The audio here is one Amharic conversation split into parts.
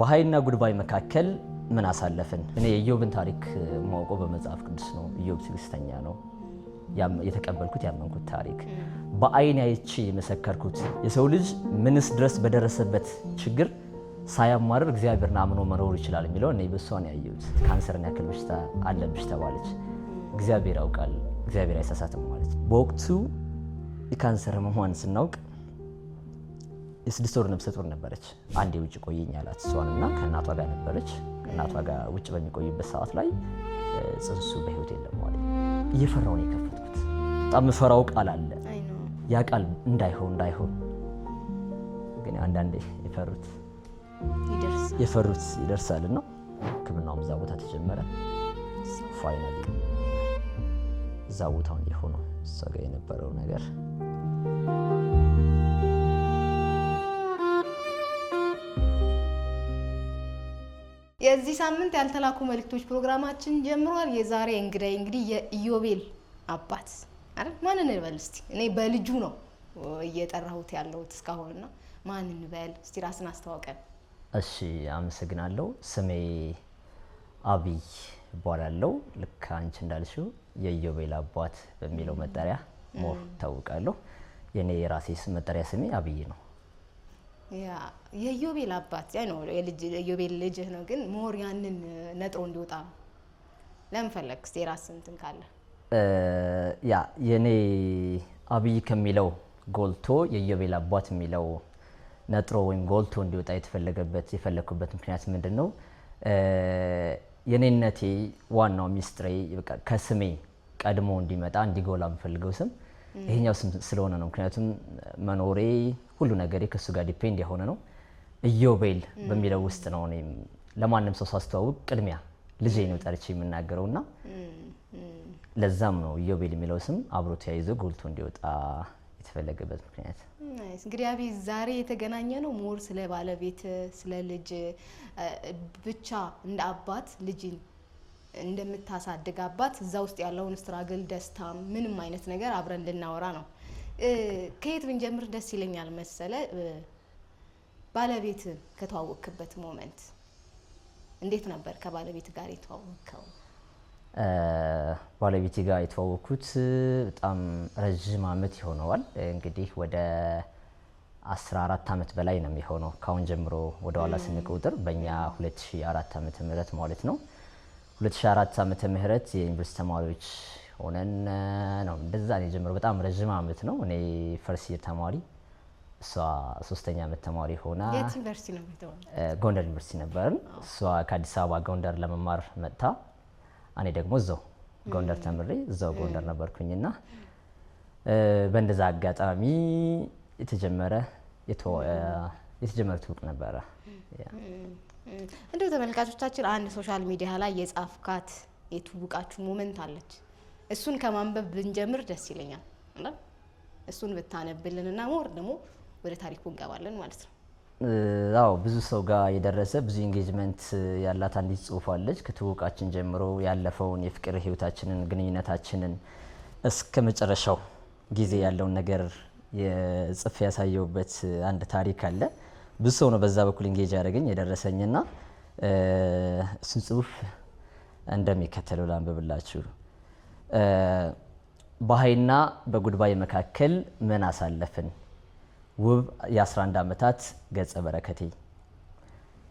በኃይልና ጉድባይ መካከል ምን አሳለፍን? እኔ የኢዮብን ታሪክ ማውቀው በመጽሐፍ ቅዱስ ነው። ኢዮብ ትዕግስተኛ ነው። የተቀበልኩት ያመንኩት ታሪክ በአይን አይቼ የመሰከርኩት የሰው ልጅ ምንስ ድረስ በደረሰበት ችግር ሳያማርር እግዚአብሔርን አምኖ መኖር ይችላል የሚለው እኔ በሷን ያየሁት። ካንሰርን ያክል በሽታ አለብሽ ተባለች። እግዚአብሔር ያውቃል፣ እግዚአብሔር አይሳሳትም ማለት። በወቅቱ የካንሰር ህመሟን ስናውቅ የ6 ወር ነፍሰ ጡር ነበረች። አንዴ ውጭ ቆየኝ አላት እሷንና ከእናቷ ጋር ነበረች። ከእናቷ ጋር ውጭ በሚቆይበት ሰዓት ላይ ጽንሱ በህይወት የለም ማለት እየፈራው ነው የከፈትኩት። በጣም ፈራው ቃል አለ። ያ ቃል እንዳይሆን ግን አንዳንዴ የፈሩት ይደርሳልና ሕክምናውም እዛ ቦታ ተጀመረ። ፋይናሊ እዛ ቦታው የሆነው እሷ ጋር የነበረው ነገር የዚህ ሳምንት ያልተላኩ መልእክቶች ፕሮግራማችን ጀምሯል። የዛሬ እንግዲህ የኢዮቤል አባት አይደል? ማንን እንበል እስቲ? እኔ በልጁ ነው እየጠራሁት ያለሁት እስካሁንና ማንን እንበል እስቲ? ራስን አስተዋውቀን። እሺ፣ አመሰግናለሁ። ስሜ አብይ እባላለሁ። ልክ አንቺ እንዳልሽው የኢዮቤል አባት በሚለው መጠሪያ ሞር ታውቃለሁ። የኔ የራሴ መጠሪያ ስሜ አብይ ነው። የኢዮቤል አባት ነው የኢዮቤል ልጅ ነው፣ ግን ሞር ያንን ነጥሮ እንዲወጣ ለምን ፈለግክ? እስቲ ራስን እንትን ካለ የኔ አብይ ከሚለው ጎልቶ የኢዮቤል አባት የሚለው ነጥሮ ወይም ጎልቶ እንዲወጣ የፈለኩበት ምክንያት ምንድነው? የኔነቴ ዋናው ሚስጥሬ ከስሜ ቀድሞ እንዲመጣ እንዲጎላ የምፈልገው ስም ይሄኛው ስም ስለሆነ ነው። ምክንያቱም መኖሬ ሁሉ ነገሬ ከሱ ጋር ዲፔንድ የሆነ ነው። ኢዮቤል በሚለው ውስጥ ነው እኔ ለማንም ሰው ሳስተዋውቅ ቅድሚያ ልጄ ነው ጠርቼ የምናገረውና ለዛም ነው ኢዮቤል የሚለው ስም አብሮ ተያይዞ ጎልቶ እንዲወጣ የተፈለገበት ምክንያት። እንግዲህ አብይ ዛሬ የተገናኘ ነው ሞር ስለ ባለቤት ስለ ልጅ ብቻ እንደ አባት ልጅን እንደምታሳድግ አባት እዛ ውስጥ ያለውን ስትራግል ደስታ ምንም አይነት ነገር አብረን እንድናወራ ነው። ከየት ብንጀምር ደስ ይለኛል መሰለ? ባለቤት ከተዋወቅክበት ሞመንት እንዴት ነበር? ከባለቤት ጋር የተዋወቅከው? ባለቤት ጋር የተዋወቅኩት በጣም ረጅም ዓመት ይሆነዋል። እንግዲህ ወደ 14 ዓመት በላይ ነው የሚሆነው ካሁን ጀምሮ ወደ ኋላ ስንቆጥር በእኛ 2004 ዓመተ ምህረት ማለት ነው። 2004 ዓመተ ምህረት የዩኒቨርሲቲ ተማሪዎች ሆነን ነው እንደዛ ነው የጀመረው። በጣም ረጅም ዓመት ነው። እኔ ፈርስት ይር ተማሪ፣ እሷ 3ኛ ዓመት ተማሪ ሆና የት ዩኒቨርሲቲ ነው የምትሆነው? ጎንደር ዩኒቨርሲቲ ነበርን። እሷ ከአዲስ አበባ ጎንደር ለመማር መጣ። እኔ ደግሞ እዛው ጎንደር ተምሬ እዛው ጎንደር ነበርኩኝና በእንደዛ አጋጣሚ የተጀመረ ትውውቅ ነበረ። እንደው ተመልካቾቻችን አንድ ሶሻል ሚዲያ ላይ የጻፍካት የትውውቃችሁ ሞመንት አለች። እሱን ከማንበብ ብንጀምር ደስ ይለኛል እና እሱን ብታነብልንና ሞር ደግሞ ወደ ታሪኩ እንገባለን ማለት ነው። አዎ፣ ብዙ ሰው ጋር የደረሰ ብዙ ኢንጌጅመንት ያላት አንዲት ጽሁፍ አለች። ከትውውቃችን ጀምሮ ያለፈውን የፍቅር ህይወታችንን ግንኙነታችንን እስከ መጨረሻው ጊዜ ያለውን ነገር የጽፍ ያሳየውበት አንድ ታሪክ አለ። ብዙ ሰው ነው በዛ በኩል ኢንጌጅ ያደረገኝ የደረሰኝና እሱን ጽሁፍ እንደሚከተለው ላንብብላችሁ። በኃይልና በጉድባይ መካከል ምን አሳለፍን? ውብ የ11 ዓመታት ገጸ በረከቴ።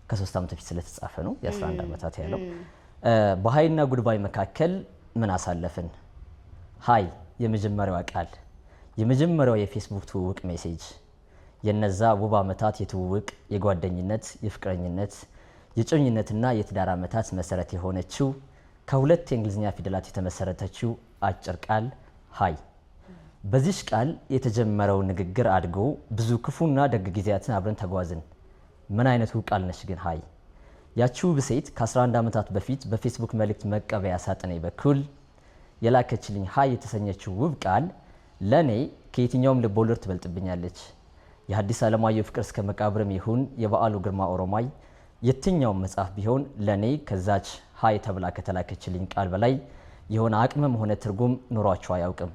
ከ3 ዓመት በፊት ስለተጻፈ ነው የ11 ዓመታት ያለው። በኃይልና ጉድባይ መካከል ምን አሳለፍን? ሀይ የመጀመሪያዋ ቃል፣ የመጀመሪያው የፌስቡክ ትውውቅ ሜሴጅ፣ የነዛ ውብ ዓመታት የትውውቅ የጓደኝነት የፍቅረኝነት የጮኝነትና የትዳር ዓመታት መሰረት የሆነችው ከሁለት የእንግሊዝኛ ፊደላት የተመሰረተችው አጭር ቃል ሀይ። በዚች ቃል የተጀመረው ንግግር አድጎ ብዙ ክፉና ደግ ጊዜያትን አብረን ተጓዝን። ምን አይነቱ ቃል ነች ግን ሀይ! ያቺው ውብ ሴት ከ11 ዓመታት በፊት በፌስቡክ መልእክት መቀበያ ሳጥኔ በኩል የላከችልኝ ሀይ የተሰኘችው ውብ ቃል ለእኔ ከየትኛውም ልቦለድ ትበልጥብኛለች። የሐዲስ ዓለማየሁ ፍቅር እስከ መቃብርም ይሁን የበዓሉ ግርማ ኦሮማይ የትኛውም መጽሐፍ ቢሆን ለኔ ከዛች ሀይ ተብላ ከተላከችልኝ ቃል በላይ የሆነ አቅምም ሆነ ትርጉም ኖሯቸው አያውቅም።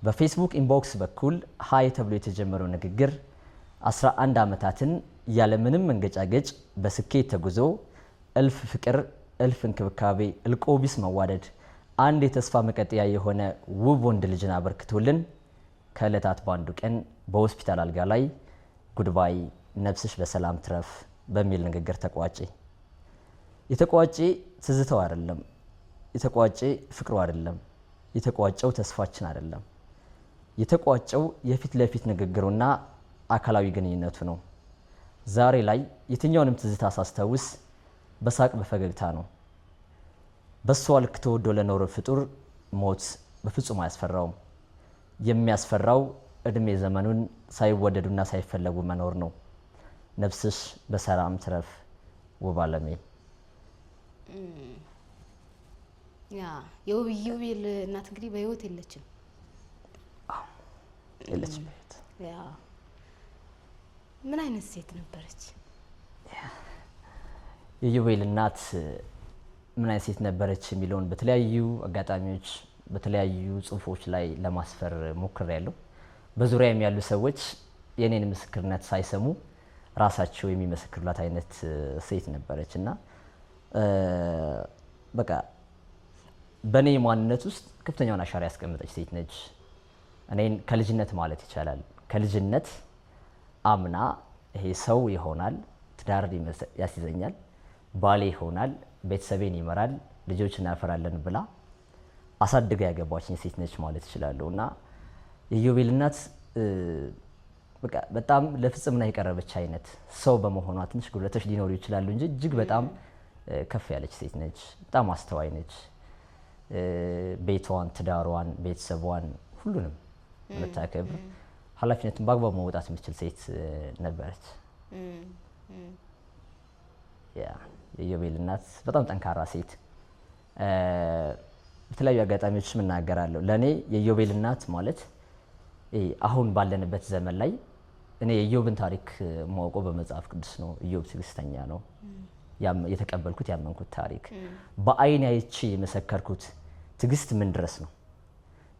በፌስቡክ ኢንቦክስ በኩል ሀይ ተብሎ የተጀመረው ንግግር 11 ዓመታትን ያለምንም መንገጫገጭ በስኬት ተጉዞ እልፍ ፍቅር፣ እልፍ እንክብካቤ፣ እልቆ ቢስ መዋደድ አንድ የተስፋ መቀጠያ የሆነ ውብ ወንድ ልጅን አበርክቶልን ከዕለታት በአንዱ ቀን በሆስፒታል አልጋ ላይ ጉድባይ ነፍስሽ በሰላም ትረፍ በሚል ንግግር ተቋጨ። የተቋጨ ትዝታው አይደለም፣ የተቋጨ ፍቅሩ አይደለም፣ የተቋጨው ተስፋችን አይደለም። የተቋጨው የፊት ለፊት ንግግሩና አካላዊ ግንኙነቱ ነው። ዛሬ ላይ የትኛውንም ትዝታ ሳስታውስ በሳቅ በፈገግታ ነው። በሷ ልክ ተወዶ ለኖረ ፍጡር ሞት በፍጹም አያስፈራውም። የሚያስፈራው እድሜ ዘመኑን ሳይወደዱና ሳይፈለጉ መኖር ነው። ነፍስሽ በሰላም ትረፍ ውብ አለሜ። ያ የውብዬ እናት እንግዲህ በህይወት የለችም። የለችም በህይወት። ያ ምን አይነት ሴት ነበረች? የኢዮቤል እናት ምን አይነት ሴት ነበረች የሚለውን በተለያዩ አጋጣሚዎች በተለያዩ ጽሁፎች ላይ ለማስፈር ሞክሬያለሁ። በዙሪያም ያሉ ሰዎች የኔን ምስክርነት ሳይሰሙ ራሳቸው የሚመሰክሩላት አይነት ሴት ነበረች እና በቃ በኔ ማንነት ውስጥ ከፍተኛውን አሻራ ያስቀመጠች ሴት ነች። እኔን ከልጅነት ማለት ይቻላል ከልጅነት አምና ይሄ ሰው ይሆናል፣ ትዳር ያስይዘኛል፣ ባሌ ይሆናል፣ ቤተሰቤን ይመራል፣ ልጆች እናፈራለን ብላ አሳድጋ ያገባችኝ ሴት ነች ማለት እችላለሁ እና የኢዮቤል እናት በቃ በጣም ለፍጽምና የቀረበች አይነት ሰው በመሆኗ ትንሽ ጉድለቶች ሊኖሩ ይችላሉ እንጂ እጅግ በጣም ከፍ ያለች ሴት ነች። በጣም አስተዋይ ነች። ቤቷን፣ ትዳሯን፣ ቤተሰቧን ሁሉንም የምታከብር ኃላፊነትን በአግባቡ መውጣት የምትችል ሴት ነበረች። የኢዮቤል እናት በጣም ጠንካራ ሴት። በተለያዩ አጋጣሚዎች እናገራለሁ። ለእኔ የኢዮቤል እናት ማለት አሁን ባለንበት ዘመን ላይ እኔ የኢዮብን ታሪክ ማውቀው በመጽሐፍ ቅዱስ ነው። ኢዮብ ትዕግስተኛ ነው። የተቀበልኩት ያመንኩት ታሪክ በአይን አይቼ የመሰከርኩት ትዕግስት ምን ድረስ ነው?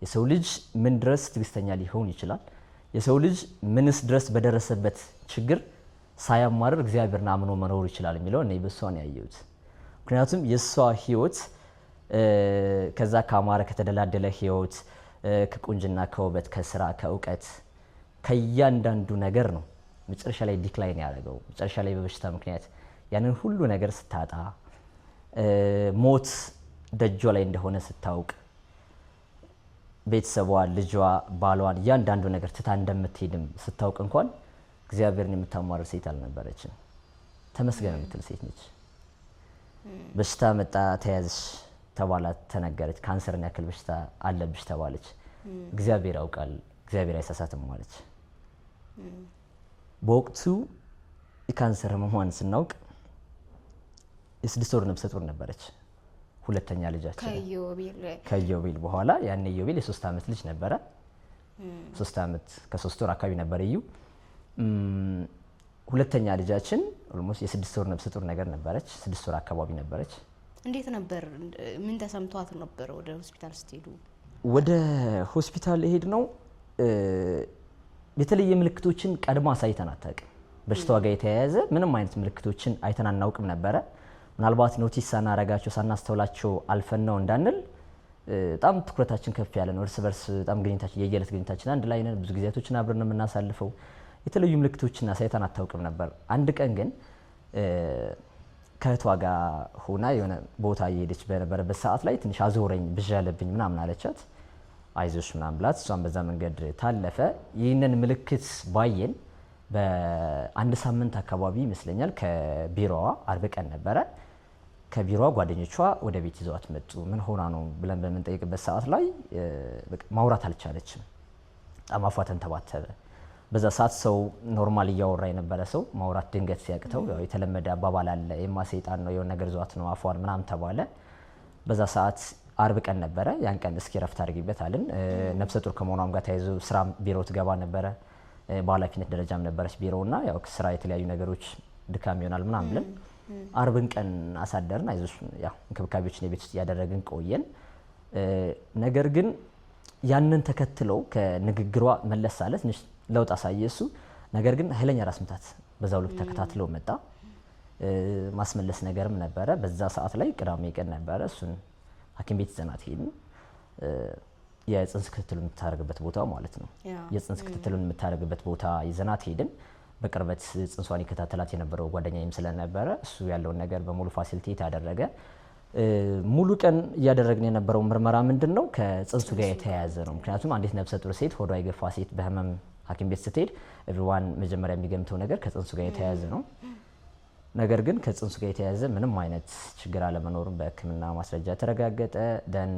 የሰው ልጅ ምን ድረስ ትዕግስተኛ ሊሆን ይችላል? የሰው ልጅ ምንስ ድረስ በደረሰበት ችግር ሳያማርር እግዚአብሔርን አምኖ መኖር ይችላል የሚለው እኔ በሷ ነው ያየሁት። ምክንያቱም የሷ ህይወት ከዛ ካማረ ከተደላደለ ህይወት ከቁንጅና፣ ከውበት፣ ከስራ፣ ከእውቀት ከእያንዳንዱ ነገር ነው መጨረሻ ላይ ዲክላይን ያደረገው። መጨረሻ ላይ በበሽታ ምክንያት ያንን ሁሉ ነገር ስታጣ ሞት ደጇ ላይ እንደሆነ ስታውቅ ቤተሰቧን፣ ልጇ፣ ባሏን እያንዳንዱ ነገር ትታ እንደምትሄድም ስታውቅ እንኳን እግዚአብሔርን የምታማርር ሴት አልነበረችም። ተመስገን የምትል ሴት ነች። በሽታ መጣ፣ ተያዝሽ ተባላት፣ ተነገረች። ካንሰርን ያክል በሽታ አለብሽ ተባለች። እግዚአብሔር ያውቃል፣ እግዚአብሔር አይሳሳትም ማለች። በወቅቱ የካንሰር ህመሟን ስናውቅ የ6 ወር ነፍሰ ጡር ነበረች። ሁለተኛ ልጃችን ከኢዮቤል በኋላ ያን ኢዮቤል የ3 ዓመት ልጅ ነበረ። 3 ዓመት ከ3 ወር አካባቢ ነበር እዩ። ሁለተኛ ልጃችን ኦልሞስት የ6 ወር ነፍሰ ጡር ነገር ነበረች። 6 ወር አካባቢ ነበረች። እንዴት ነበር? ምን ተሰምቷት ነበር ወደ ሆስፒታል ስትሄዱ? ወደ ሆስፒታል ሄድ ነው የተለየ ምልክቶችን ቀድማ አሳይተን አታውቅም። በሽታዋ ጋር የተያያዘ ምንም አይነት ምልክቶችን አይተን አናውቅም ነበረ። ምናልባት ኖቲስ ሳናረጋቸው ሳናስተውላቸው አልፈን ነው እንዳንል በጣም ትኩረታችን ከፍ ያለ ነው። እርስ በርስ በጣም ግንኙነታችን የየዕለት ግንኙነታችን አንድ ላይ ነን። ብዙ ጊዜያቶችን አብረን ነው የምናሳልፈው። የተለዩ ምልክቶችን አሳይተን አታውቅም ነበር። አንድ ቀን ግን ከእህቷ ጋር ሆና የሆነ ቦታ እየሄደች በነበረበት ሰዓት ላይ ትንሽ አዞረኝ፣ ብዥ ያለብኝ ምናምን አለቻት። አይዞሽ ምናምን ብላት እሷን በዛ መንገድ ታለፈ። ይህንን ምልክት ባየን በአንድ ሳምንት አካባቢ ይመስለኛል ከቢሮዋ አርብ ቀን ነበረ። ከቢሮዋ ጓደኞቿ ወደ ቤት ይዘዋት መጡ። ምን ሆና ነው ብለን በምንጠይቅበት ሰዓት ላይ ማውራት አልቻለችም። በጣም አፏ ተንተባተበ። በዛ ሰዓት ሰው ኖርማል እያወራ የነበረ ሰው ማውራት ድንገት ሲያቅተው ያው የተለመደ አባባል አለ፣ የማ ሰይጣን ነው የሆነ ነገር ዟት ነው አፏን ምናምን ተባለ። በዛ ሰዓት አርብ ቀን ነበረ። ያን ቀን እስኪ ረፍት አድርጊበት አልን። ነፍሰ ጡር ከመሆኗም ጋር ተያይዞ ስራ ቢሮ ትገባ ነበረ። በኃላፊነት ደረጃም ነበረች ቢሮውና ያው ስራ የተለያዩ ነገሮች ድካም ይሆናል ምናምን ብለን አርብን ቀን አሳደርን። አይዞሽ ያው እንክብካቤዎችን የቤት ውስጥ እያደረግን ቆየን። ነገር ግን ያንን ተከትለው ከንግግሯ መለስ አለ፣ ትንሽ ለውጥ አሳየ እሱ። ነገር ግን ኃይለኛ ራስ ምታት በዛው ልክ ተከታትሎ መጣ። ማስመለስ ነገርም ነበረ። በዛ ሰዓት ላይ ቅዳሜ ቀን ነበረ። እሱን ሐኪም ቤት ይዘናት ሄድን። የጽንስ ክትትሉን የምታደርግበት ቦታ ማለት ነው። የጽንስ ክትትሉን የምታደርግበት ቦታ ይዘናት ሄድን። በቅርበት ጽንሷን ይከታተላት የነበረው ጓደኛዬም ስለነበረ እሱ ያለውን ነገር በሙሉ ፋሲሊቴት አደረገ። ሙሉ ቀን እያደረግን የነበረው ምርመራ ምንድነው ከጽንሱ ጋር የተያያዘ ነው። ምክንያቱም አንዲት ነፍሰ ጡር ሴት ሆዷ የገፋ ሴት በህመም ሐኪም ቤት ስትሄድ ኤቭሪዋን መጀመሪያ የሚገምተው ነገር ከጽንሱ ጋር የተያያዘ ነው። ነገር ግን ከጽንሱ ጋር የተያያዘ ምንም አይነት ችግር አለመኖሩን በሕክምና ማስረጃ ተረጋገጠ። ደን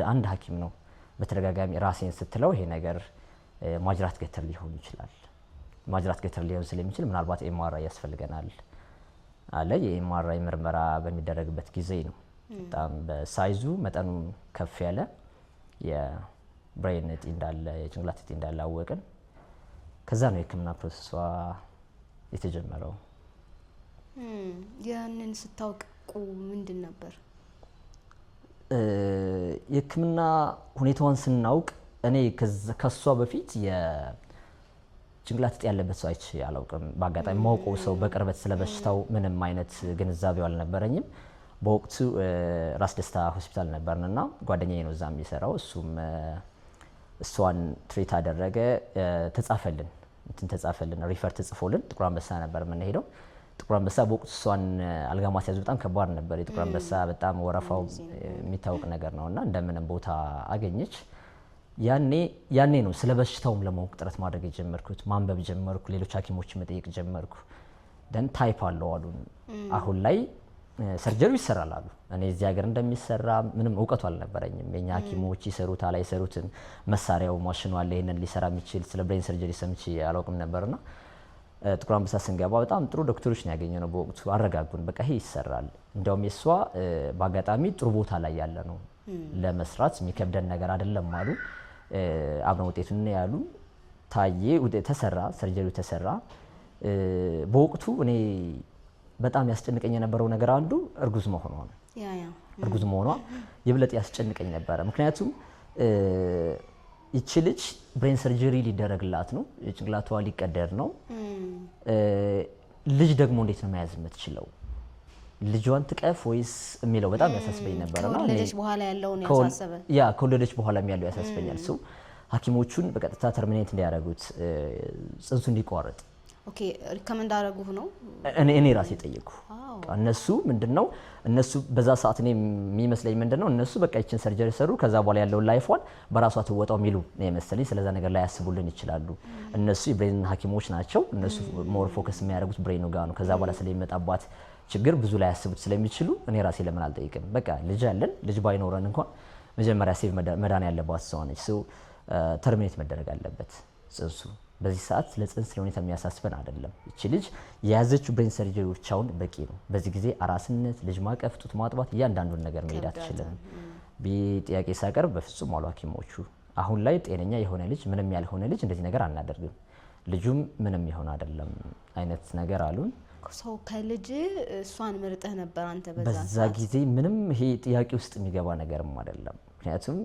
አንድ ሐኪም ነው በተደጋጋሚ ራሴን ስትለው ይሄ ነገር ማጅራት ገተር ሊሆን ይችላል፣ ማጅራት ገተር ሊሆን ስለሚችል ምናልባት ኤምአርአይ ያስፈልገናል አለ። የኤምአርአይ ምርመራ በሚደረግበት ጊዜ ነው በጣም በሳይዙ መጠኑ ከፍ ያለ የብሬን እጢ እንዳለ የጭንቅላት እጢ እንዳለ አወቅን። ከዛ ነው የሕክምና ፕሮሰሷ የተጀመረው። ያንን ስታውቁ ምንድን ነበር? የሕክምና ሁኔታዋን ስናውቅ እኔ ከሷ በፊት ጭንቅላት እጢ ያለበት ሰው አይቼ አላውቅም። በአጋጣሚ ማውቀው ሰው በቅርበት ስለበሽታው ምንም አይነት ግንዛቤው አልነበረኝም። በወቅቱ ራስ ደስታ ሆስፒታል ነበርንና ጓደኛዬ ነው እዛ የሚሰራው። እሱም እሷን ትሪት አደረገ። ተጻፈልን ሪፈር ተጽፎልን ጥቁር አንበሳ ነበር የምንሄደው። ጥቁር አንበሳ በወቅቱ እሷን አልጋ ማስያዙ በጣም ከባድ ነበር። የጥቁር አንበሳ በጣም ወረፋው የሚታወቅ ነገር ነውና እንደምንም ቦታ አገኘች። ያኔ ነው ስለ በሽታውም ለማወቅ ጥረት ማድረግ የጀመርኩት። ማንበብ ጀመርኩ፣ ሌሎች ሐኪሞች መጠየቅ ጀመርኩ። ደን ታይፕ አለው አሉን። አሁን ላይ ሰርጀሪው ይሰራል አሉ። እኔ እዚህ ሀገር እንደሚሰራ ምንም እውቀቱ አልነበረኝም። የኛ ሐኪሞች ይሰሩታል አይሰሩትም፣ መሳሪያው ማሽኑ አለ ይሄንን ሊሰራ የሚችል ስለ ብሬን ሰርጀሪ ሰምቼ አላውቅም ነበርና ጥቁር አንበሳ ስንገባ በጣም ጥሩ ዶክተሮች ነው ያገኘነው። በወቅቱ አረጋጉን፣ በቃ ይሄ ይሰራል። እንዲያውም የሷ በአጋጣሚ ጥሩ ቦታ ላይ ያለ ነው ለመስራት የሚከብደን ነገር አይደለም አሉ። አብረን ውጤቱን ያሉ ታዬ ተሰራ፣ ሰርጀሪው ተሰራ። በወቅቱ እኔ በጣም ያስጨንቀኝ የነበረው ነገር አንዱ እርጉዝ መሆኗ ነው። እርጉዝ መሆኗ የብለጥ ያስጨንቀኝ ነበረ። ምክንያቱም ይቺ ልጅ ብሬን ሰርጀሪ ሊደረግላት ነው፣ ጭንቅላቷ ሊቀደድ ነው። ልጅ ደግሞ እንዴት ነው መያዝ የምትችለው? ልጇን ትቀፍ ወይስ የሚለው በጣም ያሳስበኝ ነበርና ከወለደች በኋላ ያለውን ያሳሰበ ከወለደች በኋላም ያለው ያሳስበኛል። ሰው ሐኪሞቹን በቀጥታ ተርሚኔት እንዲያደርጉት ጽንሱ እንዲቋረጥ ኦኬ ሪከመንድ አደረጉህ ነው እኔ ራሴ ጠየቅኩ። እነሱ ምንድነው እነሱ በዛ ሰዓት እኔ የሚመስለኝ ምንድነው እነሱ በቃ ይችን ሰርጀሪ ሰሩ፣ ከዛ በኋላ ያለውን ላይፏን በራሷ ትወጣው የሚሉ ነው የመሰለኝ። ስለዛ ነገር ላይ ያስቡልን ይችላሉ። እነሱ የብሬን ሐኪሞች ናቸው። እነሱ ሞር ፎከስ የሚያደርጉት ብሬኑ ጋር ነው። ከዛ በኋላ ስለሚመጣባት ችግር ብዙ ላይ ያስቡት ስለሚችሉ እኔ ራሴ ለምን አልጠይቅም? በቃ ልጅ አለን፣ ልጅ ባይኖረን እንኳን መጀመሪያ ሴቭ መዳን ያለባት ሰው ነች። ሰው ተርሚኔት መደረግ አለበት ጽንሱ። በዚህ ሰዓት ለጽንስ ሁኔታ የሚያሳስበን አይደለም። እቺ ልጅ የያዘችው ብሬን ሰርጀሪ ብቻውን በቂ ነው። በዚህ ጊዜ አራስነት፣ ልጅ ማቀፍ፣ ጡት ማጥባት እያንዳንዱን ነገር መሄድ አትችልም። ጥያቄ ሳቀርብ በፍጹም አሉ ሐኪሞቹ አሁን ላይ ጤነኛ የሆነ ልጅ ምንም ያልሆነ ልጅ እንደዚህ ነገር አናደርግም፣ ልጁም ምንም ይሆን አይደለም አይነት ነገር አሉን። ሰው ከልጅ እሷን መርጠህ ነበር አንተ በዛ ጊዜ? ምንም ይሄ ጥያቄ ውስጥ የሚገባ ነገርም አይደለም። ምክንያቱም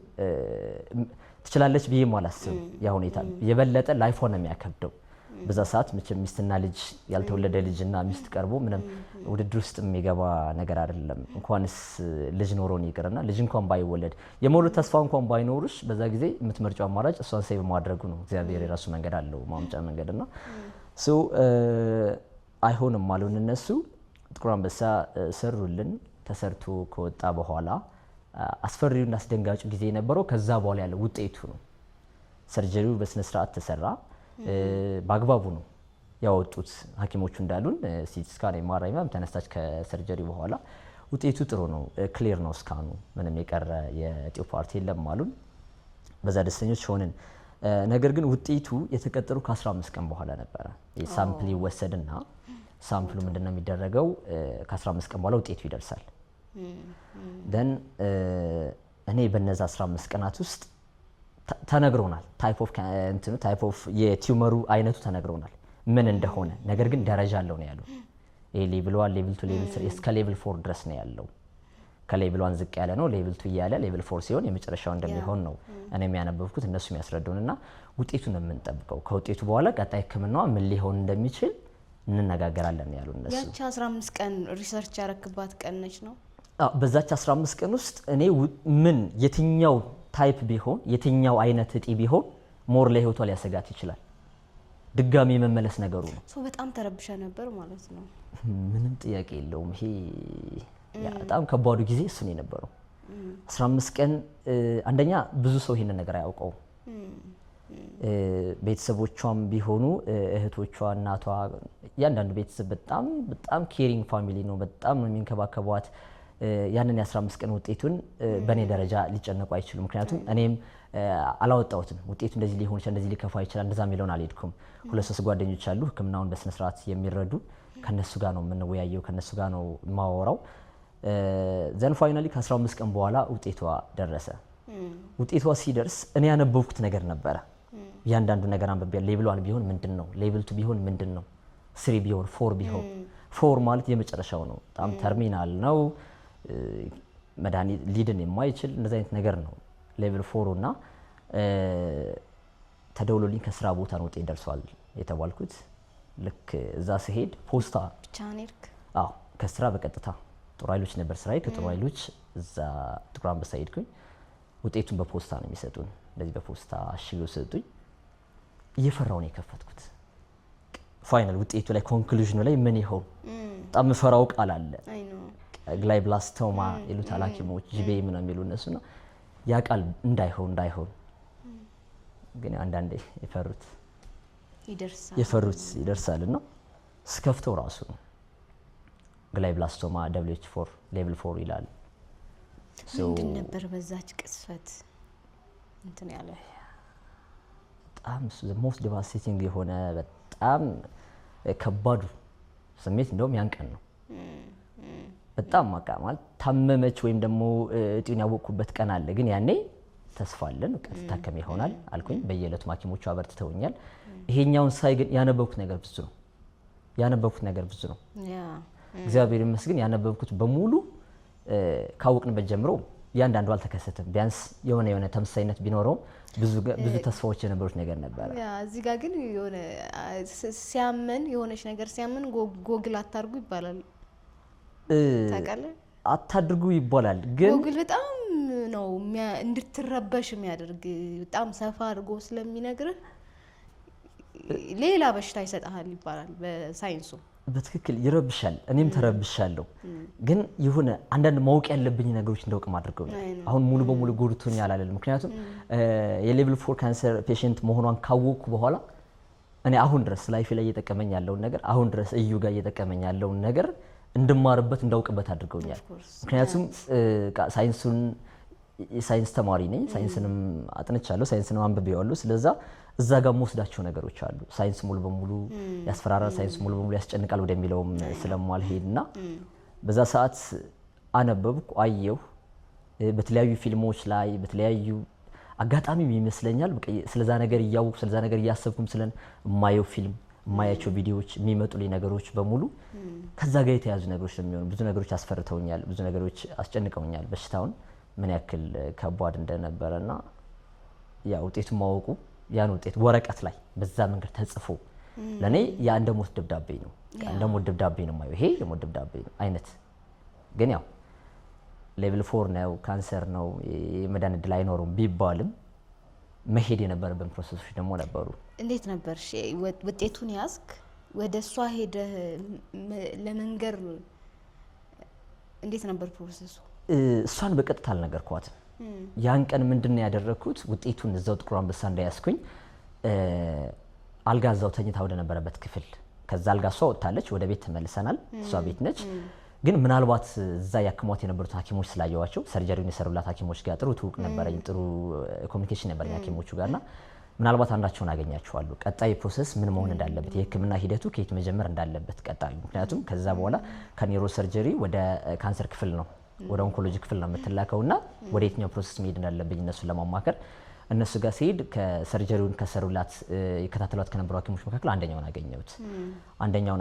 ትችላለች ብዬ አላስብም። ያ ሁኔታ የበለጠ ላይፏን ነው የሚያከብደው። በዛ ሰዓት መቼም ሚስትና ልጅ ያልተወለደ ልጅና ሚስት ቀርቦ ምንም ውድድር ውስጥ የሚገባ ነገር አይደለም። እንኳንስ ልጅ ኖሮን ይቅርና ልጅ እንኳን ባይወለድ የመውለድ ተስፋ እንኳን ባይኖርሽ በዛ ጊዜ የምትመርጫው አማራጭ እሷን ሴቭ ማድረጉ ነው። እግዚአብሔር የራሱ መንገድ አለው ማምጫ መንገድና አይሆንም አሉን እነሱ። ጥቁር አንበሳ ሰሩልን። ተሰርቶ ከወጣ በኋላ አስፈሪውና አስደንጋጩ ጊዜ የነበረው ከዛ በኋላ ያለው ውጤቱ ነው። ሰርጀሪው በስነ ስርዓት ተሰራ፣ በአግባቡ ነው ያወጡት ሐኪሞቹ እንዳሉን። ሲቲ ስካን ኤምአርአይ ተነሳች ከሰርጀሪ በኋላ ውጤቱ ጥሩ ነው፣ ክሊር ነው ስካኑ፣ ምንም የቀረ የእጢው ፓርቲ የለም አሉን። በዛ ደስተኞች ሆንን። ነገር ግን ውጤቱ የተቀጠሩ ከ15 ቀን በኋላ ነበረ። ሳምፕል ይወሰድና ሳምፕሉ ምንድነው የሚደረገው? ከ15 ቀን በኋላ ውጤቱ ይደርሳል። ደን እኔ በነዛ 15 ቀናት ውስጥ ተነግሮናል ታይፕ ኦፍ የቲዩመሩ አይነቱ ተነግሮናል ምን እንደሆነ። ነገር ግን ደረጃ አለው ነው ያሉ። ይሄ ሌቭል 1 ሌቭል 2 ሌቭል 3 እስከ ሌቭል 4 ድረስ ነው ያለው። ከሌቭል 1 ዝቅ ያለ ነው፣ ሌቭል 2 እያለ ሌቭል 4 ሲሆን የመጨረሻው እንደሚሆን ነው እኔ የሚያነበብኩት እነሱ የሚያስረዱንና ውጤቱን ነው የምንጠብቀው። ከውጤቱ በኋላ ቀጣይ ህክምናዋ ምን ሊሆን እንደሚችል እንነጋገራለን ያሉ እነሱ። ያቺ 15 ቀን ሪሰርች ያረክባት ቀን ነች ነው? በዛች 15 ቀን ውስጥ እኔ ምን የትኛው ታይፕ ቢሆን የትኛው አይነት እጢ ቢሆን ሞር ለህይወቷ ሊያሰጋት ይችላል ድጋሚ የመመለስ ነገሩ ነው። በጣም ተረብሻ ነበር ማለት ነው። ምንም ጥያቄ የለውም። ይሄ በጣም ከባዱ ጊዜ እሱ ነው የነበረው። 15 ቀን አንደኛ ብዙ ሰው ይሄንን ነገር አያውቀውም። ቤተሰቦቿም ቢሆኑ እህቶቿ፣ እናቷ፣ እያንዳንዱ ቤተሰብ በጣም ኬሪንግ ፋሚሊ ነው። በጣም ነው የሚንከባከቧት። ያንን የ15 ቀን ውጤቱን በእኔ ደረጃ ሊጨነቁ አይችሉም። ምክንያቱም እኔም አላወጣሁትም። ውጤቱ እንደዚህ ሊሆን ይችላል፣ እንደዚህ ሊከፋ ይችላል፣ እንደዛ የሚለውን አልሄድኩም። 2-3 ጓደኞች አሉ ህክምናውን በስነ ስርዓት የሚረዱ። ከነሱ ጋር ነው የምንወያየው፣ ከነሱ ጋር ነው የማወራው። ዘን ፋይናሊ ከ15 ቀን በኋላ ውጤቷ ደረሰ። ውጤቷ ሲደርስ እኔ ያነበብኩት ነገር ነበረ። እያንዳንዱ ነገር አንብቤያለሁ። ሌቭል 1 ቢሆን ምንድነው? ሌቭል 2 ቢሆን ምንድነው? 3 ቢሆን 4 ቢሆን 4 ማለት የመጨረሻው ነው። በጣም ተርሚናል ነው። መድኃኒት ሊድን የማይችል እንደዚህ አይነት ነገር ነው ሌቭል 4 እና ተደውሎልኝ ከስራ ቦታ ነው ውጤት ደርሷል የተባልኩት። ልክ እዛ ስሄድ ፖስታ ብቻ ነርክ? አዎ ከስራ በቀጥታ ጥሩ ኃይሎች ነበር ስራዬ። ከጥሩ ኃይሎች እዛ ጥቁር አንበሳ ሄድኩኝ። ውጤቱን በፖስታ ነው የሚሰጡን። እንደዚህ በፖስታ አሽገው ሰጡኝ። እየፈራው ነው የከፈትኩት። ፋይናል ውጤቱ ላይ ኮንክሉዥኑ ላይ ምን ይሆን በጣም የምፈራው ቃል አለ። ግላይብላስቶማ ይሉታል ሐኪሞች፣ ጂቤም ነው የሚሉ እነሱና ያ ቃል እንዳይሆን ግን አንዳንዴ የፈሩት ይደርሳልና ስከፍተው ራሱ ግላይብላስቶማ WH4 ሌቭል 4 ይላል። ምንድን ነበር በዛች ቅስፈት እንትን ያለ? በጣም ሞስት ዲቫስቴቲንግ የሆነ በጣም ከባዱ ስሜት እንደውም ያን ቀን ነው። በጣም ማለት ታመመች ወይም ደግሞ እጢውን ያወቅኩበት ቀን አለ። ግን ያኔ ተስፋ አለን ታከም ይሆናል አልኩኝ። በየዕለቱ ሐኪሞቹ አበርትተውኛል። ይሄኛውን ሳይ ግን ያነበብኩት ነገር ብዙ ነው። እግዚአብሔር ይመስገን ያነበብኩት በሙሉ ካወቅንበት ጀምሮ ያንዳንዱ አልተከሰተም። ቢያንስ የሆነ ተመሳሳይነት ቢኖረውም ብዙ ተስፋዎች የነበሩት ነገር ነበር። እዚህ ጋር ግን የሆነ ሲያመን የሆነች ነገር ሲያመን ጎግል አታርጉ ይባላል። ታውቃለህ? አታድርጉ ይባላል። ግን ጎግል በጣም ነው እንድትረበሽ የሚያደርግ። በጣም ሰፋ አድርጎ ስለሚነግርህ ሌላ በሽታ ይሰጣል ይባላል በሳይንሱ። በትክክል ይረብሻል። እኔም ተረብሻለሁ። ግን የሆነ አንዳንድ ማወቅ ያለብኝ ነገሮች እንዳውቅም አድርገውኛል። አሁን ሙሉ በሙሉ ጎድቶኛል አላለም። ምክንያቱም የሌቭል 4 ካንሰር ፔሽንት መሆኗን ካወቅኩ በኋላ እኔ አሁን ድረስ ላይፌ ላይ እየጠቀመኝ ያለውን ነገር አሁን ድረስ እዩ ጋር እየጠቀመኝ ያለውን ነገር እንድማርበት እንዳውቅበት አድርገውኛል። ምክንያቱም ሳይንስ ተማሪ ነኝ። ሳይንስንም አጥንቻለሁ፣ ሳይንስንም አንብቤዋለሁ። ስለዛ እዛ ጋር የምወስዳቸው ነገሮች አሉ። ሳይንስ ሙሉ በሙሉ ያስፈራራል፣ ሳይንስ ሙሉ በሙሉ ያስጨንቃል ወደሚለውም ስለማልሄድና በዛ ሰዓት አነበብኩ፣ አየሁ። በተለያዩ ፊልሞች ላይ በተለያዩ አጋጣሚም ይመስለኛል ስለዛ ነገር እያወቅኩ ስለዛ ነገር እያሰብኩም ስለን የማየው ፊልም የማያቸው ቪዲዮዎች የሚመጡልኝ ነገሮች በሙሉ ከዛ ጋር የተያዙ ነገሮች ነው የሚሆኑ። ብዙ ነገሮች አስፈርተውኛል፣ ብዙ ነገሮች አስጨንቀውኛል። በሽታውን ምን ያክል ከባድ እንደነበረና ያ ውጤቱን ማወቁ ያን ውጤት ወረቀት ላይ በዛ መንገድ ተጽፎ ለኔ ያ እንደ ሞት ደብዳቤ ነው። እንደ ሞት ደብዳቤ ነው የማየው። ይሄ የሞት ደብዳቤ ነው አይነት። ግን ያው ሌቭል 4 ነው፣ ካንሰር ነው፣ የመዳን ዕድል አይኖርም ቢባልም መሄድ የነበረብን ፕሮሰሶች ደግሞ ነበሩ። እንዴት ነበር ውጤቱን ያዝክ? ወደ እሷ ሄደ ለመንገር እንዴት ነበር ፕሮሰሱ? እሷን በቀጥታ አልነገርኳትም። ያን ቀን ምንድነው ያደረኩት? ውጤቱን እዛው ጥቁር አንበሳ እንዳያስኩኝ አልጋ እዛው ተኝታ ወደ ነበረበት ክፍል፣ ከዛ አልጋ እሷ ወጥታለች፣ ወደ ቤት ተመልሰናል። እሷ ቤት ነች። ግን ምናልባት እዛ ያክሟት የነበሩት ሐኪሞች ስላየዋቸው ሰርጀሪውን የሰሩላት ሐኪሞች ጋር ጥሩ ትውውቅ ነበረኝ፣ ጥሩ ኮሚኒኬሽን ነበረኝ ሐኪሞቹ ጋርና ምናልባት አንዳቸውን አገኛቸዋለሁ። ቀጣይ ፕሮሰስ ምን መሆን እንዳለበት፣ የህክምና ሂደቱ ከየት መጀመር እንዳለበት ቀጣዩ። ምክንያቱም ከዛ በኋላ ከኒውሮ ሰርጀሪ ወደ ካንሰር ክፍል ነው ወደ ኦንኮሎጂ ክፍል ነው የምትላከውና ወደ የትኛው ፕሮሰስ መሄድ እንዳለብኝ እነሱን ለማማከር እነሱ ጋር ሲሄድ ከሰርጀሪውን ከሰሩላት የከታተሏት ከነበሩ ሐኪሞች መካከል አንደኛውን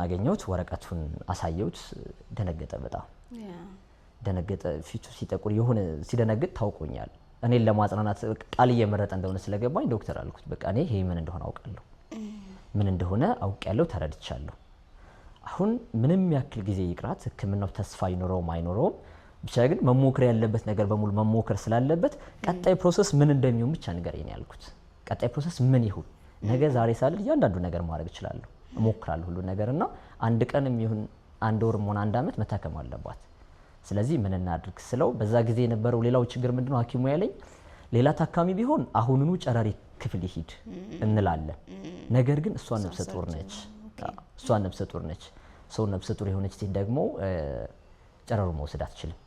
አገኘሁት። ወረቀቱን አሳየሁት። ደነገጠ፣ በጣም ደነገጠ። ፊቱ ሲጠቁር የሆነ ሲደነግጥ ታውቆኛል። እኔን ለማጽናናት ቃል እየመረጠ እንደሆነ ስለገባኝ ዶክተር አልኩት፣ በቃ እኔ ይሄ ምን እንደሆነ አውቃለሁ፣ ተረድቻለሁ። አሁን ምንም ያክል ጊዜ ይቅራት ህክምናው ተስፋ ይኖረውም አይኖረውም ብቻ ግን መሞከር ያለበት ነገር በሙሉ መሞከር ስላለበት ቀጣይ ፕሮሰስ ምን እንደሚሆን ብቻ ንገረኝ ያልኩት። ቀጣይ ፕሮሰስ ምን ይሁን ነገ ዛሬ ሳልል እያንዳንዱ ነገር ማድረግ እችላለሁ እሞክራለሁ ሁሉ ነገርና አንድ ቀንም ይሁን አንድ ወርም ሆነ አንድ አመት መታከም አለባት። ስለዚህ ምን እናድርግ ስለው በዛ ጊዜ የነበረው ሌላው ችግር ምንድነው ሐኪሙ ያለኝ ሌላ ታካሚ ቢሆን አሁኑኑ ጨረሪ ክፍል ይሂድ እንላለን። ነገር ግን እሷ ነፍሰ ጡር ነች። እሷ ነፍሰ ጡር ነች። ሰው ነፍሰ ጡር የሆነች ሴት ደግሞ ጨረሩ መውሰድ አትችልም።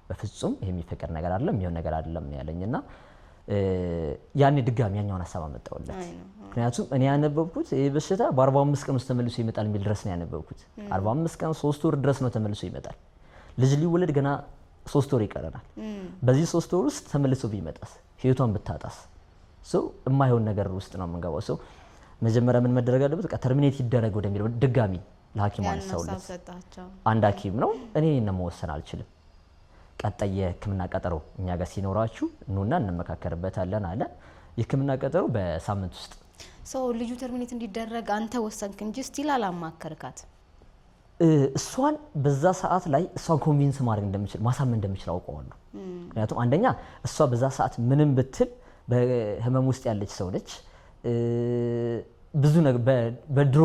በፍጹም ይሄ የሚፈቀድ ነገር አይደለም የሚሆን ነገር አይደለም ያለኝና ያኔ ድጋሚ ያኛውን ሐሳብ አመጣውለት። ምክንያቱም እኔ ያነበብኩት ይሄ በሽታ በ45 ቀን ውስጥ ተመልሶ ይመጣል የሚል ድረስ ነው ያነበብኩት። 45 ቀን 3 ወር ድረስ ነው ተመልሶ ይመጣል። ልጅ ሊወለድ ገና 3 ወር ይቀረናል። በዚህ 3 ወር ውስጥ ተመልሶ ቢመጣስ ህይወቷን ብታጣስ ሰው የማይሆን ነገር ውስጥ ነው የምንገባው። ሰው መጀመሪያ ምን መደረግ አለበት? በቃ ተርሚኔት ይደረግ ወደሚለው ድጋሚ ለሐኪሙ አንሳውለት። አንድ ሐኪም ነው እኔ መወሰን አልችልም። ቀጣይ የህክምና ቀጠሮ እኛ ጋር ሲኖራችሁ ኑና እንመካከርበታለን አለ። የህክምና ቀጠሮ በሳምንት ውስጥ ሰው ልጁ ተርሚኔት እንዲደረግ አንተ ወሰንክ እንጂ ስቲል አላማከርካት? እሷን በዛ ሰዓት ላይ እሷን ኮንቪንስ ማድረግ እንደምችል ማሳመን እንደምችል አውቀዋለሁ። ምክንያቱም አንደኛ እሷ በዛ ሰዓት ምንም ብትል በህመም ውስጥ ያለች ሰው ነች። ብዙ ነገር በድሮ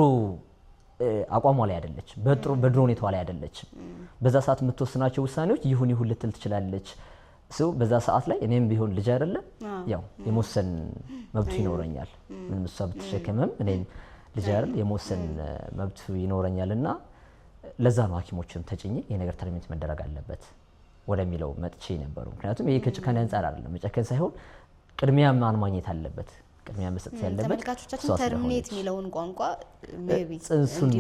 አቋሟ ላይ አይደለች፣ በድሮ ሁኔታዋ ላይ አይደለች። በዛ ሰዓት የምትወስናቸው ውሳኔዎች ይሁን ልትል ትችላለች። ሰው በዛ ሰዓት ላይ እኔም ቢሆን ልጅ አይደለም ያው የመወሰን መብቱ ይኖረኛል። ምንም እሷ ብትሸከምም እኔም ልጅ አይደል የመወሰን መብቱ ይኖረኛልና ለዛ ነው ሐኪሞችን ተጭኜ ይሄ ነገር ተርሚኔት መደረግ አለበት ወደሚለው መጥቼ ነበሩ። ምክንያቱም ይሄ ከጭካኔ አንፃር አይደለም መጨከን ሳይሆን ቅድሚያ ማን ማግኘት አለበት ቅድሚያ መስጠት ያለበት ተመልካቾቻችን ተርሚኔት የሚለውን ቋንቋ ሜቢ ጽንሱን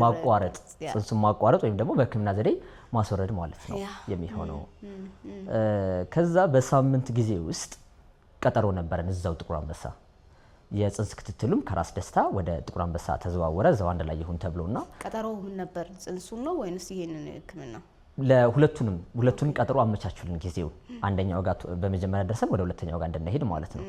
ማቋረጥ ወይም ደግሞ በህክምና ዘዴ ማስወረድ ማለት ነው የሚሆነው። ከዛ በሳምንት ጊዜ ውስጥ ቀጠሮ ነበረን እዛው ጥቁር አንበሳ። የጽንስ ክትትሉም ከራስ ደስታ ወደ ጥቁር አንበሳ ተዘዋወረ። እዛው አንድ ላይ ይሁን ተብሎና ቀጠሮው ምን ነበር? ጽንሱን ነው ወይንስ ይሄንን ህክምና? ለሁለቱንም ቀጠሮ አመቻቹልን ጊዜው። አንደኛው ጋር በመጀመሪያ ደርሰን ወደ ሁለተኛው ጋር እንድንሄድ ማለት ነው።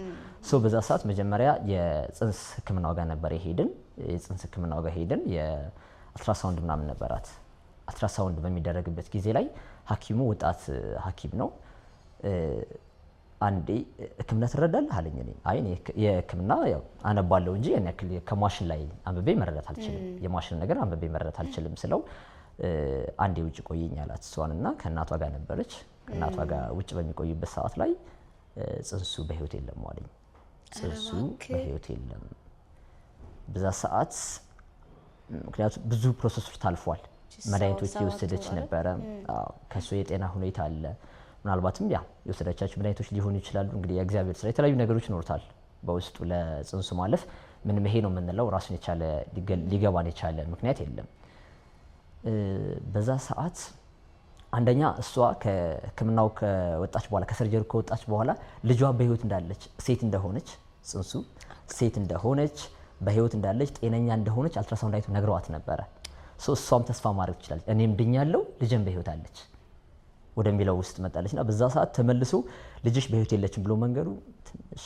ሶ በዛ ሰዓት መጀመሪያ የጽንስ ህክምናው ጋር ነበር የሄድን። የጽንስ ህክምናው ጋር ሄድን። የአልትራሳውንድ ምናምን ነበራት። አልትራሳውንድ በሚደረግበት ጊዜ ላይ ሐኪሙ ወጣት ሐኪም ነው። አንዴ ህክምና ትረዳለህ አለኝ። እኔ የህክምና ያው አነባለሁ እንጂ ያን ያክል ከማሽን ላይ አንብቤ መረዳት አልችልም። የማሽን ነገር አንብቤ መረዳት አልችልም ስለው አንዴ ውጭ ቆየኝ አላት። እሷንና ከእናቷ ጋር ነበረች። ከእናቷ ጋር ውጭ በሚቆይበት ሰዓት ላይ ጽንሱ በህይወት የለም አለኝ። ጽንሱ በህይወት የለም በዛ ሰዓት። ምክንያቱም ብዙ ፕሮሰሶች ታልፏል። መድኃኒቶች የወሰደች ነበረ። ከሱ የጤና ሁኔታ አለ። ምናልባትም ያ የወሰደቻቸው መድኃኒቶች ሊሆኑ ይችላሉ። እንግዲህ የእግዚአብሔር ስራ የተለያዩ ነገሮች ይኖሩታል በውስጡ ለጽንሱ ማለፍ። ምንም ይሄ ነው የምንለው ራሱን የቻለ ሊገባን የቻለ ምክንያት የለም። በዛ ሰዓት አንደኛ እሷ ከህክምናው ከወጣች በኋላ ከሰርጀሪ ከወጣች በኋላ ልጇ በህይወት እንዳለች ሴት እንደሆነች ጽንሱ ሴት እንደሆነች በህይወት እንዳለች ጤነኛ እንደሆነች አልትራሳውንድ አይቶ ነግረዋት ነበረ። እሷም ተስፋ ማድረግ ትችላለች። እኔም ድኛለሁ ልጅም በህይወት አለች ወደሚለው ውስጥ መጣለችና በዛ ሰዓት ተመልሶ ልጅሽ በህይወት የለችም ብሎ መንገዱ ትንሽ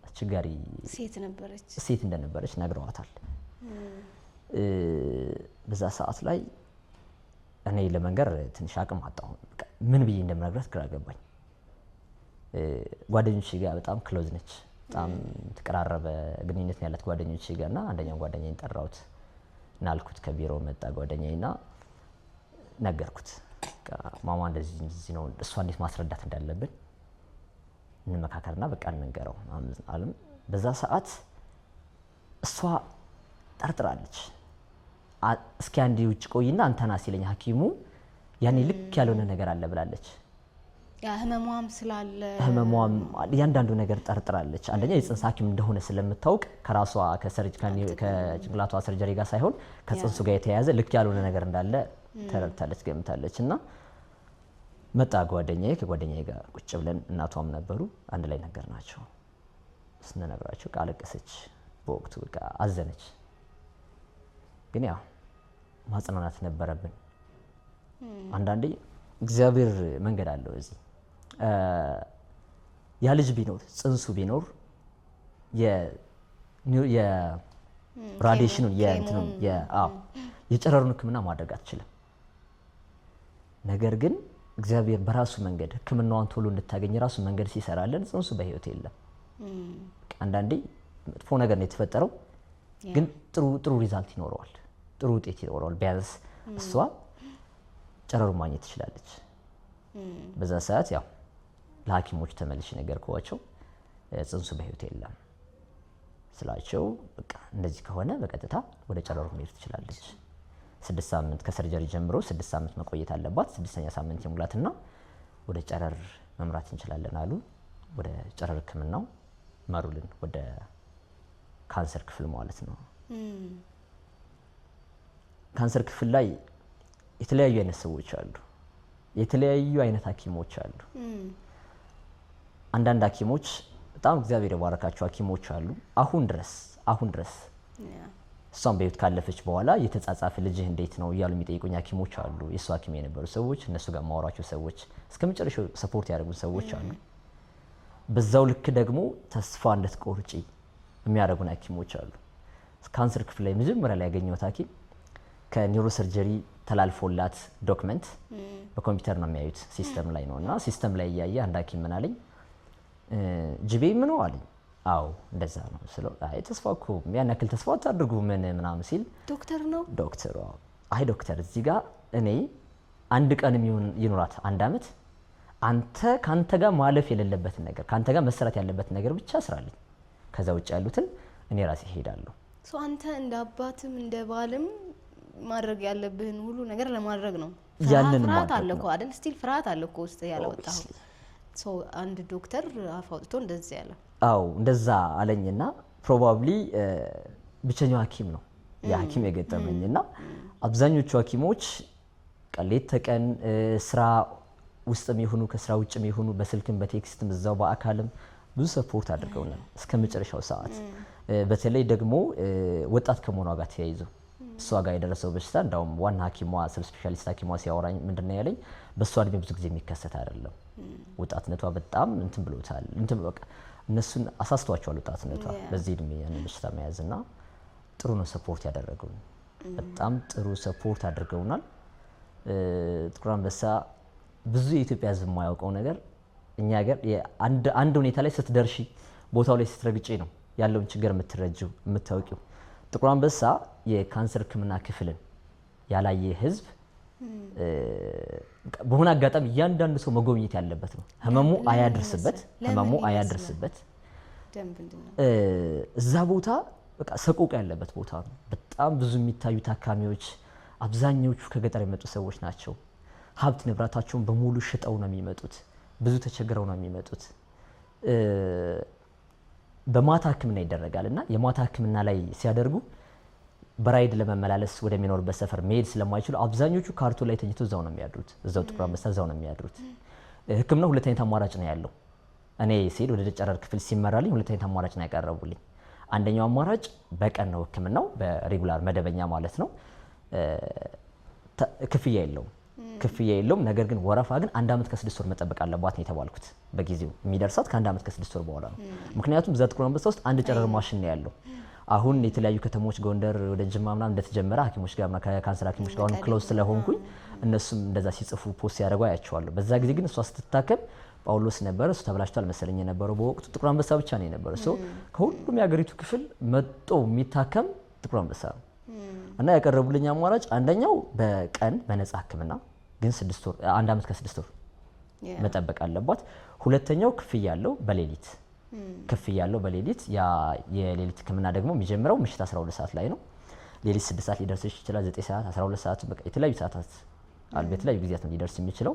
አስቸጋሪ ሴት እንደነበረች ነግረዋታል። በዛ ሰዓት ላይ እኔ ለመንገር ትንሽ አቅም አጣሁ። ምን ብዬ እንደምነግራት ግራ ገባኝ። ጓደኞቼ ጋር በጣም ክሎዝ ነች፣ በጣም ተቀራረበ ግንኙነት ያላት ጓደኞቼ ጋርና አንደኛው ጓደኛዬን ጠራሁት እና አልኩት። ከቢሮ መጣ ጓደኛዬና ነገርኩት። ማማ እንደዚህ ነው፣ እሷ እንዴት ማስረዳት እንዳለብን እንመካከርና በቃ እንንገረው አለም። በዛ ሰዓት እሷ ጠርጥራለች። እስኪ አንዴ ውጭ ቆይና አንተና ሲለኝ ሐኪሙ ያኔ ልክ ያልሆነ ነገር አለ ብላለች። ያ ህመሟም ስላለ ህመሟም ያንዳንዱ ነገር ጠርጥራለች። አንደኛ የጽንስ ሐኪም እንደሆነ ስለምታውቅ ከራሷ ከጭንቅላቷ ሰርጀሪ ጋር ሳይሆን ከጽንሱ ጋር የተያያዘ ልክ ያልሆነ ነገር እንዳለ ተረድታለች፣ ገምታለች። እና መጣ ጓደኛዬ። ከጓደኛዬ ጋር ቁጭ ብለን እናቷም ነበሩ አንድ ላይ ነገርናቸው። ስንነግራቸው አለቀሰች። በወቅቱ በቃ አዘነች። ግን ያው ማጽናናት ነበረብን። አንዳንዴ እግዚአብሔር መንገድ አለው እዚህ። ያ ልጅ ቢኖር ጽንሱ ቢኖር የራዲዬሽኑን የጨረሩን ሕክምና ማድረግ አትችልም። ነገር ግን እግዚአብሔር በራሱ መንገድ ሕክምናዋን ቶሎ እንድታገኝ ራሱ መንገድ ሲሰራለን ጽንሱ በህይወት የለም። አንዳንዴ መጥፎ ነገር ነው የተፈጠረው፣ ግን ጥሩ ሪዛልት ይኖረዋል፣ ጥሩ ውጤት ይኖረዋል። ቢያንስ እሷ ጨረሩን ማግኘት ትችላለች። በዛ ሰዓት ያው ለሐኪሞች ተመልሼ ነገርኳቸው ጽንሱ በህይወት የለም ስላቸው፣ በቃ እንደዚህ ከሆነ በቀጥታ ወደ ጨረሩ መሄድ ትችላለች። 6 ሳምንት ከሰርጀሪ ጀምሮ 6 ሳምንት መቆየት አለባት። 6ኛ ሳምንት ይሙላትና ወደ ጨረር መምራት እንችላለን አሉ። ወደ ጨረር ሕክምናው መሩልን፣ ወደ ካንሰር ክፍል ማለት ነው። ካንሰር ክፍል ላይ የተለያዩ አይነት ሰዎች አሉ፣ የተለያዩ አይነት ሐኪሞች አሉ። አንዳንድ ሐኪሞች በጣም እግዚአብሔር የባረካቸው ሐኪሞች አሉ። አሁን ድረስ እሷም በህይወት ካለፈች በኋላ የተጻጻፈ ልጅህ እንዴት ነው እያሉ የሚጠይቁኝ ሐኪሞች አሉ። የእሱ ሐኪም የነበሩ ሰዎች፣ እነሱ ጋር ማወራቸው ሰዎች፣ እስከ መጨረሻው ሰፖርት ያደረጉን ሰዎች አሉ። በዛው ልክ ደግሞ ተስፋ እንድትቆርጪ የሚያደርጉን ሐኪሞች አሉ። ካንሰር ክፍል ላይ መጀመሪያ ላይ ያገኘሁት ሐኪም ከኒውሮ ሰርጀሪ ተላልፎላት ዶክመንት በኮምፒውተር ነው የሚያዩት፣ ሲስተም ላይ ነው። እና ሲስተም ላይ እያየ አንድ ሐኪም ምን አለኝ፣ ጅቤ ምን አለኝ። አዎ እንደዛ ነው ስለው፣ አይ ተስፋ እኮ ያን ያክል ተስፋ አታድርጉ ምናምን ሲል፣ ዶክተር ነው ዶክተር። አይ ዶክተር እዚህ ጋር እኔ አንድ ቀንም ይኑራት 1 አመት ካንተ ጋር ማለፍ የሌለበትን ነገር ካንተ ጋር መሰራት ያለበትን ነገር ብቻ ስራልኝ፣ ከዛ ውጭ ያሉትን እኔ ራሴ እሄዳለሁ። አንተ እንደ አባትም እንደ ባልም ማድረግ ያለብህን ሁሉ ነገር ለማድረግ ነው። ያንን ፍርሃት አለ እኮ አይደል? ስቲል ፍርሃት አለ እኮ ውስጥ ያለወጣው አንድ ዶክተር አፍ አውጥቶ እንደዚህ ያለ። አዎ እንደዛ አለኝና ፕሮባብሊ ብቸኛው ሐኪም ነው የሐኪም የገጠመኝና አብዛኞቹ ሐኪሞች ሌት ተቀን ስራ ውስጥም ይሁኑ ከስራ ውጭም ይሁኑ በስልክም በቴክስትም እዛው በአካልም ብዙ ሰፖርት አድርገውናል እስከ መጨረሻው ሰዓት። በተለይ ደግሞ ወጣት ከመሆኗ ጋር ተያይዞ እሷ ጋር የደረሰው በሽታ እንዳውም ዋና ሐኪሟ ሰብ ስፔሻሊስት ሐኪሟ ሲያወራኝ ምንድነው ያለኝ፣ በእሷ እድሜ ብዙ ጊዜ የሚከሰት አይደለም። ወጣትነቷ በጣም እንትን ብሎታል፣ እንትን በቃ እነሱን አሳስቷቸዋል ወጣትነቷ በዚህ እድሜ ያን በሽታ መያዝና ጥሩ ነው ሰፖርት ያደረጉን፣ በጣም ጥሩ ሰፖርት አድርገውናል። ጥቁር አንበሳ ብዙ የኢትዮጵያ ሕዝብ የማያውቀው ነገር እኛ ሀገር አንድ ሁኔታ ላይ ስትደርሺ ቦታው ላይ ስትረግጪ ነው ያለውን ችግር የምትረጂው የምታውቂው። ጥቁር አንበሳ የካንሰር ሕክምና ክፍልን ያላየ ሕዝብ በሆነ አጋጣሚ እያንዳንዱ ሰው መጎብኘት ያለበት ነው። ህመሙ አያድርስበት እዛ ቦታ በቃ ሰቆቃ ያለበት ቦታ ነው። በጣም ብዙ የሚታዩ ታካሚዎች አብዛኞቹ ከገጠር የመጡ ሰዎች ናቸው። ሀብት ንብረታቸውን በሙሉ ሽጠው ነው የሚመጡት። ብዙ ተቸግረው ነው የሚመጡት። በማታ ህክምና ይደረጋል እና የማታ ህክምና ላይ ሲያደርጉ በራይድ ለመመላለስ ወደሚኖርበት ሰፈር መሄድ ስለማይችሉ አብዛኞቹ ካርቶን ላይ ተኝተው እዛው ነው የሚያድሩት። እዛው ጥቁር አንበሳ እዛው ነው የሚያድሩት። ህክምናው ሁለት አይነት አማራጭ ነው ያለው። እኔ ሲሄድ ወደ ጨረር ክፍል ሲመራልኝ ሁለት አይነት አማራጭ ነው ያቀረቡልኝ። አንደኛው አማራጭ በቀን ነው ህክምናው፣ በሬጉላር መደበኛ ማለት ነው። ክፍያ የለውም። ነገር ግን ወረፋ ግን 1 አመት ከ6 ወር መጠበቅ አለባት ነው የተባልኩት። በጊዜው የሚደርሳት ከ1 አመት ከ6 ወር በኋላ ነው። ምክንያቱም እዛ ጥቁር አንበሳ ውስጥ አንድ ጨረር ማሽን ነው ያለው። አሁን የተለያዩ ከተሞች ጎንደር ወደ ጅማ ምናምን እንደተጀመረ ሐኪሞች ጋር ከካንሰር ሐኪሞች ጋር ክሎዝ ስለሆንኩኝ እነሱም እንደዛ ሲጽፉ ፖስት ያደርጉ አያቸዋለሁ። በዛ ጊዜ ግን እሷ ስትታከም ጳውሎስ ነበር፣ እሱ ተብላሽቷል መሰለኝ የነበረው በወቅቱ። ጥቁር አንበሳ ብቻ ነው የነበረው። ከሁሉም የሀገሪቱ ክፍል መጥቶ የሚታከም ጥቁር አንበሳ ነው። እና ያቀረቡልኝ አማራጭ አንደኛው በቀን በነፃ ህክምና ግን 1 አመት ከ6 ወር መጠበቅ አለባት። ሁለተኛው ክፍያ ያለው በሌሊት የሌሊት ህክምና ደግሞ የሚጀምረው ምሽት 12 ሰዓት ላይ ነው። ሌሊት 6 ሰዓት ሊደርስ ይችላል፣ 9 ሰዓት፣ 12 ሰዓት በቃ የተለያዩ ሰዓታት አሉ። የተለያዩ ጊዜያት ነው ሊደርስ የሚችለው።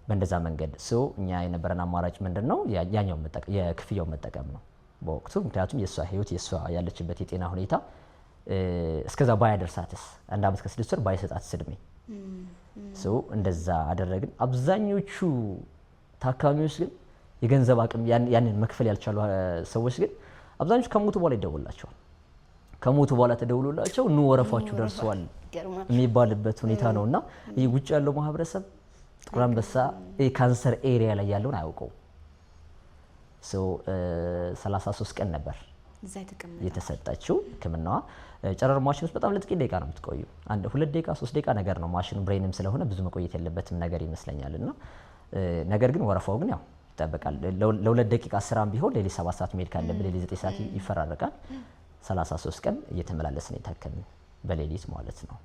በእንደዛ መንገድ እኛ የነበረን አማራጭ ምንድነው ያኛው የክፍያው መጠቀም ነው በወቅቱ። ምክንያቱም የእሷ ህይወት የእሷ ያለችበት የጤና ሁኔታ እስከዛ ባያደርሳትስ 1 አመት ከ6 ወር ባይሰጣትስ እድሜ እንደዛ አደረግን። አብዛኞቹ ታካሚዎች ግን የገንዘብ አቅም ያንን መክፈል ያልቻሉ ሰዎች ግን አብዛኞቹ ከሞቱ በኋላ ይደውላቸዋል። ከሞቱ በኋላ ተደውሎላቸው ኑ ወረፋችሁ ደርሷል የሚባልበት ሁኔታ ነውና ይህ ውጭ ያለው ማህበረሰብ ጥቁር አንበሳ ካንሰር ኤሪያ ላይ ያለውን አያውቀው። 33 ቀን ነበር የተሰጠችው ሕክምናዋ ጨረር ማሽን ውስጥ በጣም ለጥቂት ደቂቃ ነው የምትቆዩ። 2 ደቂቃ 3 ደቂቃ ነገር ነው ማሽኑ ብሬንም ስለሆነ ብዙ መቆየት የለበትም ነገር ይመስለኛልና ነገር ግን ወረፋው ግን ያው ይጠበቃል። ለ2 ደቂቃ ስራም ቢሆን ሌሊት 7 ሰዓት መሄድ ካለብን ሌሊት 9 ሰዓት ይፈራረቃል። 33 ቀን እየተመላለስን የታከምን በሌሊት ማለት ነው።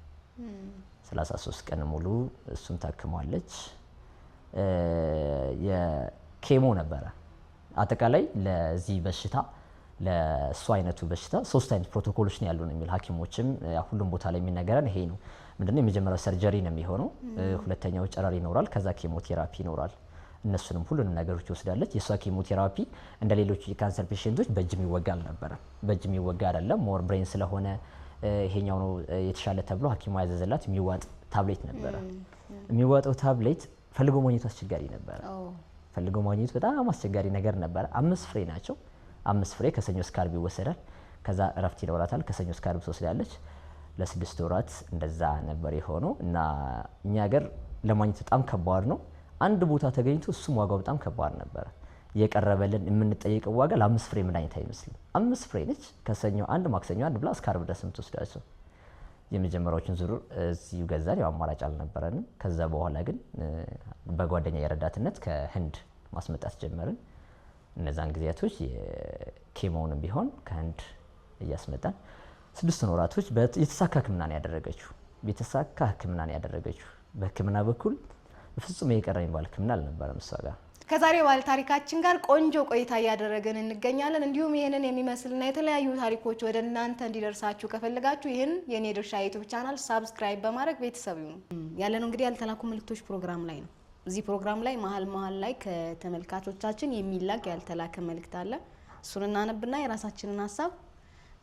33 ቀን ሙሉ እሱን ታክሟለች። የኬሞ ነበረ አጠቃላይ ለዚህ በሽታ ለሱ አይነቱ በሽታ 3 አይነት ፕሮቶኮሎች ነው ያሉን የሚል ሐኪሞችም ሁሉም ቦታ ላይ የሚነገረን ይሄ ነው። ምንድነው የመጀመሪያው ሰርጀሪ ነው የሚሆነው፣ ሁለተኛው ጨረር ይኖራል፣ ከዛ ኬሞቴራፒ ይኖራል። እነሱንም ሁሉንም ነገሮች ይወስዳለች። የሷ ኬሞቴራፒ እንደ ሌሎች የካንሰር ፔሽንቶች በእጅ የሚወጋ አልነበረም። በእጅ የሚወጋ አይደለም፣ ሞር ብሬን ስለሆነ ይሄኛው ነው የተሻለ ተብሎ ሐኪሙ ያዘዘላት የሚዋጥ ታብሌት ነበረ። የሚዋጠው ታብሌት ፈልጎ ማግኘቱ አስቸጋሪ ነበረ። ፈልጎ ማግኘቱ በጣም አስቸጋሪ ነገር ነበረ። 5 ፍሬ ናቸው። 5 ፍሬ ከሰኞ እስከ ዓርብ ይወሰዳል። ከዛ እረፍት ይኖራታል። ከሰኞ እስከ ዓርብ ትወስዳለች። ለ6 ወራት እንደዛ ነበር የሆነው እና እኛ ሀገር ለማግኘት በጣም ከባድ ነው። አንድ ቦታ ተገኝቶ እሱም ዋጋው በጣም ከባድ ነበር። የቀረበልን የምንጠይቀው ዋጋ ለ5 ፍሬ መድኃኒት አይመስልም። 5 ፍሬ ነች። ከሰኞ 1 ማክሰኞ 1 ብላ እስከ ዓርብ ድረስ የምትወስዳቸው። የመጀመሪያዎቹን ዙር እዚሁ ገዛን፣ ያው አማራጭ አልነበረንም። ከዛ በኋላ ግን በጓደኛ የረዳትነት ከህንድ ማስመጣት ጀመርን። እነዛን ጊዜያቶች የኬሞውንም ቢሆን ከህንድ እያስመጣን 6 ወራቶች የተሳካ ሕክምና ነው ያደረገችው። የተሳካ ሕክምና ነው ያደረገችው። በሕክምና በኩል ፍጹም የቀረ የሚባል ሕክምና አልነበረም እሷ ጋር። ከዛሬው ባለ ታሪካችን ጋር ቆንጆ ቆይታ እያደረግን እንገኛለን። እንዲሁም ይህንን የሚመስልና የተለያዩ ታሪኮች ወደ እናንተ እንዲደርሳችሁ ከፈለጋችሁ ይህን የኔ ድርሻ ዩቲዩብ ቻናል ሳብስክራይብ በማድረግ ቤተሰብ ይሁኑ። ያለነው እንግዲህ ያልተላኩ መልእክቶች ፕሮግራም ላይ ነው። እዚህ ፕሮግራም ላይ መሀል ላይ ከተመልካቾቻችን የሚላክ ያልተላከ መልእክት አለ። እሱን እናነብና የራሳችንን ሀሳብ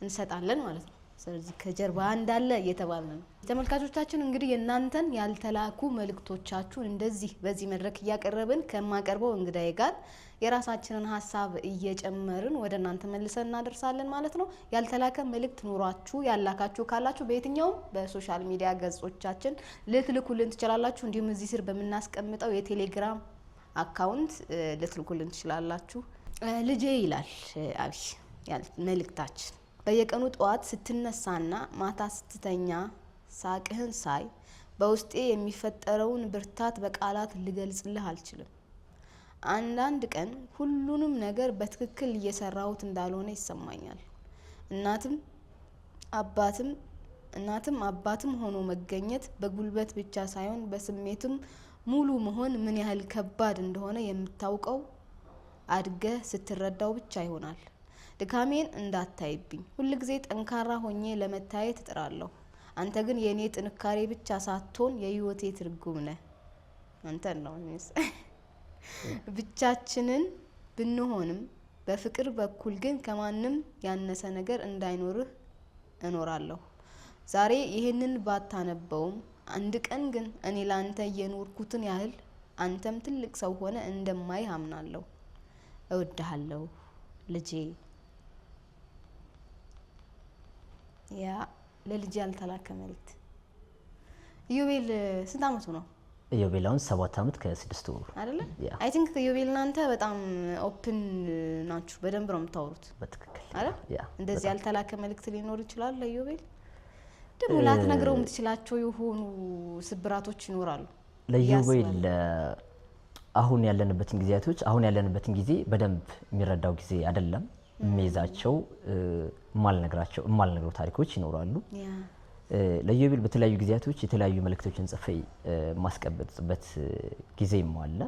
እንሰጣለን ማለት ነው። ስለዚህ ከጀርባ እንዳለ እየተባለ ነው። ተመልካቾቻችን እንግዲህ የእናንተን ያልተላኩ መልእክቶቻችሁን እንደዚህ በዚህ መድረክ እያቀረብን ከማቀርበው እንግዳዬ ጋር የራሳችንን ሀሳብ እየጨመርን ወደ እናንተ መልሰን እናደርሳለን ማለት ነው። ያልተላከ መልእክት ኑሯችሁ ያላካችሁ ካላችሁ በየትኛውም በሶሻል ሚዲያ ገጾቻችን ልትልኩልን ትችላላችሁ። እንዲሁም እዚህ ስር በምናስቀምጠው የቴሌግራም አካውንት ልትልኩልን ትችላላችሁ። ልጄ ይላል አብይ መልእክታችን በየቀኑ ጠዋት ስትነሳና ማታ ስትተኛ ሳቅህን ሳይ በውስጤ የሚፈጠረውን ብርታት በቃላት ልገልጽልህ አልችልም። አንዳንድ ቀን ሁሉንም ነገር በትክክል እየሰራሁት እንዳልሆነ ይሰማኛል። እናትም አባትም ሆኖ መገኘት በጉልበት ብቻ ሳይሆን በስሜትም ሙሉ መሆን ምን ያህል ከባድ እንደሆነ የምታውቀው አድገህ ስትረዳው ብቻ ይሆናል። ድካሜን እንዳታይብኝ ሁልጊዜ ጠንካራ ሆኜ ለመታየት እጥራለሁ። አንተ ግን የኔ ጥንካሬ ብቻ ሳትሆን የህይወቴ ትርጉም ነህ። አንተን ነው ብቻችንን ብንሆንም በፍቅር በኩል ግን ከማንም ያነሰ ነገር እንዳይኖርህ እኖራለሁ። ዛሬ ይህንን ባታነበውም አንድ ቀን ግን እኔ ላንተ የኖርኩትን ያህል አንተም ትልቅ ሰው ሆነ እንደማይህ አምናለሁ። እወድሃለሁ ልጄ። ያ ለልጅ ያልተላከ መልእክት። ኢዮቤል ስንት አመቱ ነው? ኢዮቤል አሁን 7 አመት ከ6 ወር አይደለ? አይ ቲንክ ኢዮቤል እናንተ በጣም ኦፕን ናችሁ፣ በደንብ ነው የምታወሩት። በትክክል አይደል? እንደዚህ ያልተላከ መልእክት ሊኖር ይችላል ለኢዮቤል። ደግሞ ላትነግረው የምትችላቸው የሆኑ ስብራቶች ይኖራሉ። ለኢዮቤል አሁን ያለንበትን ጊዜ በደንብ የሚረዳው ጊዜ አይደለም። የሚይዛቸው የማልነግረው ታሪኮች ይኖራሉ። ለኢዮቤል በተለያዩ ጊዜያቶች የተለያዩ መልእክቶችን ጽፌ ማስቀመጥበት ጊዜም አለ።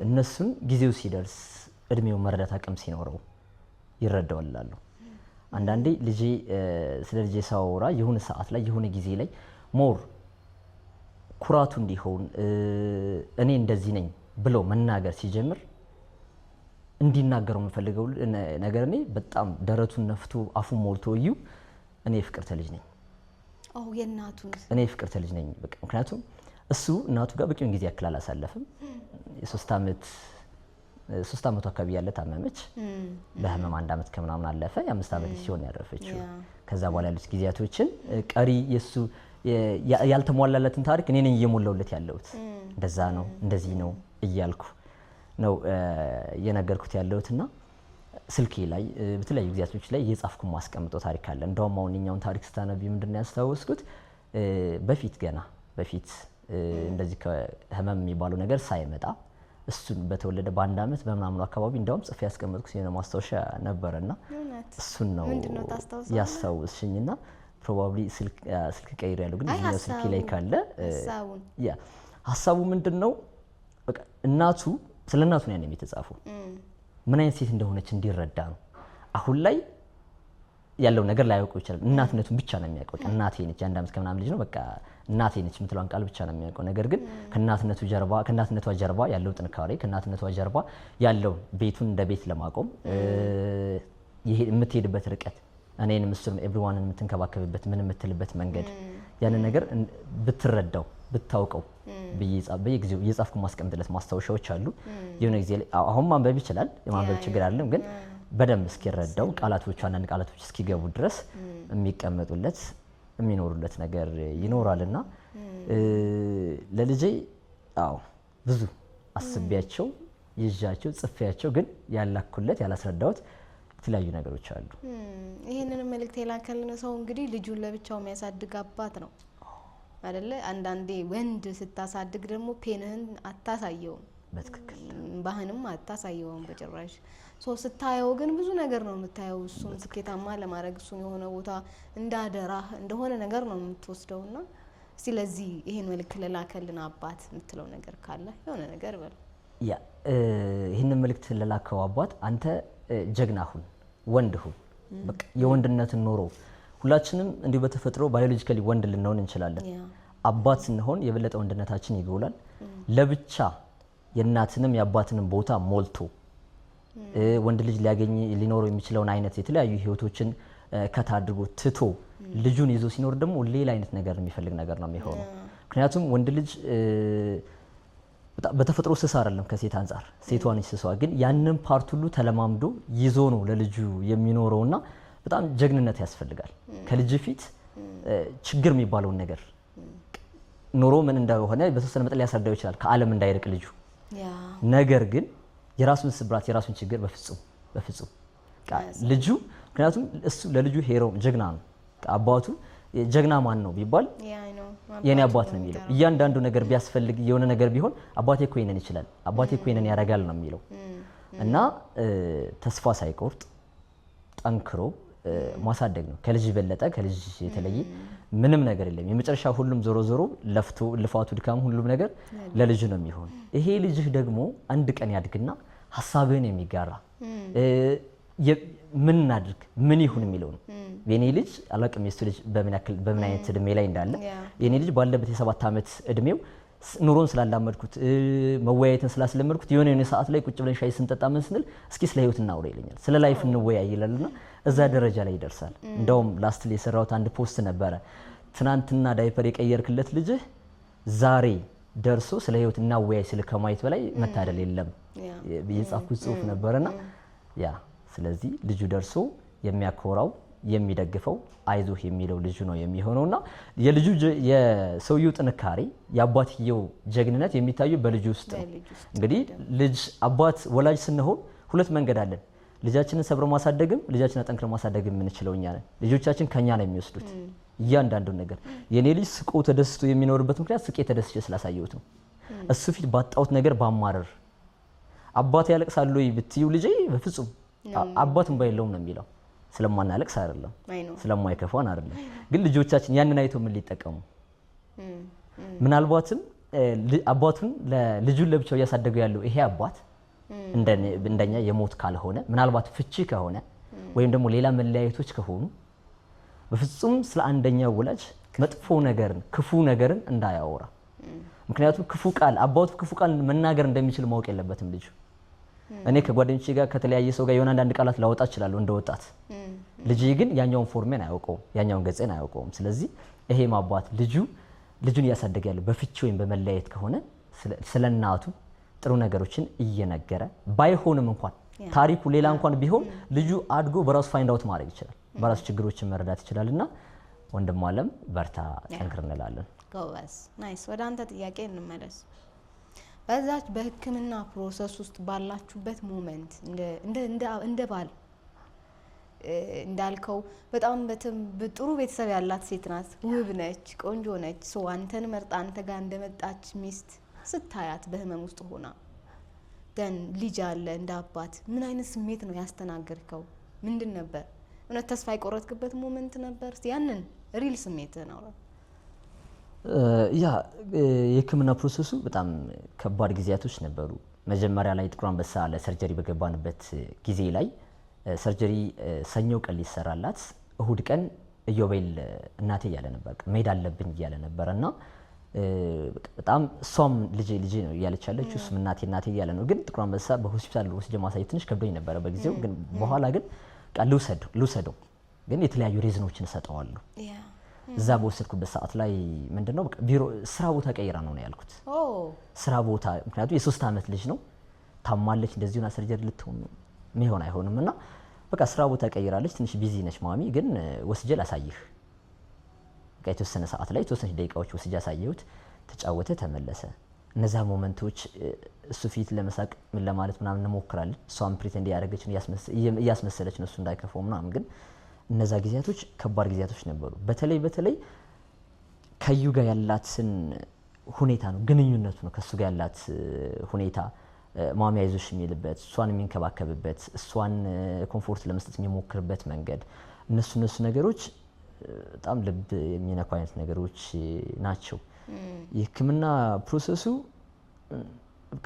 እነሱን ጊዜው ሲደርስ እድሜው መረዳት አቅም ሲኖረው ይረዳዋል እላሉ። አንዳንዴ ስለ ልጄ ሳወራ የሆነ ሰዓት ላይ የሆነ ጊዜ ላይ ሞር ኩራቱ እንዲሆን እኔ እንደዚህ ነኝ ብሎ መናገር ሲጀምር እንዲናገረው የምፈልገው ነገር እኔ በጣም ደረቱን ነፍቶ አፉን ሞልቶ እኔ የፍቅርተ ልጅ ነኝ። እኔ የፍቅርተ ልጅ ነኝ። በቃ ምክንያቱም እሱ እናቱ ጋር በቂውን ጊዜ ያክል አላሳለፍም። የ3 አመቱ አካባቢ ያለ ታመመች። በህመም 1 አመት ከምናምን አለፈ። የ5 አመት ሲሆን ያረፈችው። ከዛ በኋላ ያሉት ጊዜያቶችን ቀሪ የሱ ያልተሟላለትን ታሪክ እኔ ነኝ እየሞላውለት ያለሁት። እንደዛ ነው እንደዚህ ነው እያልኩ ነው የነገርኩት ያለሁትና ስልኬ ላይ በተለያዩ ጊዜያቶች ላይ እየጻፍኩ ማስቀምጠው ታሪክ አለ። እንደውም አሁን እኛውን ታሪክ ስታነቢ ምንድነው ያስታወስኩት በፊት እንደዚህ ከህመም የሚባለው ነገር ሳይመጣ እሱን በተወለደ በአንድ ዓመት በምናምኑ አካባቢ እንደውም ጽፌ ያስቀመጥኩት የሆነ ማስታወሻ ነበረና እሱን ነው ያስታውስሽኝና ፕሮባብሊ ስልክ ቀይር ያለው ግን እዚህኛው ስልኬ ላይ ካለ ሀሳቡ ምንድነው በቃ እናቱ ስለ እናቱ ነው ያኔ የተጻፈው ምን አይነት ሴት እንደሆነች እንዲረዳ ነው። አሁን ላይ ያለው ነገር ላይ ያውቀው ይችላል። እናትነቱን ብቻ ነው የሚያውቀው። እናቴ ነች አንድ ዓመት ከምናምን ልጅ ነው በቃ እናቴ ነች የምትለውን ቃል ብቻ ነው የሚያውቀው። ነገር ግን ከእናትነቷ ጀርባ ያለው ጥንካሬ ከእናትነቷ ጀርባ ያለው ቤቱን እንደ ቤት ለማቆም የምትሄድበት ርቀት እኔንም እሱንም ኤቭሪዋንን የምትንከባከብበት ምን የምትልበት መንገድ ያንን ነገር ብትረዳው ብታውቀው በየጊዜው እየጻፍኩ ማስቀምጥለት ማስታወሻዎች አሉ። የሆነ ጊዜ ላይ አሁን ማንበብ ይችላል የማንበብ ችግር አይደለም፣ ግን በደንብ እስኪረዳው አንዳንድ ቃላቶች እስኪገቡ ድረስ የሚቀመጡለት የሚኖሩለት ነገር ይኖራልና ለልጄ ብዙ አስቤያቸው ይዣቸው ጽፌያቸው ግን ያላኩለት ያላስረዳሁት የተለያዩ ነገሮች አሉ። ይሄንን መልእክት የላከልን ሰው እንግዲህ ልጁን ለብቻው የሚያሳድግ አባት ነው አይደለ? አንዳንዴ ወንድ ስታሳድግ ደግሞ ፔንህን አታሳየውም፣ በትክክል ባህንም አታሳየውም በጭራሽ። ስታየው ግን ብዙ ነገር ነው የምታየው። እሱን ስኬታማ ለማድረግ እሱን የሆነ ቦታ እንዳደራህ እንደሆነ ነገር ነው የምትወስደውና ስለዚህ ይሄን መልእክት ለላከልን አባት የምትለው ነገር ካለ የሆነ ነገር በል። ይሄንን መልእክት ለላከው አባት አንተ ጀግና ሁን፣ ወንድ ሁን። በቃ የወንድነትን ኖሮ ሁላችንም እንዲሁ በተፈጥሮ ባዮሎጂካሊ ወንድ ልንሆን እንችላለን። አባት ስንሆን የበለጠ ወንድነታችን ይጎላል። ለብቻ የእናትንም የአባትንም ቦታ ሞልቶ ወንድ ልጅ ሊኖረው የሚችለውን አይነት የተለያዩ ህይወቶችን ከታድርጎ ትቶ ልጁን ይዞ ሲኖር ደግሞ ሌላ አይነት ነገር የሚፈልግ ነገር ነው የሚሆነው። ምክንያቱም ወንድ ልጅ በተፈጥሮ ስስ አይደለም ከሴት አንፃር፣ ሴቷ ነች ስሷ። ግን ያንን ፓርት ሁሉ ተለማምዶ ይዞ ነው ለልጁ የሚኖረውና በጣም ጀግንነት ያስፈልጋል። ከልጅ ፊት ችግር የሚባለውን ነገር ኑሮ ምን እንደሆነ በተወሰነ መጠን ሊያስረዳው ይችላል ከዓለም እንዳይርቅ ልጁ። ነገር ግን የራሱን ስብራት የራሱን ችግር በፍጹም ልጁ ምክንያቱም እሱ ለልጁ ሄሮ ጀግና ነው። አባቱ ጀግና ማን ነው ቢባል የኔ አባት ነው የሚለው። እያንዳንዱ ነገር ቢያስፈልግ የሆነ ነገር ቢሆን አባቴ እኮ ይሄንን ይችላል፣ አባቴ እኮ ይሄንን ያደርጋል ነው የሚለው እና ተስፋ ሳይቆርጥ ጠንክሮ ማሳደግ ነው። ከልጅ በለጠ ከልጅ የተለየ ምንም ነገር የለም። የመጨረሻ ሁሉም ዞሮ ለፍቶ ልፋቱ ድካም ሁሉም ነገር ለልጅ ነው የሚሆን። ይሄ ልጅህ ደግሞ አንድ ቀን ያድግና ሐሳብህን የሚጋራ ምን እናድርግ ምን ይሁን የሚለው ነው። የኔ ልጅ አላቅም የሱ ልጅ በምን አይነት እድሜ ላይ እንዳለ። የኔ ልጅ ባለበት የ7 ዓመት እድሜው ኑሮን ስላላመድኩት መወያየትን ስላስለመድኩት የሆነ ሰዓት ላይ ቁጭ ብለን ሻይ ስንጠጣ ምን ስንል እስኪ ስለ ህይወት እናውራ ይለኛል። ስለ ላይፍ እንወያይ ይላልና እዛ ደረጃ ላይ ይደርሳል። እንደውም ላስት ላይ የሰራሁት አንድ ፖስት ነበረ። ትናንትና ዳይፐር የቀየርክለት ልጅህ ዛሬ ደርሶ ስለ ህይወት እናወያይ ስለ ከማየት በላይ መታደል የለም የጻፍኩት ጽሁፍ ነበርና ስለዚህ ልጁ ደርሶ የሚያኮራው የሚደግፈው አይዞህ የሚለው ልጁ ነው የሚሆነውና የልጁ የሰውየው ጥንካሬ የአባትየው ጀግንነት የሚታየው በልጁ ውስጥ ነው። እንግዲህ ልጅ አባት ወላጅ ስንሆን ሁለት መንገድ አለን። ልጃችንን ሰብሮ ማሳደግም ልጃችንን አጠንክሮ ማሳደግም የምንችለው እኛ ነን። ልጆቻችን ከኛ ነው የሚወስዱት እያንዳንዱን ነገር። የኔ ልጅ ስቆ ተደስቶ የሚኖርበት ምክንያት ስቄ ተደስቼ ስላሳየሁት ነው። እሱ ፊት ባጣውት ነገር ባማረር አባት ያለቅሳል ወይ ብትዩ ልጄ በፍጹም አባት እንባ የለውም ነው የሚለው። ስለማናለቅስ አይደለም ስለማይከፋን አይደለም። ግን ልጆቻችን ያንን አይተው ምን ሊጠቀሙ ምናልባትም አባቱን ልጁን ለብቻው እያሳደገው ያለው ይሄ አባት እንደኛ የሞት ካልሆነ ምናልባት ፍቺ ከሆነ ወይም ደግሞ ሌላ መለያየቶች ከሆኑ በፍጹም ስለ አንደኛው ወላጅ መጥፎ ነገርን ክፉ ነገርን እንዳያወራ። ምክንያቱም አባቱ ክፉ ቃል መናገር እንደሚችል ማወቅ የለበትም ልጁ። እኔ ከጓደኞቼ ጋር ከተለያየ ሰው ጋር የሆነ አንዳንድ ቃላት ላወጣ እችላለሁ እንደ ወጣት። ልጅ ግን ያኛውን ፎርሜን አያውቀውም፣ ያኛውን ገጽን አያውቀውም። ስለዚህ ይሄም አባት ልጁን እያሳደገ ያለው በፍቺ ወይም በመለያየት ከሆነ ስለ እናቱ ጥሩ ነገሮችን እየነገረ ባይሆንም እንኳን ታሪኩ ሌላ እንኳን ቢሆን ልጁ አድጎ በራሱ ፋይንድ አውት ማድረግ ይችላል፣ በራሱ ችግሮችን መረዳት ይችላልና ወንድም አለም በርታ ጠንክር እንላለን። ጎበዝ ናይስ። ወደ አንተ ጥያቄ እንመለስ። በዛች በህክምና ፕሮሰስ ውስጥ ባላችሁበት ሞመንት እንደ ባል እንዳልከው በጣም ጥሩ ቤተሰብ ያላት ሴት ናት፣ ውብ ነች፣ ቆንጆ ነች። አንተን መርጣ አንተ ጋር እንደመጣች ሚስት ስታያት በህመም ውስጥ ሆና ደን ልጅ አለ እንደ አባት ምን አይነት ስሜት ነው ያስተናገድከው? ምንድን ነበር? እውነት ተስፋ የቆረጥክበት ሞመንት ነበር? ያንን ሪል ስሜት ነው። ያ የህክምና ፕሮሰሱ በጣም ከባድ ጊዜያቶች ነበሩ። መጀመሪያ ላይ ጥቁር አንበሳ ለሰርጀሪ በገባንበት ጊዜ ላይ ሰርጀሪ ሰኞ ቀን ሊሰራላት እሁድ ቀን ኢዮቤል እናቴ እያለ ነበር መሄድ አለብኝ እያለ ነበር እና በጣም እሷም ልጄ ነው እያለች ያለችው እሱም እናቴ እያለ ነው። ግን ጥቁር አንበሳ በሆስፒታል ወስጄ ማሳየት ትንሽ ከብዶኝ ነበረ በጊዜው። ግን በኋላ ግን ልውሰደው ግን የተለያዩ ሪዝኖችን እሰጠዋለሁ። እዛ በወሰድኩበት ሰዓት ላይ ምንድነው በቃ ቢሮ ስራ ቦታ ቀይራ ነው ያልኩት። ስራ ቦታ ምክንያቱም የ3 ዓመት ልጅ ነው ታማለች፣ እንደዚሁና ሰርጀሪ ልትሆን ነው የሚሆን አይሆንም እና በቃ ስራ ቦታ ቀይራለች። ትንሽ ቢዚ ነች ማሚ፣ ግን ወስጄ ላሳይህ በቃ የተወሰነ ሰዓት ላይ የተወሰነ ደቂቃዎች ወስጄ አሳየሁት። ተጫወተ፣ ተመለሰ። እነዛ ሞመንቶች እሱ ፊት ለመሳቅ ምን ለማለት ምናምን እንሞክራለን። እሷም ፕሪቴንድ ያደረገች እያስመሰለች ነው እሱ እንዳይከፋው ምናምን። ግን እነዛ ጊዜያቶች ከባድ ጊዜያቶች ነበሩ። በተለይ ከዩ ጋር ያላትን ሁኔታ ነው ግንኙነቱ ነው ከሱ ጋር ያላት ሁኔታ ማሚ አይዞሽ የሚልበት እሷን የሚንከባከብበት እሷን ኮምፎርት ለመስጠት የሚሞክርበት መንገድ እነሱ ነገሮች በጣም ልብ የሚነኩ አይነት ነገሮች ናቸው። የህክምና ፕሮሰሱ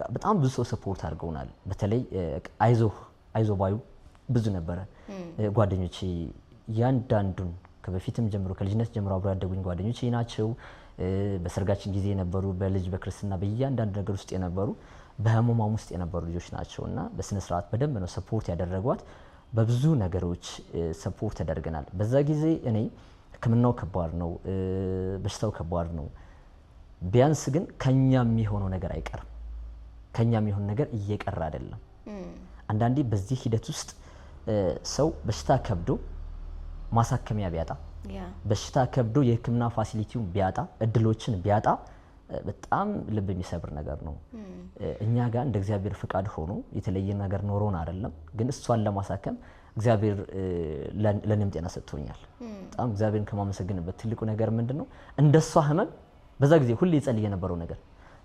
በጣም ብዙ ሰው ሰፖርት አድርገውናል። በተለይ አይዞ ባዩ ብዙ ነበረ። ጓደኞቼ ያንዳንዱን ከበፊትም ጀምሮ ከልጅነት ጀምሮ አብሮ ያደጉኝ ጓደኞቼ ናቸው። በሰርጋችን ጊዜ የነበሩ በልጅ በክርስትና በእያንዳንዱ ነገር ውስጥ የነበሩ በህመማም ውስጥ የነበሩ ልጆች ናቸው እና በስነ ስርዓት በደንብ ነው ሰፖርት ያደረጓት። በብዙ ነገሮች ሰፖርት ተደርገናል። በዛ ጊዜ እኔ ህክምናው ከባድ ነው፣ በሽታው ከባድ ነው። ቢያንስ ግን ከኛ የሚሆነው ነገር አይቀርም። ከኛ የሚሆነው ነገር እየቀረ አይደለም። አንዳንዴ በዚህ ሂደት ውስጥ ሰው በሽታ ከብዶ ማሳከሚያ ቢያጣ፣ በሽታ ከብዶ የህክምና ፋሲሊቲውን ቢያጣ፣ እድሎችን ቢያጣ በጣም ልብ የሚሰብር ነገር ነው። እኛ ጋር እንደ እግዚአብሔር ፍቃድ ሆኖ የተለየ ነገር ኖሮን አይደለም፣ ግን እሷን ለማሳከም እግዚአብሔር ለኔም ጤና ሰጥቶኛል። በጣም እግዚአብሔርን ከማመሰግንበት ትልቁ ነገር ምንድነው እንደሷ ህመም በዛ ጊዜ ሁሌ ይጸልይ የነበረው ነገር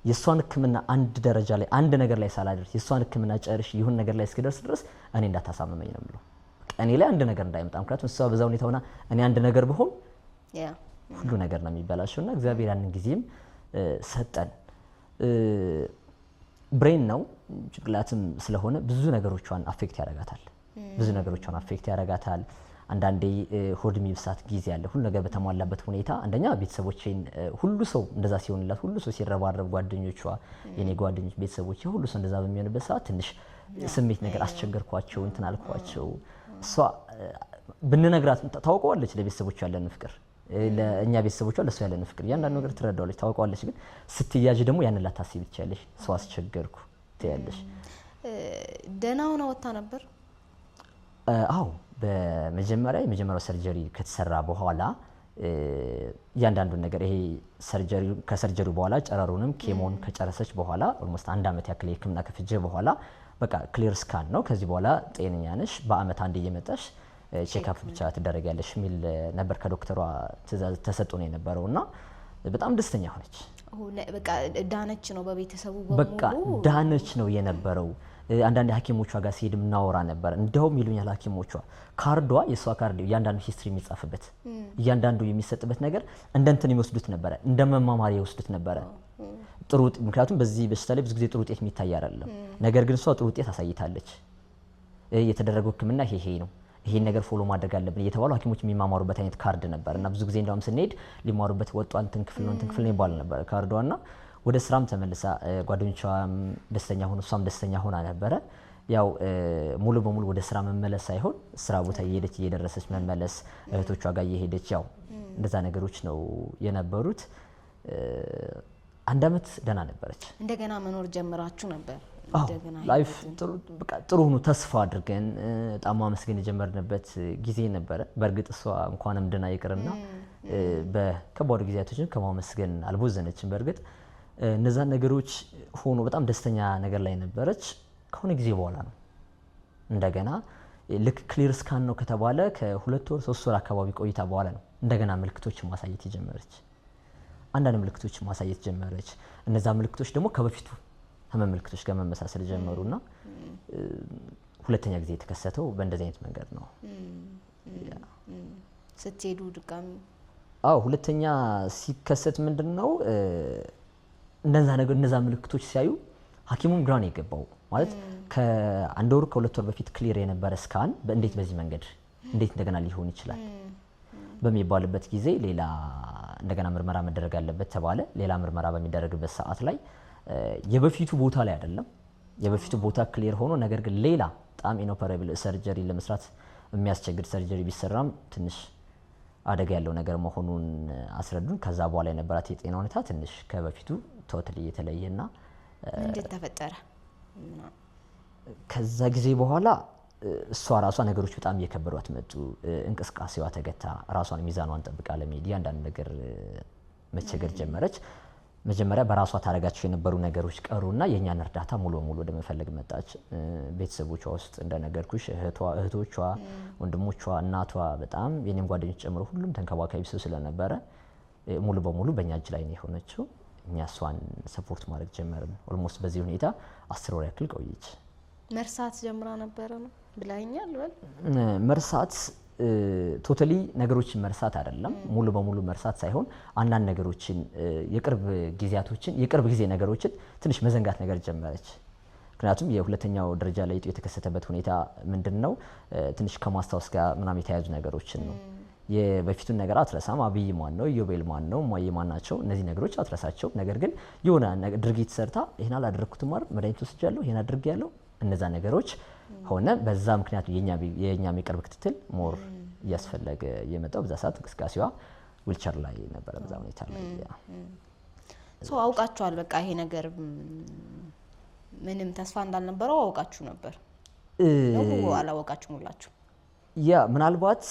የሷን ህክምና አንድ ደረጃ ላይ አንድ ነገር ላይ ሳላደርስ የሷን ህክምና ጨርሽ ይሁን ነገር ላይ እስክደርስ ድረስ እኔ እንዳታሳመመኝ ነው የምለው። እኔ ላይ አንድ ነገር እንዳይመጣ፣ ምክንያቱም እሷ በዛ ሁኔታ ሆና እኔ አንድ ነገር ብሆን ሁሉ ነገር ነው የሚበላሸውና እግዚአብሔር ያንን ጊዜም ሰጠን። ብሬን ነው ጭንቅላትም ስለሆነ ብዙ ነገሮቿን አፌክት ያደርጋታል። አንዳንዴ ሆድ የሚብሳት ጊዜ አለ። ሁሉ ነገር በተሟላበት ሁኔታ አንደኛ ቤተሰቦቼን ሁሉ ሰው እንደዛ ሲሆንላት ሁሉ ሰው ሲረባረብ ጓደኞቿ፣ የኔ ጓደኞች፣ ቤተሰቦቼ ሁሉ ሰው እንደዛ በሚሆንበት ሰዓት ትንሽ ስሜት ነገር አስቸገርኳቸው፣ እንትን አልኳቸው። እሷ ብንነግራት ታውቀዋለች ለቤተሰቦቿ ያለን ፍቅር፣ ለእኛ ቤተሰቦቿ ለእሷ ያለን ፍቅር እያንዳንዱ ነገር ትረዳዋለች፣ ታውቀዋለች። ግን ስትያዥ ደግሞ ያንን ላታስቢ ትችያለሽ። ሰው አስቸገርኩ ትያለሽ። ደህና ሆና ወጣ ነበር? አዎ የመጀመሪያው ሰርጀሪ ከተሰራ በኋላ እያንዳንዱን ነገር ይሄ ከሰርጀሪው በኋላ ጨረሩንም ኬሞን ከጨረሰች በኋላ ኦልሞስት 1 ዓመት ያክል የህክምና ከፍጀ በኋላ በቃ ክሊር ስካን ነው፣ ከዚህ በኋላ ጤነኛ ነሽ፣ በአመት አንድ እየመጣሽ ቼክአፕ ብቻ ትደረጊያለሽ የሚል ነበር ከዶክተሯ ትዕዛዝ ተሰጥቶ ነው የነበረው እና በጣም ደስተኛ ሆነች። በቃ ዳነች ነው በቤተሰቡ በሙሉ በቃ ዳነች ነው የነበረው። አንዳንድ ሐኪሞቿ ጋር ሲሄድ ምናወራ ነበር። እንደውም ይሉኛል ሐኪሞቿ ካርዷ የሷ ካርድ እያንዳንዱ ሂስትሪ የሚጻፍበት እያንዳንዱ የሚሰጥበት ነገር እንደ እንትን የሚወስዱት ነበረ፣ እንደ መማማሪያ ይወስዱት ነበረ። ጥሩ ምክንያቱም በዚህ በሽታ ላይ ብዙ ጊዜ ጥሩ ውጤት የሚታይ አይደለም። ነገር ግን እሷ ጥሩ ውጤት አሳይታለች። የተደረገው ህክምና ይሄ ነው፣ ይሄን ነገር ፎሎ ማድረግ አለብን እየተባሉ ሐኪሞች የሚማማሩበት አይነት ካርድ ነበር እና ብዙ ጊዜ እንደውም ስንሄድ ሊማሩበት ወጧል እንትን ክፍል ነው ይባል ነበር ካርዷና ወደ ስራም ተመልሳ ጓደኞቿም ደስተኛ ሆኑ፣ እሷም ደስተኛ ሆና ነበረ። ያው ሙሉ በሙሉ ወደ ስራ መመለስ ሳይሆን ስራ ቦታ እየሄደች እየደረሰች መመለስ፣ እህቶቿ ጋር እየሄደች ያው እንደዛ ነገሮች ነው የነበሩት። 1 ዓመት ደህና ነበረች። እንደገና መኖር ጀምራችሁ ነበር? ላይፍ ጥሩ ሆኖ ተስፋ አድርገን በጣም ማመስገን የጀመርንበት ጊዜ ነበረ። በእርግጥ እሷ እንኳንም ድና ይቅርና በከባዱ ጊዜያቶችን ከማመስገን አልቦዘነችም። በእርግጥ እነዛን ነገሮች ሆኖ በጣም ደስተኛ ነገር ላይ ነበረች። ከሆነ ጊዜ በኋላ ነው እንደገና ልክ ክሊር ስካን ነው ከተባለ ከ2 ወር 3 ወር አካባቢ ቆይታ በኋላ ነው እንደገና ምልክቶችን ማሳየት የጀመረች። አንዳንድ ምልክቶችን ማሳየት ጀመረች። እነዛ ምልክቶች ደግሞ ከበፊቱ ህመም ምልክቶች ጋር መመሳሰል ጀመሩና ሁለተኛ ጊዜ የተከሰተው በእንደዚህ አይነት መንገድ ነው። ስትሄዱ ድጋሚ ሁለተኛ ሲከሰት ምንድነው እነዛ ምልክቶች ሲያዩ ሐኪሙም ግራ ነው የገባው። ማለት ከ1 ወር ከ2 ወር በፊት ክሊር የነበረ ስካን እንዴት በዚህ መንገድ እንዴት እንደገና ሊሆን ይችላል በሚባልበት ጊዜ ሌላ እንደገና ምርመራ መደረግ አለበት ተባለ። ሌላ ምርመራ በሚደረግበት ሰዓት ላይ የበፊቱ ቦታ ላይ አይደለም፣ የበፊቱ ቦታ ክሊር ሆኖ ነገር ግን ሌላ በጣም ኢኖፐሬብል ሰርጀሪ ለመስራት የሚያስቸግር ሰርጀሪ ቢሰራም ትንሽ አደጋ ያለው ነገር መሆኑን አስረዱን። ከዛ በኋላ የነበራት የጤና ሁኔታ ትንሽ ከበፊቱ ቶታሊ የተለየና እንዴት ተፈጠረ? ከዛ ጊዜ በኋላ እሷ ራሷ ነገሮች በጣም እየከበዷት መጡ። እንቅስቃሴዋ ተገታ። ራሷን ሚዛኗን ጠብቃ ለመሄድ አንዳንድ ነገር መቸገር ጀመረች። መጀመሪያ በራሷ ታረጋቸው የነበሩ ነገሮች ቀሩና የኛን እርዳታ ሙሉ በሙሉ ወደ መፈለግ መጣች። ቤተሰቦቿ ውስጥ እንደነገርኩሽ እህቶቿ፣ ወንድሞቿ፣ እናቷ በጣም የኔም ጓደኞች ጨምሮ ሁሉም ተንከባካቢ ሰው ስለነበረ ሙሉ በሙሉ በእኛ እጅ ላይ ነው የሆነችው። እኛ እሷን ሰፖርት ማድረግ ጀመርን። ኦልሞስት በዚህ ሁኔታ 10 ወር ያክል ቆየች። መርሳት ጀምራ ነበረ ነው ብላኛል። መርሳት ቶታሊ ነገሮችን መርሳት አይደለም፣ ሙሉ በሙሉ መርሳት ሳይሆን አንዳንድ ነገሮችን የቅርብ ጊዜ ነገሮችን ትንሽ መዘንጋት ነገር ጀመረች። ምክንያቱም የሁለተኛው ደረጃ ላይ የተከሰተበት ሁኔታ ምንድነው ትንሽ ከማስታወስ ጋር ምናምን የተያዙ ነገሮችን ነው። የበፊቱን ነገር አትረሳም። አብይ ማን ነው፣ ኢዮቤል ማን ነው፣ ማየ ማን ናቸው፣ እነዚህ ነገሮች አትረሳቸው። ነገር ግን የሆነ ድርጊት ሰርታ ይሄን አላደረኩትም አይደል፣ መድኃኒት ወስጃለሁ፣ ይሄን አድርጌያለሁ፣ እነዛ ነገሮች ሆነ። በዛ ምክንያት የኛ የቅርብ ክትትል ሞር እያስፈለገ የመጣው በዛ ሰዓት እንቅስቃሴዋ ዊልቸር ላይ ነበረ። በዛ ሁኔታ ላይ ሶ አውቃችኋል። በቃ ይሄ ነገር ምንም ተስፋ እንዳልነበረው አውቃችሁ ነበር ነው? አላወቃችሁም ሁላችሁ? ምናልባት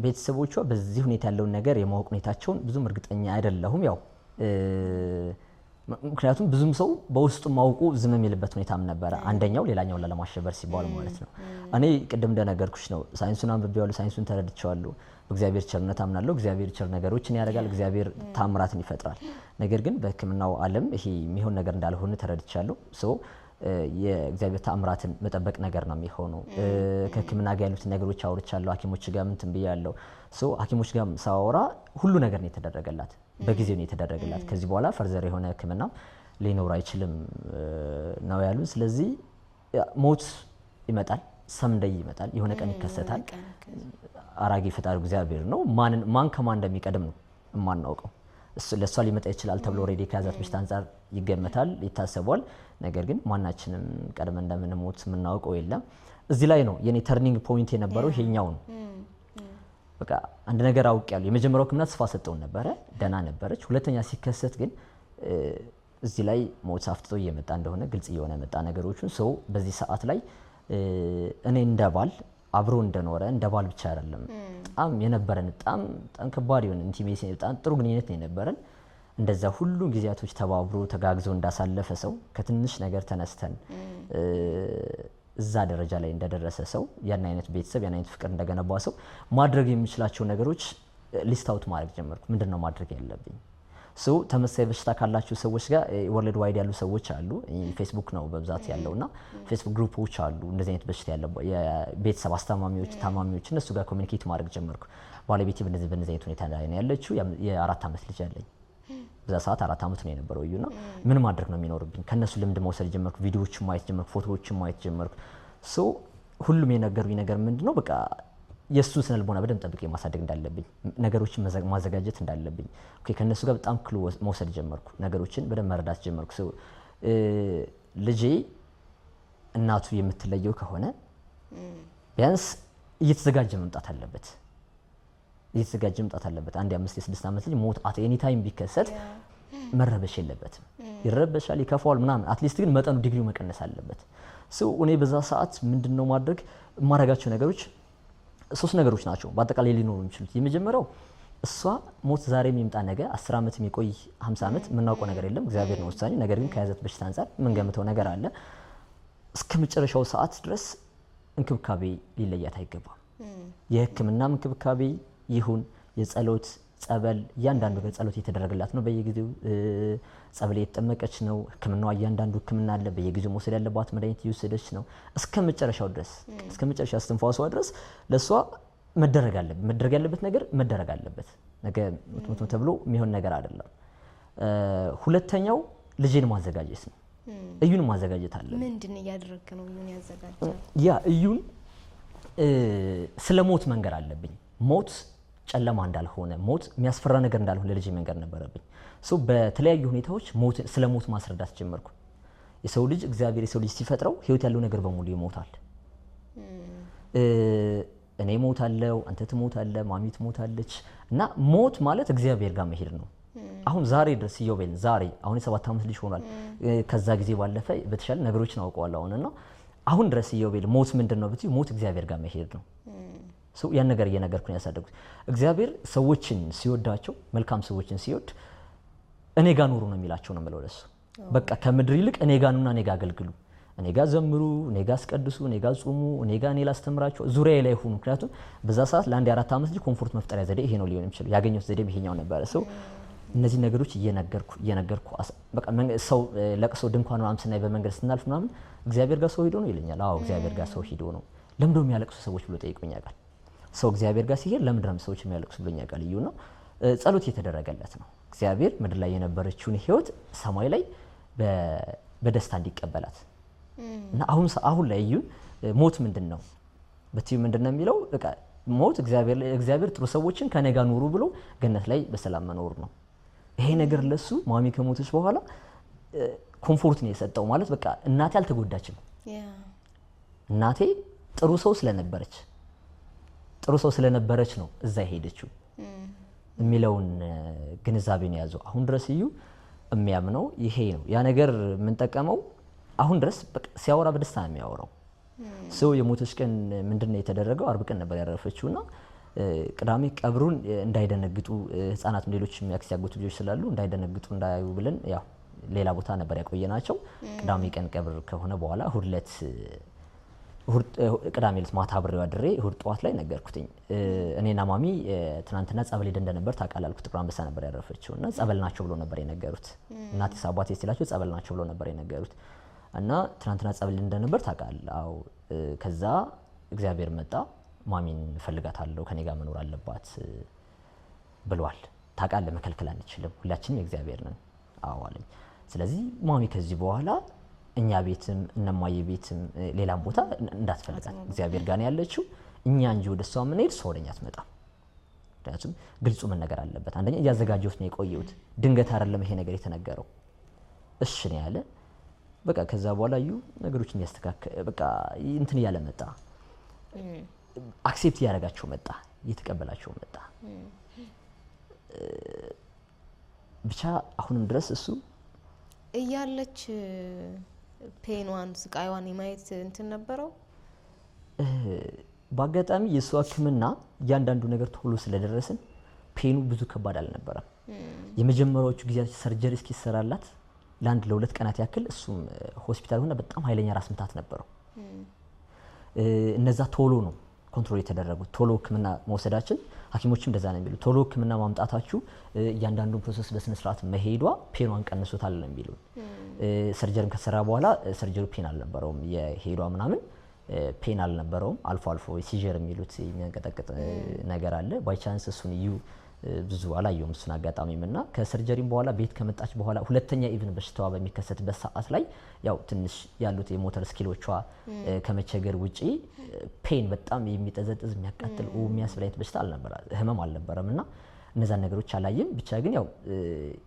ቤተሰቦቿ በዚህ ሁኔታ ያለውን ነገር የማወቅ ሁኔታቸውን ብዙም እርግጠኛ አይደለሁም። ምክንያቱም ብዙም ሰው በውስጡ ማውቁ ዝም የሚልበት ሁኔታም ነበረ። አንደኛው ሌላኛውን ላለማሸበር ሲባል ማለት ነው። እኔ ቅድም እንደነገርኩሽ ነው፣ ሳይንሱን አንብቤዋለሁ፣ ሳይንሱን ተረድቼዋለሁ። በእግዚአብሔር ቸርነት አምናለሁ። እግዚአብሔር ቸር ነገሮችን ያደርጋል፣ እግዚአብሔር ታምራትን ይፈጥራል። ነገር ግን በሕክምናው ዓለም ይሄ የሚሆን ነገር እንዳልሆነ ተረድቻለሁ። የእግዚአብሔር ታምራትን መጠበቅ ነገር ነው የሚሆነው። ከሕክምና ጋር ያሉትን ነገሮች አውርቻለሁ፣ ሐኪሞች ጋር ምን ትንብያለሁ። ሐኪሞች ጋር ሳወራ ሁሉ ነገር ነው የተደረገላት፣ በጊዜው ነው የተደረገላት። ከዚህ በኋላ ፈርዘር የሆነ ሕክምና ሊኖር አይችልም ነው ያሉን። ስለዚህ ሞት ይመጣል፣ ሰምደይ ይመጣል፣ የሆነ ቀን ይከሰታል። አራጊ ፈጣሪ እግዚአብሔር ነው። ማን ከማን እንደሚቀድም ነው የማናውቀው። ለሷ ሊመጣ ይችላል ተብሎ ኦልሬዲ ከያዛት በሽታ አንጻር ይገመታል፣ ይታሰባል። ነገር ግን ማናችንም ቀድመን እንደምንሞት የምናውቀው የለም። እዚህ ላይ ነው የኔ ተርኒንግ ፖይንት የነበረው ይሄኛው ነው። በቃ አንድ ነገር አውቄያለሁ። የመጀመሪያው ሕክምና ተስፋ ሰጠውን ነበረ፣ ደህና ነበረች። ሁለተኛ ሲከሰት ግን እዚህ ላይ ሞት አፍጥጦ እየመጣ እንደሆነ ግልጽ እየሆነ መጣ ነገሮቹን። ሰው በዚህ ሰዓት ላይ እኔ እንደ ባል አብሮ እንደኖረ እንደ ባል ብቻ አይደለም፣ በጣም የነበረን በጣም ከባድ የሆነ ኢንቲሜሲ፣ በጣም ጥሩ ግንኙነት ነው የነበረን። እንደዛ ሁሉ ጊዜያቶች ተባብሮ ተጋግዞ እንዳሳለፈ ሰው ከትንሽ ነገር ተነስተን እዛ ደረጃ ላይ እንደደረሰ ሰው ያን አይነት ቤተሰብ ያን አይነት ፍቅር እንደገነባ ሰው ማድረግ የሚችላቸው ነገሮች ሊስት አውት ማድረግ ጀመርኩ። ምንድነው ማድረግ ያለብኝ? ተመሳሳይ በሽታ ካላችሁ ሰዎች ጋር ወርልድ ዋይድ ያሉ ሰዎች አሉ። ፌስቡክ ነው በብዛት ያለውና ፌስቡክ ግሩፖች አሉ። እንደዚህ አይነት በሽታ ያለበት የቤተሰብ አስተማሚዎች፣ ታማሚዎች እነሱ ጋር ኮሚኒኬት ማድረግ ጀመርኩ። ባለቤቴ በእነዚህ አይነት ሁኔታ ላይ ነው ያለችው። የ4 ዓመት ልጅ አለኝ። በዛ ሰዓት 4 ዓመት ነው የነበረው እዩና ምን ማድረግ ነው የሚኖርብኝ? ከነሱ ልምድ መውሰድ ጀመርኩ። ቪዲዮዎችን ማየት ጀመርኩ። ፎቶዎችን ማየት ጀመርኩ። ሁሉም የነገሩኝ ነገር ምንድነው በቃ የእሱን ስነ ልቦና በደንብ ጠብቄ ማሳደግ እንዳለብኝ፣ ነገሮችን ማዘጋጀት እንዳለብኝ ከነሱ ጋር በጣም ክሉ መውሰድ ጀመርኩ። ነገሮችን በደንብ መረዳት ጀመርኩ። ልጄ እናቱ የምትለየው ከሆነ ቢያንስ እየተዘጋጀ መምጣት አለበት። አንድ የ5 የ6 ዓመት ልጅ ሞት አት ኤኒ ታይም ቢከሰት መረበሽ የለበትም። ይረበሻል፣ ይከፋዋል ምናምን። አትሊስት ግን መጠኑ ዲግሪው መቀነስ አለበት። እኔ በዛ ሰዓት ምንድነው ማድረጋቸው ነገሮች 3 ነገሮች ናቸው በአጠቃላይ ሊኖሩ የሚችሉት። የመጀመሪያው እሷ ሞት ዛሬ የሚምጣ ነገ 10 ዓመት የሚቆይ 50 ዓመት የምናውቀው ነገር የለም። እግዚአብሔር ነው ወሳኙ። ነገር ግን ከያዘት በሽታ አንፃር የምንገምተው ነገር አለ። እስከ መጨረሻው ሰዓት ድረስ እንክብካቤ ሊለያት አይገባም። የሕክምናም እንክብካቤ ይሁን የጸሎት ጸበል፣ እያንዳንዱ ነገር ጸሎት የተደረገላት ነው። በየጊዜው ጸበል የተጠመቀች ነው። ሕክምናዋ እያንዳንዱ ሕክምና አለ። በየጊዜው መውሰድ ያለባት መድኃኒት እየወሰደች ነው እስከ መጨረሻው ድረስ እስከ መጨረሻ እስትንፋሷ ድረስ ለእሷ መደረግ ያለበት ነገር መደረግ አለበት። ነገ ሞት ተብሎ የሚሆን ነገር አይደለም። ሁለተኛው ልጄን ማዘጋጀት ነው። እዩን ማዘጋጀት አለ። ምንድን እያደረግክ ነው? እዩን ያዘጋጃል። ያ እዩን ስለ ሞት መንገር አለብኝ። ሞት ጨለማ እንዳልሆነ፣ ሞት የሚያስፈራ ነገር እንዳልሆነ ለልጄ መንገር ነበረብኝ። በተለያዩ ሁኔታዎች ስለ ሞት ማስረዳት ጀመርኩ። የሰው ልጅ እግዚአብሔር የሰው ልጅ ሲፈጥረው ህይወት ያለው ነገር በሙሉ ይሞታል። እኔ ሞታለሁ፣ አንተ ትሞታለህ፣ ማሚ ትሞታለች እና ሞት ማለት እግዚአብሔር ጋር መሄድ ነው። አሁን ዛሬ ድረስ ኢዮቤል ዛሬ አሁን የ7 ዓመት ልጅ ሆኗል። ከዛ ጊዜ ባለፈ በተሻለ ነገሮችን አውቀዋለሁ አሁንና አሁን ድረስ ኢዮቤል ሞት ምንድን ነው ብትይ ሞት እግዚአብሔር ጋር መሄድ ነው። ያን ነገር እየነገርኩኝ ያሳደጉት እግዚአብሔር ሰዎችን ሲወዳቸው መልካም ሰዎችን ሲወድ እኔ ጋር ኑሩ ነው የሚላቸው ነው የምለው ለሱ። በቃ ከምድር ይልቅ እኔ ጋር ኑና እኔ ጋር አገልግሉ፣ እኔ ጋር ዘምሩ፣ እኔ ጋር አስቀድሱ፣ እኔ ጋር ጹሙ፣ እኔ ጋር እኔ ላስተምራቸው፣ ዙሪያዬ ላይ ሁኑ። ምክንያቱም በዛ ሰዓት ለአንድ የ4 ዓመት ልጅ ኮምፎርት መፍጠሪያ ዘዴ ይሄ ነው ሊሆን የሚችለው። ያገኘሁት ዘዴም ይሄኛው ነበረ። እነዚህ ነገሮች እየነገርኩ በቃ ሰው ለቅሶ ድንኳን ምናምን ስናይ በመንገድ ስናልፍ ምናምን እግዚአብሔር ጋር ሰው ሂዶ ነው ይለኛል። አዎ እግዚአብሔር ጋር ሰው ሂዶ ነው። ለምንድነው የሚያለቅሱ ሰዎች ብሎ ጠይቆኝ ያውቃል። ሰው እግዚአብሔር ጋር ሲሄድ ለምንድነው ሰዎች የሚያለቅሱ ብሎኝ ያውቃል። እዩ ነው ጸሎት የተደረገለት ነው። እግዚአብሔር ምድር ላይ የነበረችውን ህይወት ሰማይ ላይ በደስታ እንዲቀበላት እና አሁን ላይ እዩ ሞት ምንድነው በትዩ ምንድነው የሚለው በቃ ሞት እግዚአብሔር ጥሩ ሰዎችን ከኔ ጋር ኑሩ ብሎ ገነት ላይ በሰላም መኖር ነው። ይሄ ነገር ለሱ ማሚ ከሞተች በኋላ ኮምፎርት ነው የሰጠው። ማለት በቃ እናቴ አልተጎዳችም፣ እናቴ ጥሩ ሰው ስለነበረች ነው እዛ ሄደችው የሚለውን ግንዛቤ ነው ያዘው። አሁን ድረስ እዩ የሚያምነው ይሄ ነው። ያ ነገር የምንጠቀመው አሁን ድረስ ሲያወራ በደስታ ነው የሚያወራው። ሰው የሞተች ቀን ምንድነው የተደረገው? አርብ ቀን ነበር ያረፈችውና ቅዳሜ ቀብሩን እንዳይደነግጡ ህፃናትም ሌሎች የሚያክስ ያጎቱ ልጆች ስላሉ እንዳይደነግጡ እንዳያዩ ብለን ያው ሌላ ቦታ ነበር ያቆየናቸው። ቅዳሜ ቀን ቀብር ከሆነ በኋላ ቅዳሜ ዕለት ማታ አብሬው አድሬ እሁድ ጠዋት ላይ ነገርኩትኝ። እኔና ማሚ ትናንትና ጸበል ሄደን እንደነበር ታውቃለህ አልኩት። ጥቁር አንበሳ ነበር ያረፈችው እና ጸበል ናቸው ብሎ ነበር የነገሩት። እናቴስ አባቴ ሲላቸው ጸበል ናቸው ብሎ ነበር የነገሩት እና ትናንትና ጸበል እንደነበር ታውቃለህ። አዎ ከዛ እግዚአብሔር መጣ። ማሚን እፈልጋታለሁ ከኔ ጋር መኖር አለባት ብሏል። ታውቃለህ መከልከል አንችልም፣ ሁላችንም የእግዚአብሔር ነን። አዎ አለኝ። ስለዚህ ማሚ ከዚህ በኋላ እኛ ቤትም እነማየ ቤትም ሌላም ቦታ እንዳትፈልጋት እግዚአብሔር ጋር ነው ያለችው። እኛ እንጂ ወደሷ የምንሄድ ሰው ወደኛ አትመጣም። ምክንያቱም ግልጹ መነገር አለበት። አንደኛ እያዘጋጀሁት ነው የቆየሁት፣ ድንገት አይደለም ይሄ ነገር የተነገረው። እሺ ነው ያለ። በቃ ከዛ በኋላ እዩ ነገሮችን እያስተካከለ በቃ እንትን እያለ መጣ። አክሴፕት እያደረጋቸው መጣ፣ እየተቀበላቸው መጣ። ብቻ አሁንም ድረስ እሱ እያለች ፔኗን ስቃይዋን የማየት እንትን ነበረው። በአጋጣሚ የእሱ ሕክምና እያንዳንዱ ነገር ቶሎ ስለደረስን ፔኑ ብዙ ከባድ አልነበረም። የመጀመሪያዎቹ ጊዜያት ሰርጀሪ እስኪሰራላት ለ2 ቀናት ያክል እሱም ሆስፒታል ሆነ በጣም ኃይለኛ ራስ ምታት ነበረው። እነዛ ቶሎ ነው ኮንትሮል የተደረጉት። ቶሎ ሕክምና መውሰዳችን ሐኪሞችም እንደዛ ነው የሚሉት። ቶሎ ሕክምና ማምጣታችሁ እያንዳንዱን ፕሮሰስ በስነ ስርዓት መሄዷ ፔኗን ቀንሶታል ነው የሚሉት። ሰርጀሪም ከሰራ በኋላ ሰርጀሪው ፔን አልነበረውም፣ የሄዷ ምናምን ፔን አልነበረውም። አልፎ አልፎ ሲጀር የሚሉት የሚያንቀጠቅጥ ነገር አለ። ባይ ቻንስ እሱን እዩ ብዙ አላየውም እሱን አጋጣሚም እና ከሰርጀሪም በኋላ ቤት ከመጣች በኋላ ሁለተኛ ኢቭን በሽታዋ በሚከሰትበት ሰዓት ላይ ያው ትንሽ ያሉት የሞተር ስኪሎቿ ከመቸገር ውጪ ፔን በጣም የሚጠዘጥዝ የሚያቃጥል የሚያስብላይት በሽታ ህመም አልነበረም እና እነዛን ነገሮች አላየም። ብቻ ግን ያው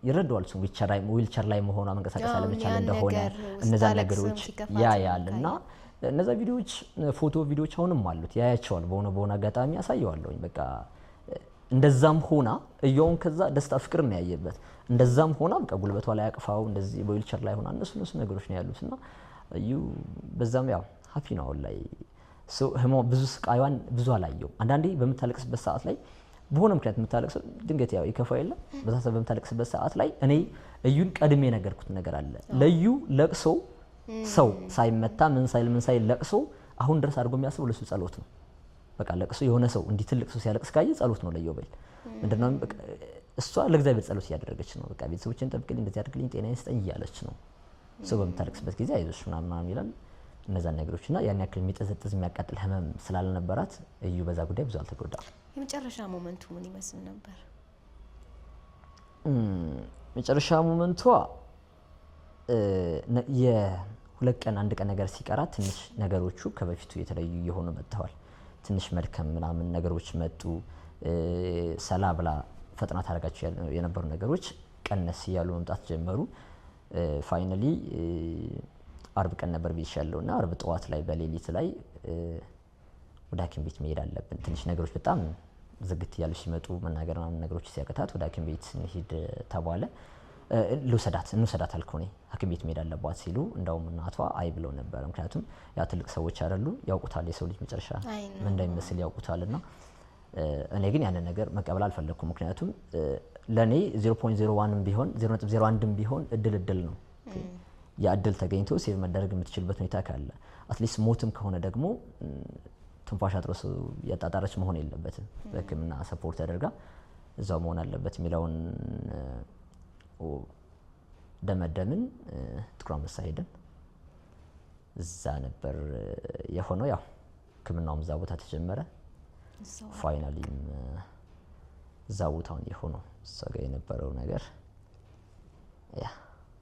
ይረዳዋል እሱ ዊልቸር ላይ መሆኗ መንቀሳቀስ አለመቻል እንደሆነ እነዛን ነገሮች ያያል እና እነዛ ቪዲዮዎች ፎቶ ቪዲዮዎች አሁንም አሉት ያያቸዋል። በሆነ አጋጣሚ ያሳየዋለሁኝ በቃ እንደዛም ሆና እያውን ከዛ ደስታ ፍቅር ነው ያየበት። እንደዛም ሆና በቃ ጉልበቷ ላይ አቅፋው እንደዚህ በዊልቸር ላይ ሆና እነሱ ነገሮች ነው ያሉትና እዩ በዛም ያው ሃፒ ነው ላይ ብዙ ስቃይዋን ብዙ አላየው። አንዳንዴ በምታለቅስበት ሰዓት ላይ በሆነ ምክንያት የምታለቅሰው ድንገት ያው ይከፋ የለ በዛ ሰበብ የምታለቅስበት ሰዓት ላይ እኔ እዩን ቀድሜ የነገርኩት ነገር አለ። ለዩ ለቅሶ ሰው ሳይመታ ምን ሳይል ለቅሶ አሁን ድረስ አድርጎ የሚያስበው ለሱ ጸሎት ነው። በቃ ለቅሶ የሆነ ሰው እንዲህ ትልቅ ሰው ሲያለቅስ ካየ ጸሎት ነው ለዮቤል። ምንድነው እሷ ለእግዚአብሔር ጸሎት እያደረገች ነው። በቃ ቤተሰቦችን ጠብቅልኝ፣ እንደዚህ አድርግልኝ፣ ጤና ይስጠኝ እያለች ነው። ሰው በምታለቅስበት ጊዜ አይዞሽ ምናምን ይላል። እነዛን ነገሮችና ያን ያክል የሚጠዘጥዝ የሚያቃጥል ህመም ስላልነበራት እዩ በዛ ጉዳይ ብዙ አልተጎዳም። የመጨረሻ ሞመንቱ ምን ይመስል ነበር? መጨረሻ ሞመንቷ የሁለት ቀን አንድ ቀን ነገር ሲቀራት ትንሽ ነገሮቹ ከበፊቱ የተለዩ እየሆኑ መጥተዋል። ትንሽ መድከም ምናምን ነገሮች መጡ። ሰላ ብላ ፈጥና ታደርጋቸው የነበሩ ነገሮች ቀነስ እያሉ መምጣት ጀመሩ። ፋይናሊ አርብ ቀን ነበር ብዬሻለሁና አርብ ጠዋት ላይ በሌሊት ላይ ወደ ሐኪም ቤት መሄድ አለብን። ትንሽ ነገሮች በጣም ዝግት እያሉ ሲመጡ መናገር ምናምን ነገሮች ሲያቀታት ወደ ሐኪም ቤት እንሂድ ተባለ። እንውሰዳት አልኩ እኔ ሐኪም ቤት መሄድ አለባት ሲሉ እንደውም እናቷ አይ ብለው ነበር። ምክንያቱም ያ ትልቅ ሰዎች አይደሉ ያውቁታል፣ የሰው ልጅ መጨረሻ ምን እንደሚመስል ያውቁታልና እኔ ግን ያንን ነገር መቀበል አልፈለኩም። ምክንያቱም ለኔ 0.01 ቢሆን 0.01 ቢሆን እድል ነው። ያ እድል ተገኝቶ ሴቭ መደረግ የምትችልበት ሁኔታ ካለ አትሊስት ሞትም ከሆነ ደግሞ ትንፋሽ አጥሮ ያጣጣረች መሆን የለበትም። በሕክምና ሰፖርት ተደርጋ እዛው መሆን አለበት የሚለውን ደመደምን። ጥቁር አንበሳ ሄድን። እዛ ነበር የሆነው። ያው ሕክምናውም እዛ ቦታ ተጀመረ። ፋይናሊም እዛ ቦታውን የሆነው እዛ ጋር የነበረው ነገር ያ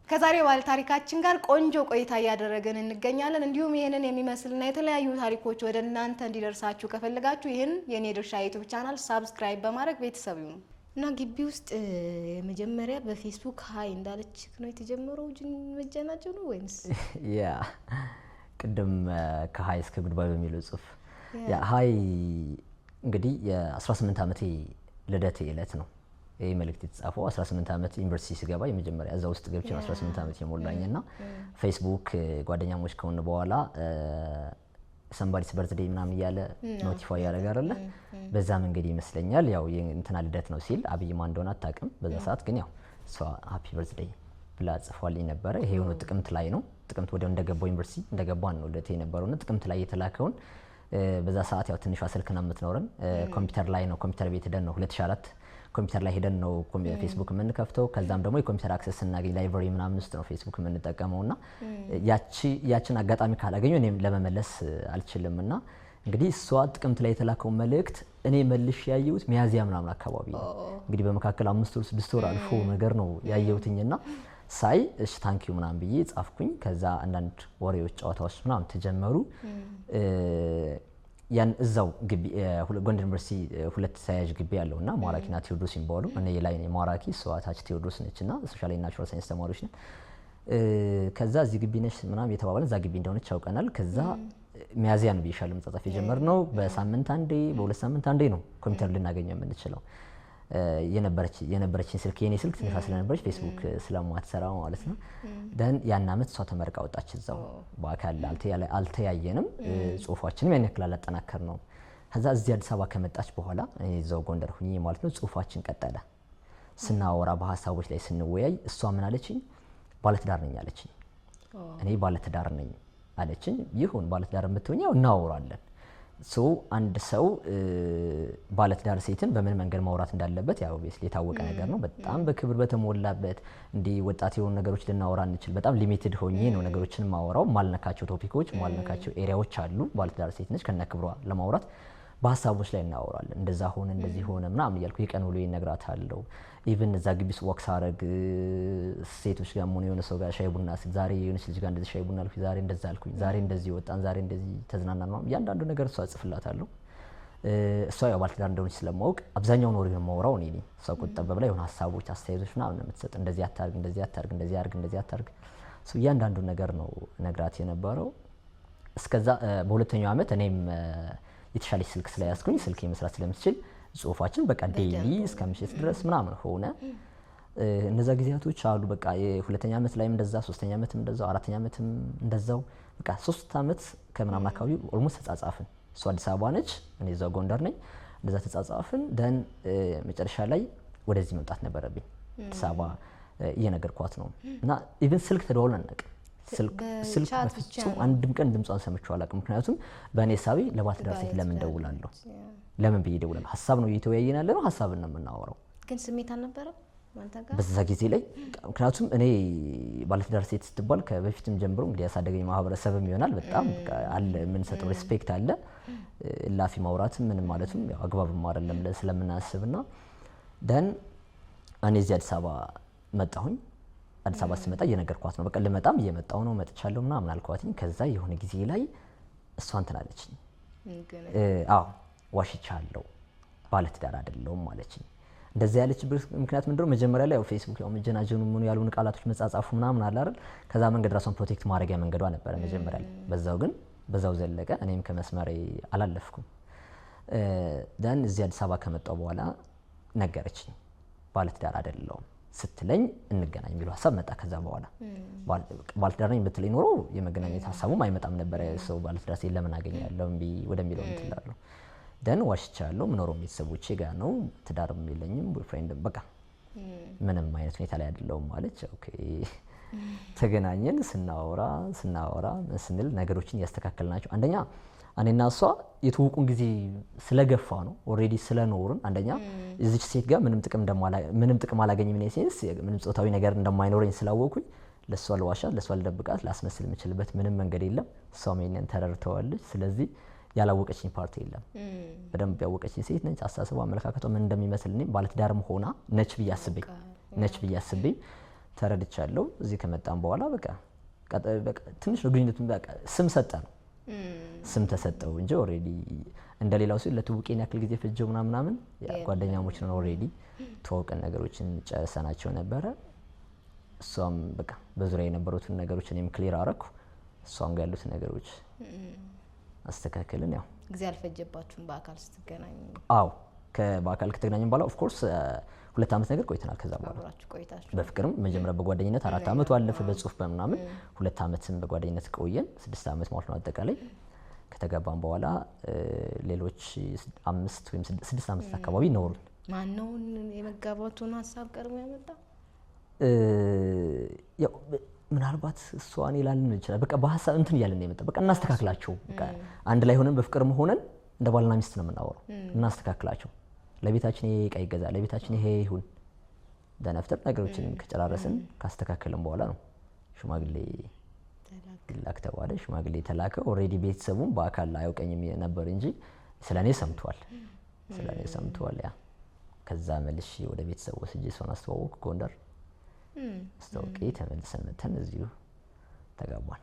ከዛሬው ባለ ታሪካችን ጋር ቆንጆ ቆይታ እያደረግን እንገኛለን። እንዲሁም ይሄንን የሚመስልና የተለያዩ ታሪኮች ወደ እናንተ እንዲደርሳችሁ ከፈለጋችሁ ይሄን የኔ ድርሻ ዩቲዩብ ቻናል ሰብስክራይብ በማድረግ ቤተሰብ ይሁኑ። እና ግቢ ውስጥ መጀመሪያ በፌስቡክ ሃይ እንዳለች ነው የተጀመረው መጀናጀኑ ወይስ ያ ቅድም ከሃይ እስከ ጉድባይ በሚለው ጽሁፍ ያ ሃይ እንግዲህ የ18 ዓመቴ ልደቴ ዕለት ነው ይሄ መልእክት የተጻፈው። 18 ዓመት ዩኒቨርሲቲ ስገባ የመጀመሪያ እዛ ውስጥ ገብቼ 18 ዓመት የሞላኝና ፌስቡክ ጓደኛሞች ከሆነ በኋላ ሰምባዲስ በርዝዴይ ምናምን እያለ ኖቲፋይ ያደርጋል አይደለ? በዛ መንገድ ይመስለኛል ያው እንትና ልደት ነው ሲል አብይ ማን እንደሆነ አታውቅም። በዛ ሰዓት ግን ያው እሷ ሃፒ በርዝዴይ ብላ ጽፏልኝ ነበረ። ይሄ የሆነው ጥቅምት ላይ ነው። ጥቅምት ወዲያው እንደገባው ዩኒቨርሲቲ እንደገባን ነው ልደቴ የነበረውና ጥቅምት ላይ የተላከውን በዛ ሰዓት ያው ትንሿ ስልክ ነው የምትኖረን። ኮምፒውተር ላይ ነው ኮምፒውተር ቤት ሄደን ነው 2004 ኮምፒውተር ላይ ሄደን ነው ፌስቡክ የምንከፍተው። ከዛም ደግሞ የኮምፒውተር አክሰስ ስናገኝ ላይብረሪ ምናምን ውስጥ ነው ፌስቡክ የምንጠቀመውና ያችን አጋጣሚ ካላገኘው እኔም ለመመለስ አልችልምና እንግዲህ እሷ ጥቅምት ላይ የተላከው መልእክት እኔ መልሽ ያየሁት ሚያዚያ ምናምን አካባቢ ነው። እንግዲህ በመካከል 5 ወር 6 ወር አልፎ ነገር ነው ያየሁትኝና ሳይ እሺ ታንኪዩ ምናምን ብዬ ጻፍኩኝ። ከዛ አንዳንድ ወሬዎች ጨዋታዎች ምናምን ተጀመሩ። ያን እዛው ግቢ ጎንደር ዩኒቨርሲቲ ሁለት ተያያዥ ግቢ ያለውና ማራኪና ቴዎድሮስ ይባሉ። እኔ ላይ ነኝ ማራኪ፣ እሷ ታች ቴዎድሮስ ነችና ሶሻል እና ናቹራል ሳይንስ ተማሪዎች ነን። ከዛ እዚህ ግቢ ነሽ ምናምን የተባባለን እዛ ግቢ እንደሆነች ያውቀናል። ከዛ ሚያዚያ ነው ብዬሻለሁ መጻጻፍ የጀመርነው። በሳምንት አንዴ በሁለት ሳምንት አንዴ ነው ኮምፒውተር ልናገኘው የምንችለው። የነበረችን ስልክ የኔ ስልክ ትንሽ ስለነበረች ፌስቡክ ስለማትሰራ ማለት ነው። ደን ያን አመት እሷ ተመርቃ ወጣች። እዛው በአካል አልተያየንም። ጽሁፋችንም ያን ያክል አላጠናከር ነው። ከዛ እዚህ አዲስ አበባ ከመጣች በኋላ እዛው ጎንደር ሁኚ ማለት ነው ጽሁፋችን ቀጠለ። ስናወራ በሀሳቦች ላይ ስንወያይ እሷ ምን አለችኝ? ባለትዳር ነኝ አለችኝ። እኔ ባለትዳር ነኝ አለችኝ። ይሁን ባለትዳር የምትሆኝ ያው እናወራለን። አንድ ሰው ባለትዳር ሴትን በምን መንገድ ማውራት እንዳለበት ያው ኦብቪየስሊ የታወቀ ነገር ነው። በጣም በክብር በተሞላበት እንዲህ ወጣት የሆኑ ነገሮች ልናወራ እንችል። በጣም ሊሚትድ ሆኜ ነው ነገሮችን ማወራው። ማልነካቸው ቶፒኮች ማልነካቸው ኤሪያዎች አሉ። ባለትዳር ሴት ነች ከነ ክብሯ ለማውራት በሀሳቦች ላይ እናወራለን። እንደዛ ሆነ እንደዚህ ሆነ ምናምን እያልኩ የቀን ውሎ እነግራታለሁ። ኢቭን እዛ ግቢ ውስጥ ወክ ሳረግ ሴቶች ጋር ሆነ የሆነ ሰው ጋር ሻይ ቡና ስል ዛሬ የሆነች ልጅ ጋር እንደዚህ ሻይ ቡና አልኩኝ፣ ዛሬ እንደዛ አልኩኝ፣ ዛሬ እንደዚህ ወጣን፣ ዛሬ እንደዚህ ተዝናናን ማለት እያንዳንዱ ነገር እሷ ጽፍላታለሁ። እሷ ያው ባለትዳር እንደሆነች ስለማውቅ አብዛኛውን ወሬ የማወራው እኔ ነኝ። እሷ ቁጥብ ብላ የሆነ ሀሳቦች አስተያየቶች ምናምን ነው የምትሰጥ። እንደዚህ አታርግ፣ እንደዚህ አታርግ፣ እንደዚህ አርግ፣ እንደዚህ አታርግ። እያንዳንዱ ነገር ነው ነግራት የነበረው። እስከዛ በሁለተኛው ዓመት እኔም የተሻለች ስልክ ስለያዝኩኝ ስልክ መስራት ስለምትችል ጽሁፋችን በቃ ዴይሊ እስከ ምሽት ድረስ ምናምን ሆነ። እነዛ ጊዜያቶች አሉ። በቃ የሁለተኛ ዓመት ላይም እንደዛ፣ ሶስተኛ ዓመትም እንደዛው፣ አራተኛ ዓመትም እንደዛው። በቃ 3 ዓመት ከምናምን አካባቢ ኦልሞስት ተጻጻፍን። እሷ አዲስ አበባ ነች፣ እኔ እዛው ጎንደር ነኝ። እንደዛ ተጻጻፍን። ደን መጨረሻ ላይ ወደዚህ መምጣት ነበረብኝ። አዲስ አበባ እየነገርኳት ነው እና ኢቭን ስልክ ተደዋውለን አናውቅም። ስልክ በፍጹም አንድም ቀን ድምጿን ሰምቼው አላውቅም። ምክንያቱም በእኔ ሳቢ ለባለትዳር ሴት ለምን ደውላለሁ? ለምን ብዬ ደውላለሁ? ሀሳብ ነው እየተወያየን ያለ ነው፣ ሀሳብን ነው የምናወራው። ግን ስሜት አልነበረም በዛ ጊዜ ላይ። ምክንያቱም እኔ ባለትዳር ሴት ስትባል ከበፊትም ጀምሮ እንግዲህ ያሳደገኝ ማህበረሰብም ይሆናል በጣም አለ የምንሰጠው ሪስፔክት አለ። ላፊ ማውራትም ምንም ማለትም ያው አግባብም አይደለም ብለን ስለምናስብና ደን እኔ እዚህ አዲስ አበባ መጣሁኝ። አዲስ አበባ ስመጣ እየነገርኳት ነው በቃ ልመጣም እየመጣሁ ነው መጥቻለሁ ምናምን አልኳትኝ። ከዛ የሆነ ጊዜ ላይ እሷ እንትን አለችኝ። አዎ ዋሽቻለሁ፣ ባለትዳር አይደለሁም አለችኝ። እንደዚህ ያለችበት ምክንያት ምንድነው? መጀመሪያ ላይ ያው ፌስቡክ ያው መጀናጀኑ ምን ያሉን ቃላቶች መጻጻፉ ምናምን አለ አይደል? ከዛ መንገድ ራሷን ፕሮቴክት ማድረጊያ መንገዷ ነበረ መጀመሪያ ላይ። በዛው ዘለቀ። እኔም ከመስመሬ አላለፍኩም። ደን እዚህ አዲስ አበባ ከመጣሁ በኋላ ነገረችኝ ባለትዳር አይደለሁም ስትለኝ እንገናኝ የሚለው ሀሳብ መጣ። ከዛ በኋላ ባለትዳር ነኝ ብትለኝ ኖሮ የመገናኘት ሀሳቡም አይመጣም ነበረ። ሰው ባለትዳር ሴት ለምን አገኛለሁ ወደሚለው እንትን እላለሁ። ደን ዋሽቻለሁ፣ ምኖረው ቤተሰቦቼ ጋር ነው፣ ትዳርም የለኝም፣ ቦይፍሬንድም በቃ ምንም አይነት ሁኔታ ላይ አይደለሁም አለች። ኦኬ ተገናኘን። ስናወራ ስንል ነገሮችን እያስተካከልናቸው አንደኛ እኔና እሷ የተውቁን ጊዜ ስለገፋ ነው ኦልሬዲ ስለኖርን። አንደኛ እዚች ሴት ጋር ምንም ጥቅም አላገኝም እኔ ሴንስ ምንም ጾታዊ ነገር እንደማይኖረኝ ስላወኩኝ ለሷ ልዋሻት፣ ለሷ ልደብቃት፣ ላስመስል የምችልበት ምንም መንገድ የለም። እሷም ይሄንን ተረድተዋለች። ስለዚህ ያላወቀችኝ ፓርቲ የለም። በደንብ ያወቀችኝ ሴት ነች። አስተሳሰቧ፣ አመለካከቷ ምን እንደሚመስል እኔ ባለትዳርም ሆና ነች ብዬ አስቤ ተረድቻለሁ። እዚህ ከመጣን በኋላ በቃ ትንሽ ነው ግንኙነቱን በቃ ስም ሰጠ ነው ስም ተሰጠው እንጂ ኦሬዲ እንደሌላው ሰው ለትውውቄን ያክል ጊዜ ፈጀው ምናምን ጓደኛሞች ነው። ኦሬዲ ተዋውቀን ነገሮችን ጨርሰናቸው ነበረ። እሷም በቃ በዙሪያ የነበሩትን ነገሮች እኔም ክሊር አረኩ፣ እሷም ጋር ያሉት ነገሮች አስተካከልን። ያው ጊዜ አልፈጀባችሁም በአካል ስትገናኙ? አዎ በአካል ከተገናኘን በኋላ ኦፍ ኮርስ 2 ዓመት ነገር ቆይተናል። ከዛ በኋላ በፍቅርም መጀመሪያ በጓደኝነት 4 ዓመቱ አለፈ በጽሁፍ በምናምን 2 ዓመትም በጓደኝነት ቆየን 6 ዓመት ማለት ነው አጠቃላይ። ከተገባን በኋላ ሌሎች 5 ወይም 6 ዓመት አካባቢ ኖርን። ማን ነው የመጋባቱን ሀሳብ ቀድሞ ያመጣ? ያው ምናልባት እሷ እኔ ላልን ይችላል። በቃ በሀሳብ እንትን እያልን የመጣ በቃ እናስተካክላቸው፣ በቃ አንድ ላይ ሆነን በፍቅርም ሆነን እንደ ባልና ሚስት ነው የምናወራው። እናስተካክላቸው፣ ለቤታችን ይሄ ዕቃ ይገዛ፣ ለቤታችን ይሄ ይሁን። ደነፍተር ነገሮችን ከጨራረስን ካስተካከልን በኋላ ነው ሽማግሌ ላክ ተባለ። ሽማግሌ ተላከ። ኦልሬዲ ቤተሰቡም በአካል አያውቀኝም ነበር እንጂ ስለኔ ሰምቷል። ያ ከዛ መልሼ ወደ ቤተሰቡ ወስጄ ሰውን አስተዋወቅ ጎንደር አስተዋውቄ ተመልሰን መተን እዚሁ ተጋባን።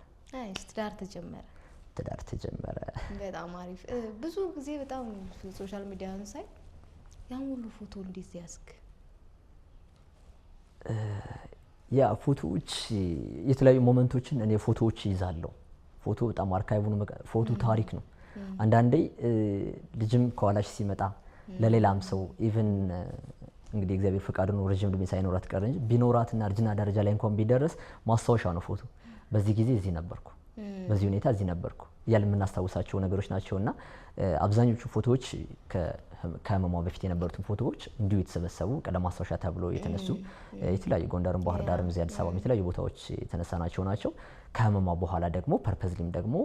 ትዳር ተጀመረ። በጣም አሪፍ። ብዙ ጊዜ በጣም ሶሻል ሚዲያን ሳይ ያን ሁሉ ፎቶ እንዴት ያስክ? ያ ፎቶዎች የተለያዩ ሞመንቶችን እኔ ፎቶዎች ይዛለሁ። ፎቶ በጣም አርካይቭ ነው። ፎቶ ታሪክ ነው። አንዳንዴ ልጅም ከኋላሽ ሲመጣ ለሌላም ሰው ኢቭን እንግዲህ እግዚአብሔር ፈቃዱ ነው ረጅም ዕድሜ ሳይኖራት ቀረ እንጂ ቢኖራትና እርጅና ደረጃ ላይ እንኳን ቢደርስ ማስታወሻ ነው ፎቶ። በዚህ ጊዜ እዚህ ነበርኩ፣ በዚህ ሁኔታ እዚህ ነበርኩ እያል የምናስታውሳቸው ነገሮች ናቸውና አብዛኞቹ ፎቶዎች ከህመሟ በፊት የነበሩትን ፎቶዎች እንዲሁ የተሰበሰቡ ቀደም ማስታወሻ ተብሎ የተነሱ የተለያዩ ጎንደርም፣ ባህር ዳርም፣ እዚህ አዲስ አበባም የተለያዩ ቦታዎች የተነሳናቸው ናቸው። ከህመሟ በኋላ ደግሞ ፐርፐዝሊም ደግሞ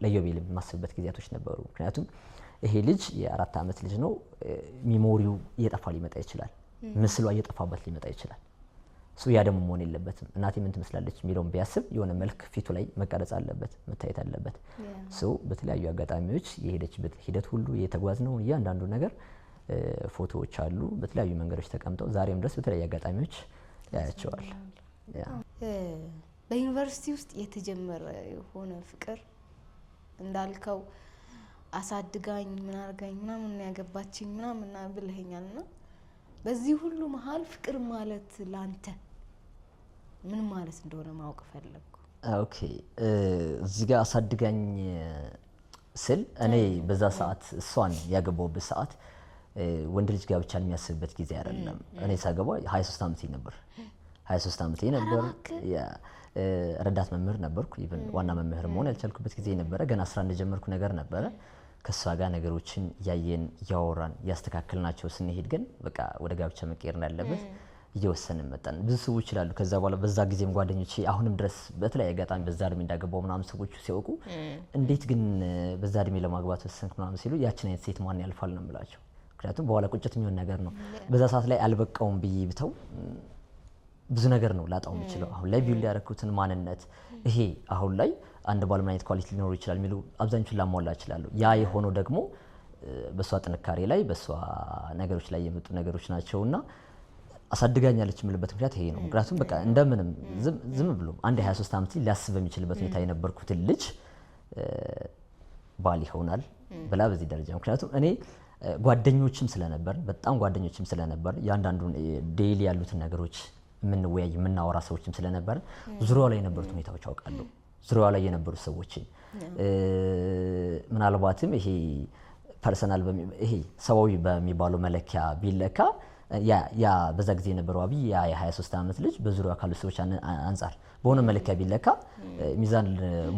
ለዮቤል የማስብበት ጊዜያቶች ነበሩ። ምክንያቱም ይሄ ልጅ የ4 ዓመት ልጅ ነው። ሚሞሪው እየጠፋ ሊመጣ ይችላል፣ ምስሏ እየጠፋበት ሊመጣ ይችላል። ያ ደግሞ መሆን የለበትም። እናቴ ምን ትመስላለች የሚለውን ቢያስብ የሆነ መልክ ፊቱ ላይ መቀረጽ አለበት፣ መታየት አለበት። በተለያዩ አጋጣሚዎች የሄደችበት ሂደት ሁሉ የተጓዝነው እያንዳንዱ ነገር ፎቶዎች አሉ፣ በተለያዩ መንገዶች ተቀምጠው ዛሬም ድረስ በተለያዩ አጋጣሚዎች ያያቸዋል። በዩኒቨርሲቲ ውስጥ የተጀመረ የሆነ ፍቅር እንዳልከው አሳድጋኝ ምን አርጋኝ ምናምን ያገባችኝ ምናምን ብለኸኛልና በዚህ ሁሉ መሀል ፍቅር ማለት ላንተ ምን ማለት እንደሆነ ማወቅ ፈለግኩ። ኦኬ እዚህ ጋር አሳድጋኝ ስል እኔ በዛ ሰዓት እሷን ያገባሁበት ሰዓት ወንድ ልጅ ጋር ብቻ የሚያስብበት ጊዜ አይደለም። እኔ ሳገባ 23 ዓመቴ ነበር። 23 ዓመቴ ነበር። ረዳት መምህር ነበርኩ። ኢቭን ዋና መምህር መሆን ያልቻልኩበት ጊዜ ነበረ። ገና 11 ጀመርኩ ነገር ነበረ። ከሷ ጋር ነገሮችን ያየን ያወራን ያስተካክልናቸው ስንሄድ ግን በቃ ወደ ጋብቻ መቀየር እንዳለበት እየወሰንን መጣን። ብዙ ሰዎች ይላሉ ከዛ በኋላ በዛ ጊዜም ጓደኞቼ አሁንም ድረስ በተለያየ አጋጣሚ በዛ እድሜ እንዳገባው ምናምን ሰዎች ሲያውቁ እንዴት ግን በዛ እድሜ ለማግባት ወሰንክ ምናምን ሲሉ ያችን አይነት ሴት ማን ያልፋል ነው የምላቸው። ምክንያቱም በኋላ ቁጭት የሚሆን ነገር ነው። በዛ ሰዓት ላይ አልበቃውም ብዬ ብተው ብዙ ነገር ነው ላጣው የምችለው። አሁን ላይ ቢውል ያደረኩትን ማንነት ይሄ አሁን ላይ አንድ ባል ምን አይነት ኳሊቲ ሊኖረው ይችላል የሚሉ አብዛኞቹን ላሟላ እችላለሁ። ያ የሆነው ደግሞ በሷ ጥንካሬ ላይ በሷ ነገሮች ላይ የመጡ ነገሮች ናቸውና አሳድጋኛለች የምልበት ምክንያት ይሄ ነው። ምክንያቱም በቃ እንደምንም ዝም ብሎ አንድ 23 ዓመት ሊያስብ የሚችልበት ሁኔታ የነበርኩትን ልጅ ባል ይሆናል ብላ በዚህ ደረጃ ምክንያቱም እኔ ጓደኞችም ስለነበር በጣም ጓደኞችም ስለነበር ያንዳንዱን ዴይሊ ያሉትን ነገሮች የምንወያይ የምናወራ ሰዎችም ስለነበር ዙሪያው ላይ የነበሩት ሁኔታዎች አውቃለሁ። ዙሪያው ላይ የነበሩ ሰዎችን ምናልባትም ይሄ ፐርሰናል ይሄ ሰዋዊ በሚባለው መለኪያ ቢለካ ያ በዛ ጊዜ የነበረው አብይ ያ የ23 ዓመት ልጅ በዙሪያው ካሉ ሰዎች አንፃር በሆነ መለኪያ ቢለካ ሚዛን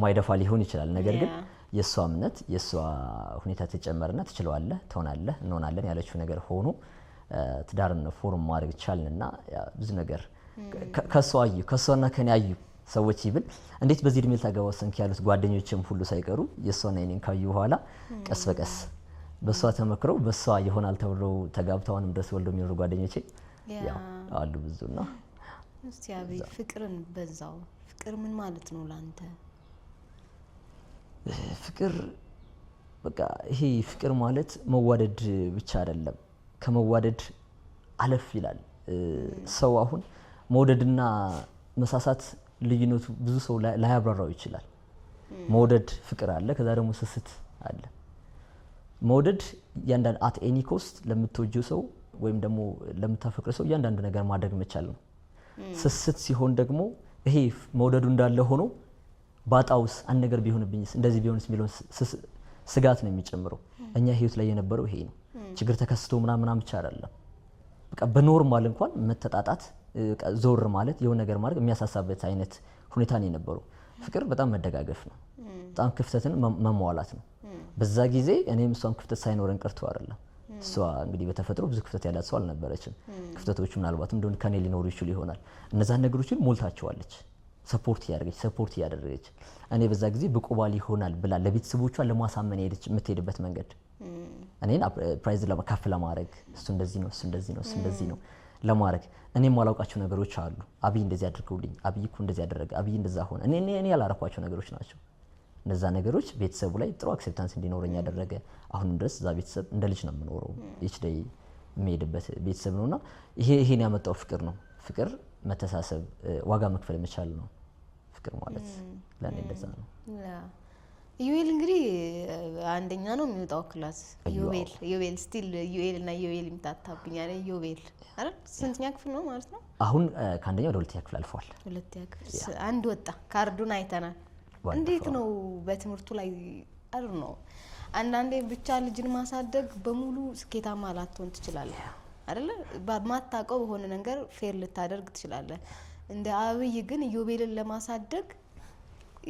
ማይደፋ ሊሆን ይችላል። ነገር ግን የሷ እምነት የሷ ሁኔታ ተጨመረና ትችላለህ፣ ትሆናለህ፣ እንሆናለን ያለችው ነገር ሆኖ ትዳርን ፎርም ማድረግ ቻልንና ብዙ ነገር ከሷና ከኔ አዩ ሰዎች ይብል እንዴት በዚህ እድሜ ልታገባ ወሰንክ ያሉት ጓደኞችም ሁሉ ሳይቀሩ የሷና የኔን ካዩ በኋላ ቀስ በቀስ በሷ ተመክረው በሷ ይሆናል ተብሎ ተጋብተውንም ድረስ ወልደው የሚኖሩ ጓደኞቼ ያው አሉ ብዙና። እስቲ አብይ ፍቅርን በዛው ፍቅር ምን ማለት ነው ላንተ? ፍቅር በቃ ይሄ ፍቅር ማለት መዋደድ ብቻ አይደለም። ከመዋደድ አለፍ ይላል። ሰው አሁን መውደድና መሳሳት ልዩነቱ ብዙ ሰው ላያብራራው ይችላል። መውደድ ፍቅር አለ፣ ከዛ ደግሞ ስስት አለ። መውደድ ያንዳንድ አት ኤኒ ኮስት ለምትወጂው ሰው ወይም ደግሞ ለምታፈቅር ሰው ያንዳንድ ነገር ማድረግ መቻል ነው። ስስት ሲሆን ደግሞ ይሄ መውደዱ እንዳለ ሆኖ ባጣውስ አንድ ነገር ቢሆንብኝስ እንደዚህ ቢሆንስ የሚለውን ስጋት ነው የሚጨምረው። እኛ ህይወት ላይ የነበረው ይሄ ነው። ችግር ተከስቶ ምናምን ብቻ አይደለም። በቃ በኖርማል እንኳን መተጣጣት ዞር ማለት የሆነ ነገር ማድረግ የሚያሳሳበት አይነት ሁኔታ ነው የነበረው። ፍቅር በጣም መደጋገፍ ነው። በጣም ክፍተትን መሟላት ነው። በዛ ጊዜ እኔም እሷም ክፍተት ሳይኖረን ቀርቶ አይደለም። እሷ እንግዲህ በተፈጥሮ ብዙ ክፍተት ያላት ሰው አልነበረችም። ክፍተቶቹ ምናልባትም እንደሆነ ከኔ ሊኖሩ ይችሉ ይሆናል። እነዛን ነገሮችን ሞልታቸዋለች። ሰፖርት እያደረገች እኔ በዛ ጊዜ ብቁ ባል ይሆናል ብላ ለቤተሰቦቿ ለማሳመን የምትሄድበት መንገድ እኔን ፕራይዝ ለማካፍ ለማድረግ እሱ እንደዚህ ነው እሱ እንደዚህ ነው ለማድረግ እኔም ማላውቃቸው ነገሮች አሉ። አብይ እንደዚህ አድርገውልኝ፣ አብይ እኮ እንደዚህ ያደረገ፣ አብይ እንደዛ ሆነ፣ እኔ ያላረኳቸው ነገሮች ናቸው። እነዛ ነገሮች ቤተሰቡ ላይ ጥሩ አክሴፕታንስ እንዲኖረኝ ያደረገ አሁንም ድረስ እዛ ቤተሰብ እንደ ልጅ ነው የምኖረው። each day የሚሄድበት ቤተሰብ ነውና ይሄን ያመጣው ፍቅር ነው። ፍቅር መተሳሰብ፣ ዋጋ መክፈል መቻል ነው ፍቅር ማለት ለኔ እንደዛ ነው። ዩኤል እንግዲህ አንደኛ ነው የሚወጣው ክላስ። ዩኤል ስቲል ዩኤል እና ዩኤል ይምታታብኛል። ዩኤል አይደል ስንተኛ ክፍል ነው ማለት ነው? አሁን ከአንደኛ ወደ ሁለተኛ ክፍል አልፏል። ሁለተኛ ክፍል አንድ ወጣ፣ ካርዱን አይተናል። እንዴት ነው በትምህርቱ ላይ አይደል ነው? አንዳንዴ ብቻ ልጅን ማሳደግ በሙሉ ስኬታማ ላትሆን ትችላለህ አይደል? በማታውቀው በሆነ ነገር ፌር ልታደርግ ትችላለህ። እንደ አብይ ግን ዩኤልን ለማሳደግ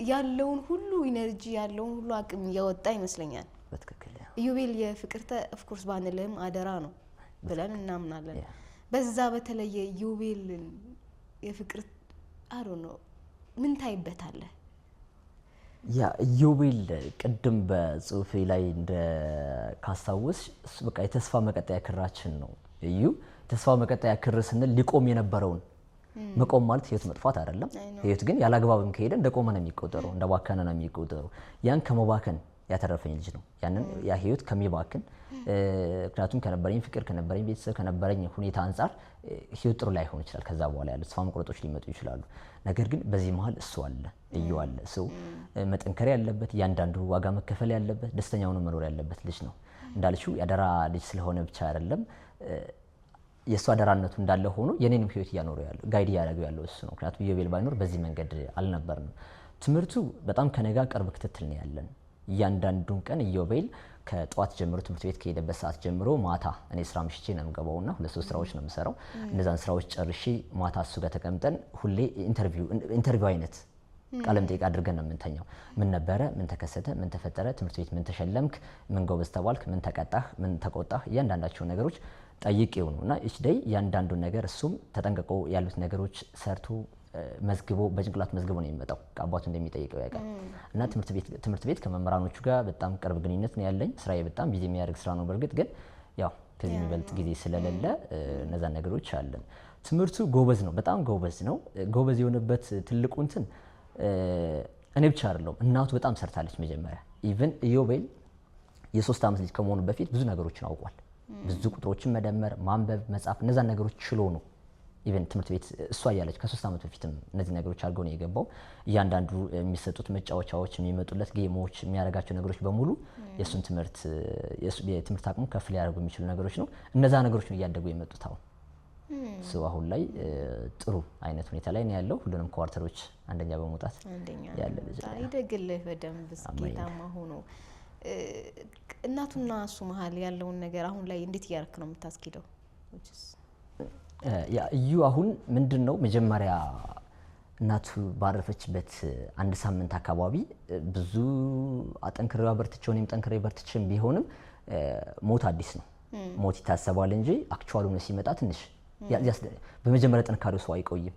ያለውን ሁሉ ኢነርጂ ያለውን ሁሉ አቅም ያወጣ ይመስለኛል። በትክክል ዩኤል የፍቅርተ ኦፍ ኮርስ ባንልህም አደራ ነው ብለን እናምናለን። በዛ በተለየ ዩኤልን የፍቅር አሮ ነው ምን ታይበታለህ? ያ ዩኤል ቅድም በጽሁፌ ላይ እንደ ካስታውስ በቃ የተስፋ መቀጠያ ክራችን ነው። ተስፋ መቀጠያ ክር ስንል ሊቆም የነበረውን መቆም ማለት ህይወት መጥፋት አይደለም። ህይወት ግን ያላግባብም ከሄደ እንደቆመ ነው የሚቆጠረው፣ እንደባከነ ነው የሚቆጠረው። ያን ከመባከን ያተረፈኝ ልጅ ነው። ያንን ያ ህይወት ከሚባክን ምክንያቱም ከነበረኝ ፍቅር ከነበረኝ ቤተሰብ ከነበረኝ ሁኔታ አንፃር ህይወት ጥሩ ላይሆን ይችላል። ከዛ በኋላ ያሉት ተስፋ መቁረጦች ሊመጡ ይችላሉ። ነገር ግን በዚህ መሀል እሱ አለ አለ ሰው መጠንከር ያለበት ያንዳንዱ ዋጋ መከፈል ያለበት ደስተኛ ሆኖ መኖር ያለበት ልጅ ነው። እንዳልሽው ያደራ ልጅ ስለሆነ ብቻ አይደለም የሷ አደራነቱ እንዳለ ሆኖ የኔንም ህይወት እያኖረ ያለው ጋይድ እያደረገው ያለው እሱ ነው። ምክንያቱም ዩኤል ባይኖር በዚህ መንገድ አልነበርንም። ትምህርቱ በጣም ከነጋ ቅርብ ክትትል ነው ያለን። እያንዳንዱን ቀን ዩኤል ከጧት ጀምሮ ትምህርት ቤት ከሄደበት ሰዓት ጀምሮ ማታ እኔ ስራ ምሽቼ ነው የምገባውና 2-3 ስራዎች ነው የምሰራው። እነዛን ስራዎች ጨርሼ ማታ እሱ ጋር ተቀምጠን ሁሌ ኢንተርቪው አይነት ቃለ መጠይቅ አድርገን ነው የምንተኛው። ምን ነበረ፣ ምን ተከሰተ፣ ምን ተፈጠረ፣ ትምህርት ቤት ምን ተሸለምክ፣ ምን ጎበዝ ተባልክ፣ ምን ተቀጣህ፣ ምን ተቆጣህ፣ እያንዳንዳቸው ነገሮች ጠይቄው ነው እና ኢች ዴይ እያንዳንዱን ነገር እሱም ተጠንቅቆ ያሉት ነገሮች ሰርቶ መዝግቦ በጭንቅላት መዝግቦ ነው የሚመጣው። ከአባቱ እንደሚጠይቀው ያውቃል። እና ትምህርት ቤት ከመምህራኖቹ ጋር በጣም ቅርብ ግንኙነት ነው ያለኝ። ስራዬ በጣም ቢዚ የሚያደርግ ስራ ነው። በእርግጥ ግን ያው ከዚህ የሚበልጥ ጊዜ ስለሌለ እነዛን ነገሮች አለን። ትምህርቱ ጎበዝ ነው፣ በጣም ጎበዝ ነው። ጎበዝ የሆነበት ትልቁ እንትን እኔ ብቻ አይደለሁም፣ እናቱ በጣም ሰርታለች። መጀመሪያ ኢቭን ኢዮቤል የ3 ዓመት ልጅ ከመሆኑ በፊት ብዙ ነገሮችን አውቋል። ብዙ ቁጥሮችን መደመር፣ ማንበብ፣ መጻፍ እነዛን ነገሮች ችሎ ነው ኢቨን ትምህርት ቤት እሷ እያለች ከ3 ዓመት በፊትም እነዚህ ነገሮች አድርገው ነው የገባው። እያንዳንዱ የሚሰጡት መጫወቻዎች፣ የሚመጡለት ጌሞች፣ የሚያደርጋቸው ነገሮች በሙሉ የእሱን የትምህርት አቅሙ ከፍ ሊያደርጉ የሚችሉ ነገሮች ነው። እነዛ ነገሮች ነው እያደጉ የመጡት። አሁን ላይ ጥሩ አይነት ሁኔታ ላይ ነው ያለው። ሁሉንም ኳርተሮች አንደኛ በመውጣት ያለ ልጅ ነው። ይደግልህ በደንብ ስኬታማ ሆኖ። እናቱና እሱ መሀል ያለውን ነገር አሁን ላይ እንዴት እያደረክ ነው የምታስኬደው? እዩ አሁን ምንድነው መጀመሪያ እናቱ ባረፈችበት 1 ሳምንት አካባቢ ብዙ አጠንክሬ በርትቼው እኔም ጠንክሬ በርትቼም ቢሆንም ሞት አዲስ ነው። ሞት ይታሰባል እንጂ አክቹዋሊ ነው ሲመጣ ትንሽ በመጀመሪያ ጥንካሬው ሰው አይቆይም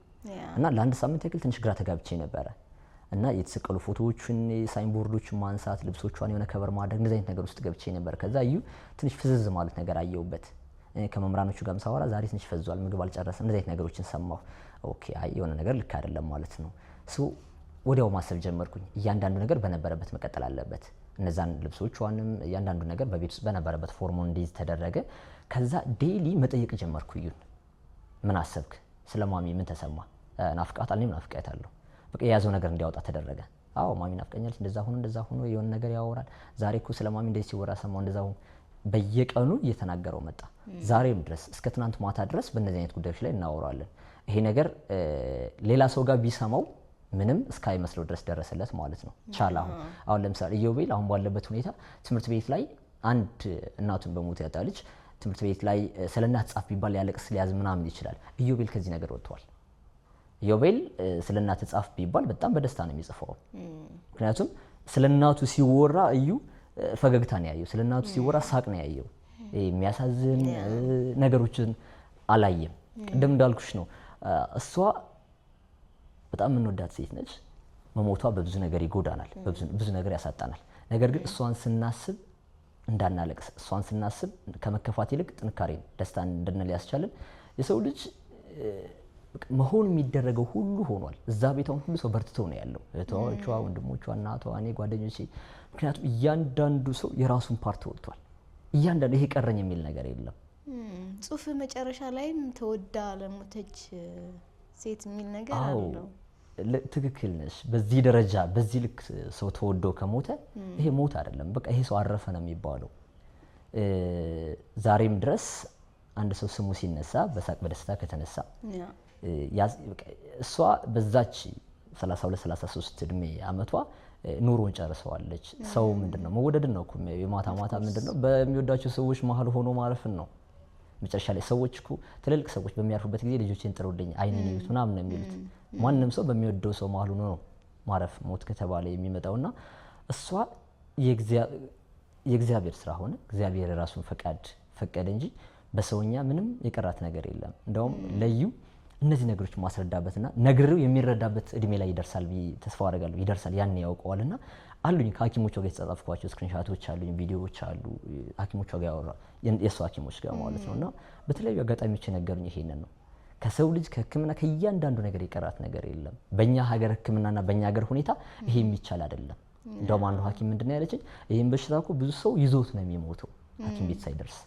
እና ለ1 ሳምንት ያክል ትንሽ ግራ ተጋብቼ ነበረ እና የተሰቀሉ ፎቶዎችን ሳይንቦርዶችን ማንሳት፣ ልብሶቿን የሆነ ከበር ማድረግ እንደዚህ አይነት ነገር ውስጥ ገብቼ ነበር። ከዛ እዩ ትንሽ ፍዝዝ ማለት ነገር አየሁበት። ከመምራኖቹ ጋርም ሳወራ ዛሬ ትንሽ ፈዟል፣ ምግብ አልጨረሰም፣ እንደዚህ አይነት ነገሮችን ሰማሁ። ኦኬ አይ የሆነ ነገር ልክ አይደለም ማለት ነው። ወዲያው ማሰብ ጀመርኩኝ። እያንዳንዱ ነገር በነበረበት መቀጠል አለበት። እነዛን ልብሶቿንም እያንዳንዱ ነገር በቤት ውስጥ በነበረበት ፎርሙን እንዲይዝ ተደረገ። ከዛ ዴይሊ መጠየቅ ጀመርኩ። እዩን ምን አሰብክ? ስለ ማሚ ምን ተሰማ? ናፍቃታል? እኔም ናፍቃታለሁ። በቃ የያዘው ነገር እንዲያወጣ ተደረገ። አዎ ማሚ ናፍቀኛለች፣ እንደዛ ሆኖ የሆነ ነገር ያወራል። ዛሬ እኮ ስለ ማሚ እንደዚህ ሲወራ ሰማው፣ እንደዛ ሆኖ በየቀኑ እየተናገረው መጣ። ዛሬም ድረስ እስከ ትናንት ማታ ድረስ በእነዚህ አይነት ጉዳዮች ላይ እናወራለን። ይሄ ነገር ሌላ ሰው ጋር ቢሰማው ምንም እስካይመስለው ድረስ ደረሰለት ማለት ነው። ቻላ አሁን ለምሳሌ ኢዮቤል አሁን ባለበት ሁኔታ ትምህርት ቤት ላይ አንድ እናቱን በሞት ያጣ ልጅ ትምህርት ቤት ላይ ስለ እናት ጻፍ ቢባል ያለቅስ ሊያዝ ምናምን ይችላል። ኢዮቤል ከዚህ ነገር ወጥቷል። ኢዮቤል ስለ እናት ጻፍ ቢባል በጣም በደስታ ነው የሚጽፈው። ምክንያቱም ስለ እናቱ ሲወራ እዩ ፈገግታ ነው ያየው። ስለ እናቱ ሲወራ ሳቅ ነው ያየው። የሚያሳዝን ነገሮችን አላየም። ቅድም እንዳልኩሽ ነው እሷ በጣም የምንወዳት ሴት ነች። መሞቷ በብዙ ነገር ይጎዳናል፣ ብዙ ነገር ያሳጣናል። ነገር ግን እሷን ስናስብ እንዳናለቅስ፣ እሷን ስናስብ ከመከፋት ይልቅ ጥንካሬን ደስታን እንድንል ያስቻልን የሰው ልጅ መሆን የሚደረገው ሁሉ ሆኗል። እዛ ቤቷን ሁሉ ሰው በርትቶ ነው ያለው። እህቶቿ፣ ወንድሞቿ፣ እናቷ፣ እኔ፣ ጓደኞቼ። ምክንያቱም እያንዳንዱ ሰው የራሱን ፓርት ወጥቷል። እያንዳንዱ ይሄ ቀረኝ የሚል ነገር የለም። ጽሁፍ መጨረሻ ላይም ተወዳ ለሞተች ሴት የሚል ነገር አለው። ትክክል ነሽ። በዚህ ደረጃ በዚህ ልክ ሰው ተወዶ ከሞተ ይሄ ሞት አይደለም፣ በቃ ይሄ ሰው አረፈ ነው የሚባለው። ዛሬም ድረስ አንድ ሰው ስሙ ሲነሳ በሳቅ በደስታ ከተነሳ እሷ በዛች 32 33 እድሜ አመቷ ኑሮን ጨርሰዋለች። ሰው ምንድነው መወደድን ነው እኮ የማታ ማታ ምንድነው በሚወዳቸው ሰዎች መሀል ሆኖ ማረፍን ነው። መጨረሻ ላይ ሰዎች እኮ ትልልቅ ሰዎች በሚያርፉበት ጊዜ ልጆችን ጥሩልኝ አይኔን ይዩት ምናምን ነው የሚሉት። ማንም ሰው በሚወደው ሰው መሀል ሆኖ ነው ማረፍ ሞት ከተባለ የሚመጣውና እሷ የእግዚአብሔር ስራ ሆነ። እግዚአብሔር የራሱን ፈቃድ ፈቀደ እንጂ በሰውኛ ምንም የቀራት ነገር የለም። እንደውም ለዩ እነዚህ ነገሮች ማስረዳበትና ነግሬው የሚረዳበት እድሜ ላይ ይደርሳል ብዬ ተስፋ አደርጋለሁ። ይደርሳል፣ ያን ያውቀዋልና አሉኝ ከሐኪሞቿ ጋር የተጻጻፍኳቸው ስክሪንሻቶች አሉኝ፣ ቪዲዮዎች አሉ ሐኪሞቿ ጋር ያወራ የእሱ ሐኪሞች ጋር ማለት ነውና በተለያዩ አጋጣሚዎች የነገሩኝ ይሄንን ነው። ከሰው ልጅ ከሕክምና ከእያንዳንዱ ነገር የቀራት ነገር የለም። በእኛ ሀገር ሕክምናና በእኛ ሀገር ሁኔታ ይሄ የሚቻል አይደለም። እንደውም አንዱ ሐኪም ምንድነው ያለችኝ፣ ይሄን በሽታ እኮ ብዙ ሰው ይዞት ነው የሚሞተው ሐኪም ቤት ሳይደርስ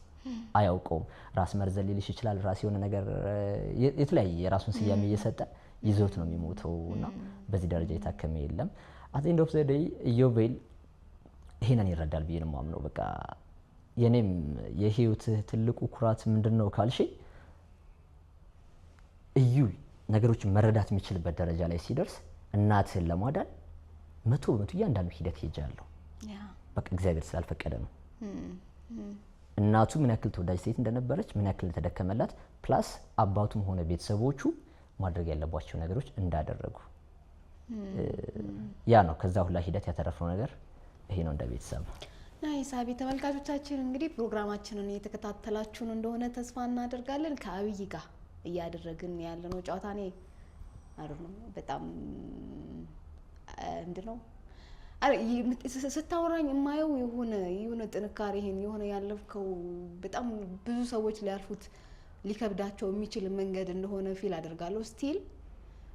አያውቀውም። ራስ መርዘን ሊልሽ ይችላል። ራስ የሆነ ነገር የተለያየ የራሱን ስያሜ እየሰጠ ይዞት ነው የሚሞተው እና በዚህ ደረጃ የታከመ የለም። አት ኤንድ ኦፍ ዘ ዴይ ኢዮቤል ይሄንን ይረዳል ብዬ ነው የማምነው። በቃ የኔም የህይወት ትልቁ ኩራት ምንድነው ካልሽ እዩ ነገሮችን መረዳት የሚችልበት ደረጃ ላይ ሲደርስ እናትህን ለማዳን 100% እያንዳንዱ ሂደት ሄጃለሁ። በቃ እግዚአብሔር ስላልፈቀደ ነው። እናቱ ምን ያክል ተወዳጅ ሴት እንደነበረች ምን ያክል እንደተደከመላት ፕላስ አባቱም ሆነ ቤተሰቦቹ ማድረግ ያለባቸው ነገሮች እንዳደረጉ ያ ነው ከዛ ሁላ ሂደት ያተረፈው ነገር ይሄ ነው እንደ ቤተሰብ። ናይሳቢ ተመልካቾቻችን እንግዲህ ፕሮግራማችንን እየተከታተላችሁን እንደሆነ ተስፋ እናደርጋለን። ከአብይ ጋር እያደረግን ያለነው ጨዋታ እኔ በጣም ምንድነው ስታወራኝ የማየው የሆነ ጥንካሬህን የሆነ ያለፍከው በጣም ብዙ ሰዎች ሊያልፉት ሊከብዳቸው የሚችል መንገድ እንደሆነ ፊል አደርጋለሁ። ስቲል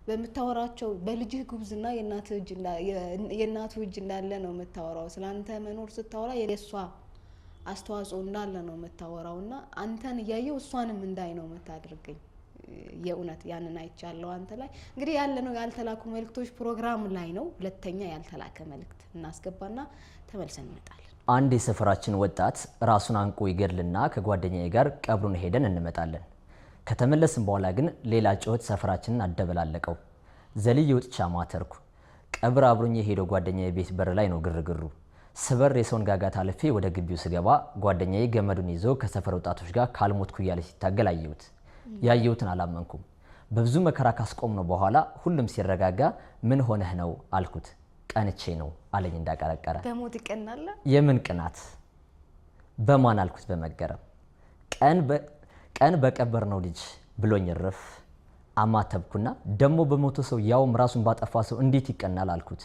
በምታወራቸው በልጅህ ጉብዝና የእናቱ እጅ እንዳለ ነው የምታወራው። ስላንተ መኖር ስታወራ የሷ አስተዋጽኦ እንዳለ ነው የምታወራውና አንተን እያየው እሷንም እንዳይ ነው የምታደርገኝ። የእውነት ያንን አይቻለሁ አንተ ላይ። እንግዲህ ያለነው ያልተላኩ መልእክቶች ፕሮግራም ላይ ነው። ሁለተኛ ያልተላከ መልእክት እናስገባና ተመልሰን እንመጣለን። አንድ የሰፈራችን ወጣት ራሱን አንቆ ይገድልና ከጓደኛዬ ጋር ቀብሩን ሄደን እንመጣለን። ከተመለስን በኋላ ግን ሌላ ጩኸት ሰፈራችንን አደበላለቀው። ዘልዬ ወጥቻ ማተርኩ። ቀብር አብሮኝ የሄደው ጓደኛዬ ቤት በር ላይ ነው ግርግሩ። ስበር የሰውን ጋጋታ አልፌ ወደ ግቢው ስገባ ጓደኛዬ ገመዱን ይዞ ከሰፈር ወጣቶች ጋር ካልሞትኩ እያለ ሲታገል አየሁት። ያየሁትን አላመንኩም። በብዙ መከራ ካስቆምነው በኋላ ሁሉም ሲረጋጋ ምን ሆነህ ነው አልኩት። ቀንቼ ነው አለኝ እንዳቀረቀረ። በሞት ይቀናል? የምን ቅናት በማን አልኩት በመገረም። ቀን በቀበር ነው ልጅ ብሎኝ እርፍ አማተብኩና ደሞ በሞቶ ሰው ያውም ራሱን ባጠፋ ሰው እንዴት ይቀናል አልኩት።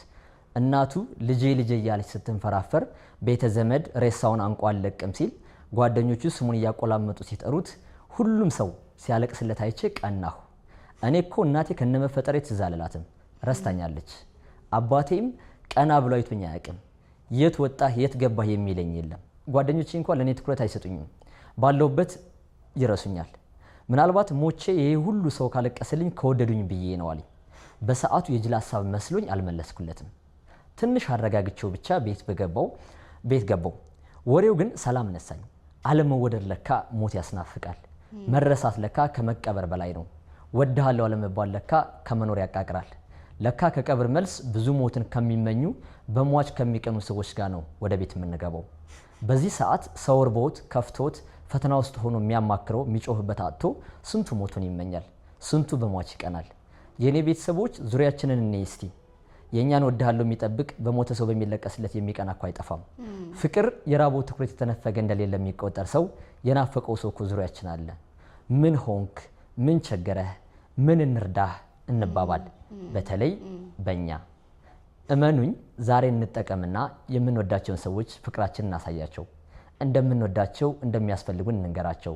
እናቱ ልጄ ልጄ እያለች ስትንፈራፈር ቤተ ዘመድ ሬሳውን አንቆ አልለቅም ሲል ጓደኞቹ ስሙን እያቆላመጡ ሲጠሩት ሁሉም ሰው ሲያለቅስለት አይቼ ቀናሁ። እኔ እኮ እናቴ ከነመፈጠሬ ትዝ አልላትም ረስታኛለች። አባቴም ቀና ብሎ አይቶኝ አያውቅም። የት ወጣህ የት ገባህ የሚለኝ የለም። ጓደኞቼ እንኳን ለእኔ ትኩረት አይሰጡኝም። ባለውበት ይረሱኛል። ምናልባት ሞቼ ይሄ ሁሉ ሰው ካለቀሰልኝ ከወደዱኝ ብዬ ነው አለኝ። በሰዓቱ የጅል ሀሳብ መስሎኝ አልመለስኩለትም። ትንሽ አረጋግቼው ብቻ ቤት ገባው። ወሬው ግን ሰላም ነሳኝ። አለመወደድ ለካ ሞት ያስናፍቃል። መረሳት ለካ ከመቀበር በላይ ነው። ወድሃለሁ አለመባል ለካ ከመኖር ያቃቅራል። ለካ ከቀብር መልስ ብዙ ሞትን ከሚመኙ በሟች ከሚቀኑ ሰዎች ጋር ነው ወደ ቤት የምንገባው። በዚህ ሰዓት ሰው እርቦት ከፍቶት ፈተና ውስጥ ሆኖ የሚያማክረው የሚጮህበት አጥቶ ስንቱ ሞቱን ይመኛል፣ ስንቱ በሟች ይቀናል። የኔ ቤተሰቦች ዙሪያችንን እንይ እስቲ። የእኛን ወድሃለሁ የሚጠብቅ በሞተ ሰው በሚለቀስለት የሚቀና እኮ አይጠፋም። ፍቅር የራበው ትኩረት የተነፈገ እንደሌለ የሚቆጠር ሰው የናፈቀው ሰው እኮ ዙሪያችን አለ። ምን ሆንክ፣ ምን ቸገረህ፣ ምን እንርዳህ እንባባል። በተለይ በእኛ እመኑኝ፣ ዛሬ እንጠቀምና የምንወዳቸውን ሰዎች ፍቅራችንን እናሳያቸው። እንደምንወዳቸው እንደሚያስፈልጉን እንንገራቸው።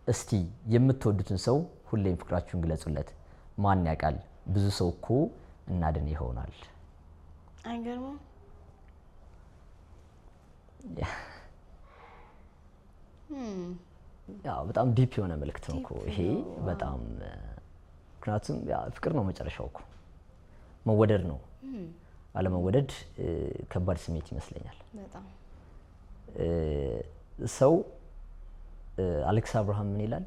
እስቲ የምትወዱትን ሰው ሁሌም ፍቅራችሁን ግለጹለት። ማን ያውቃል ብዙ ሰው እኮ እናድን ይሆናል። አይገርምም? ያው በጣም ዲፕ የሆነ መልእክት ነው እኮ ይሄ በጣም ምክንያቱም ፍቅር ነው መጨረሻው እኮ መወደድ ነው። አለመወደድ ከባድ ስሜት ይመስለኛል። በጣም ሰው አሌክስ አብርሃም ምን ይላል?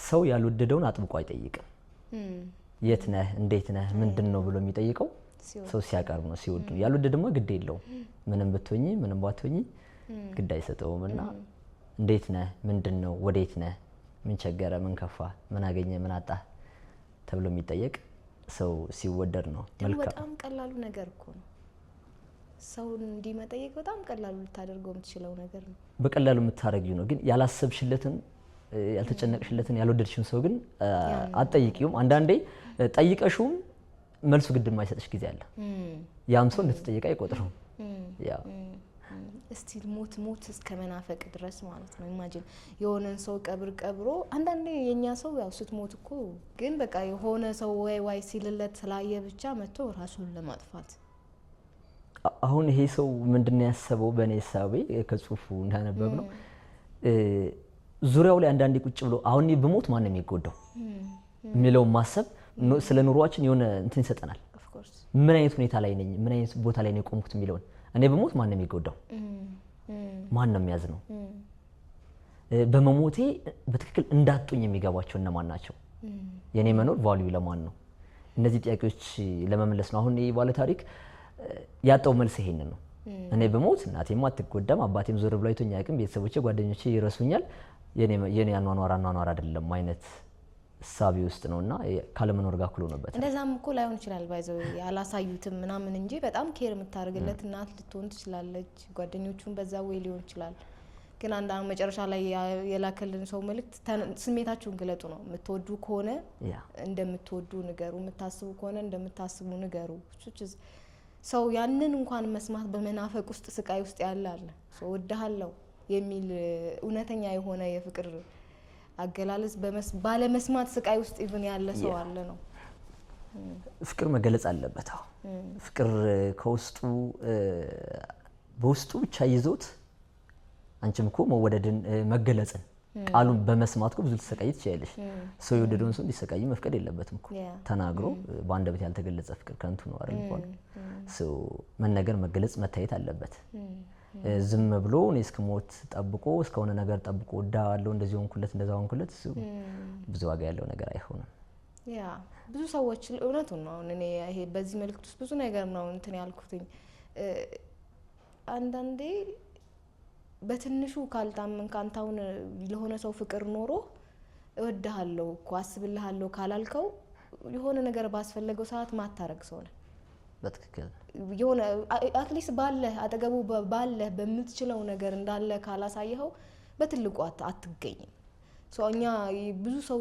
ሰው ያልወደደውን አጥብቆ አይጠይቅም። የት ነህ፣ እንዴት ነህ፣ ምንድነው ብሎ የሚጠይቀው ሰው ሲያቀርብ ነው፣ ሲወድ ነው። ያልወደደማ ግድ የለውም። ምንም ብትሆኚ ምንም ባትሆኚ ግድ አይሰጠውምና እንዴት ነህ፣ ምንድነው፣ ወዴት ነህ፣ ምን ቸገረ፣ ምን ከፋ፣ ምን አገኘ፣ ምን አጣ ተብሎ የሚጠየቅ ሰው ሲወደድ ነው። በጣም ቀላሉ ነገር እኮ ነው። ሰውን እንዲመጠየቅ በጣም ቀላሉ ልታደርገው የምትችለው ነገር ነው። በቀላሉ የምታረጊው ነው። ግን ያላሰብሽለትን ያልተጨነቅሽለትን ያልወደድሽውን ሰው ግን አትጠይቂውም። አንዳንዴ ጠይቀሽውም መልሱ ግድ የማይሰጥሽ ጊዜ አለ። ያም ሰው እንደተጠየቀ አይቆጥረውም። ያው እስቲ ሞት እስከ መናፈቅ ድረስ ማለት ነው። ኢማጂን የሆነን ሰው ቀብሮ አንዳንዴ የኛ ሰው ያው ስትሞት እኮ ግን በቃ የሆነ ሰው ዋይ ሲልለት ስላየ ብቻ መጥቶ ራሱን ለማጥፋት። አሁን ይሄ ሰው ምንድነው ያሰበው? በእኔ ሐሳቤ ከጽሁፉ እንዳነበብ ነው ዙሪያው ላይ አንዳንዴ ቁጭ ብሎ አሁን እኔ በሞት ማን ነው የሚጎዳው የሚለው ማሰብ ስለ ኑሯችን የሆነ እንትን ይሰጠናል። ምን አይነት ሁኔታ ላይ ነኝ፣ ምን አይነት ቦታ ላይ ነው የቆምኩት የሚለውን እኔ በሞት ማን ነው የሚጎዳው፣ ማን ነው የሚያዝነው፣ በመሞቴ በትክክል እንዳጡኝ የሚገባቸው እነማን ናቸው፣ የኔ መኖር ቫልዩ ለማን ነው? እነዚህ ጥያቄዎች ለመመለስ ነው። አሁን ይሄ ባለ ታሪክ ያጣው መልስ ይሄንን ነው። እኔ በሞት እናቴም አትጎዳም፣ አባቴም ዞር ብሎ አይቶኝ አያውቅም፣ ቤተሰቦቼ ጓደኞቼ ይረሱኛል፣ የኔ አኗኗር አይደለም አይነት እሳቤ ውስጥ ነውና ካለመኖር ጋር እኩል ሆነበት። እንደዛም እኮ ላይሆን ይችላል ባይዘው ያላሳዩትም ምናምን እንጂ በጣም ኬር የምታደርግለት እናት ልትሆን ትችላለች። ጓደኞቹን በዛ ወይ ሊሆን ይችላል። ግን አንዳንድ መጨረሻ ላይ የላከልን ሰው መልእክት ስሜታችሁን ግለጡ ነው። የምትወዱ ከሆነ እንደምትወዱ ንገሩ፣ የምታስቡ ከሆነ እንደምታስቡ ንገሩ። ሰው ያንን እንኳን መስማት በመናፈቅ ውስጥ ስቃይ ውስጥ ያለ አለ። ሰው ወድሃለሁ የሚል እውነተኛ የሆነ የፍቅር አገላለጽ ባለመስማት ስቃይ ውስጥ ኢቭን ያለ ሰው አለ ነው። ፍቅር መገለጽ አለበት። ፍቅር ከውስጡ በውስጡ ብቻ ይዞት አንቺም እኮ መወደድን መገለጽን ቃሉን በመስማት ብዙ ልትሰቃይ ትችያለሽ። ሰው የወደደውን ሰው እንዲሰቃይ መፍቀድ የለበትም እኮ። ተናግሮ በአንደበት ያልተገለጸ ፍቅር ከንቱ ነው አይደል? ሰው መነገር መገለጽ መታየት አለበት። ዝም ብሎ እኔ እስከሞት ጠብቆ እስከሆነ ነገር ጠብቆ ወዳለው እንደዚህ ሆንኩለት እንደዛ ሆንኩለት እሱ ብዙ ዋጋ ያለው ነገር አይሆንም። ያ ብዙ ሰዎች እውነቱን ነው። እኔ ይሄ በዚህ መልእክት ውስጥ ብዙ ነገር ነው እንትን ያልኩትኝ። አንዳንዴ በትንሹ ካልታመን ካንታውን ለሆነ ሰው ፍቅር ኖሮ እወድሃለሁ እኮ አስብልሃለሁ ካላልከው የሆነ ነገር ባስፈለገው ሰዓት ማታረግ ሰው ነው። በትክክል የሆነ አትሊስት ባለ አጠገቡ ባለ በምትችለው ነገር እንዳለ ካላሳየኸው በትልቁ አትገኝም። እኛ ብዙ ሰው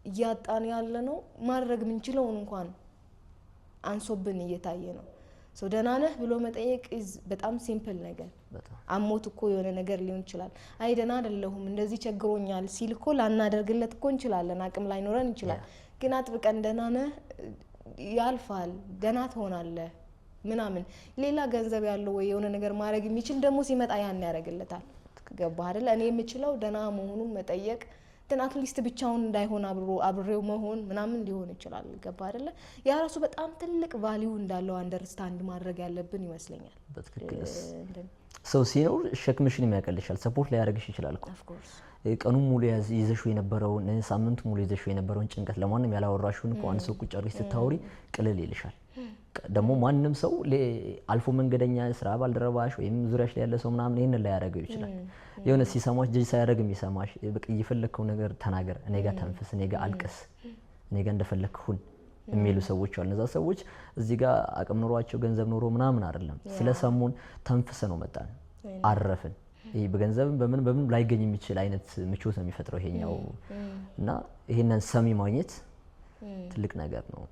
እያጣን ያለ ነው። ማድረግ ምንችለውን እንኳን አንሶብን እየታየ ነው። ደህና ነህ ብሎ መጠየቅ በጣም ሲምፕል ነገር። አሞት እኮ የሆነ ነገር ሊሆን ይችላል። አይ ደህና አይደለሁም እንደዚህ ቸግሮኛል ሲል እኮ ላናደርግለት እኮ እንችላለን። አቅም ላይኖረን ይችላል። ግን አጥብቀን ደህና ነህ ያልፋል ደህና ትሆናለህ ምናምን ሌላ ገንዘብ ያለው ወይ የሆነ ነገር ማድረግ የሚችል ደግሞ ሲመጣ ያን ያደርግለታል። ገባህ አይደል? እኔ የምችለው ደህና መሆኑን መጠየቅ አትሊስት ብቻውን እንዳይሆን አብሬው መሆን ምናምን ሊሆን ይችላል። ገባህ አይደል? ያ ራሱ በጣም ትልቅ ቫልዩ እንዳለው አንደርስታንድ ማድረግ ያለብን ይመስለኛል። በትክክል ሰው ሲኖር ሸክምሽን የሚያቀልሻል፣ ሰፖርት ላይ ያደርግሽ ይችላል እኮ። ቀኑን ሙሉ ይዘሽው የነበረውን ሳምንት ሙሉ ይዘሽው የነበረውን ጭንቀት ለማንም ያላወራሽውን እኮ አንድ ሰው ቁጭ አድርገሽ ስታወሪ ቅልል ይልሻል። ደግሞ ማንም ሰው አልፎ መንገደኛ ስራ ባልደረባሽ ወይም ዙሪያሽ ላይ ያለ ሰው ምናምን ይሄን ላይ ያደርገው ይችላል። የሆነ ሲሰማሽ ጀጅ ሳያደርግ የሚሰማሽ በቃ እየፈለከው ነገር ተናገር፣ እኔ ጋር ተንፈስ፣ እኔ ጋር አልቅስ፣ እኔ ጋር እንደፈለክ ሁን የሚሉ ሰዎች አሉ። እነዛ ሰዎች እዚህ ጋር አቅም ኖሯቸው ገንዘብ ኖሮ ምናምን አይደለም፣ ስለሰሙን ተንፈሰ ነው መጣን አረፍን። ይሄ በገንዘብም በምን ላይገኝ የሚችል አይነት ምቾት ነው የሚፈጥረው ይሄኛው እና ይሄንን ሰሚ ማግኘት ትልቅ ነገር ነው።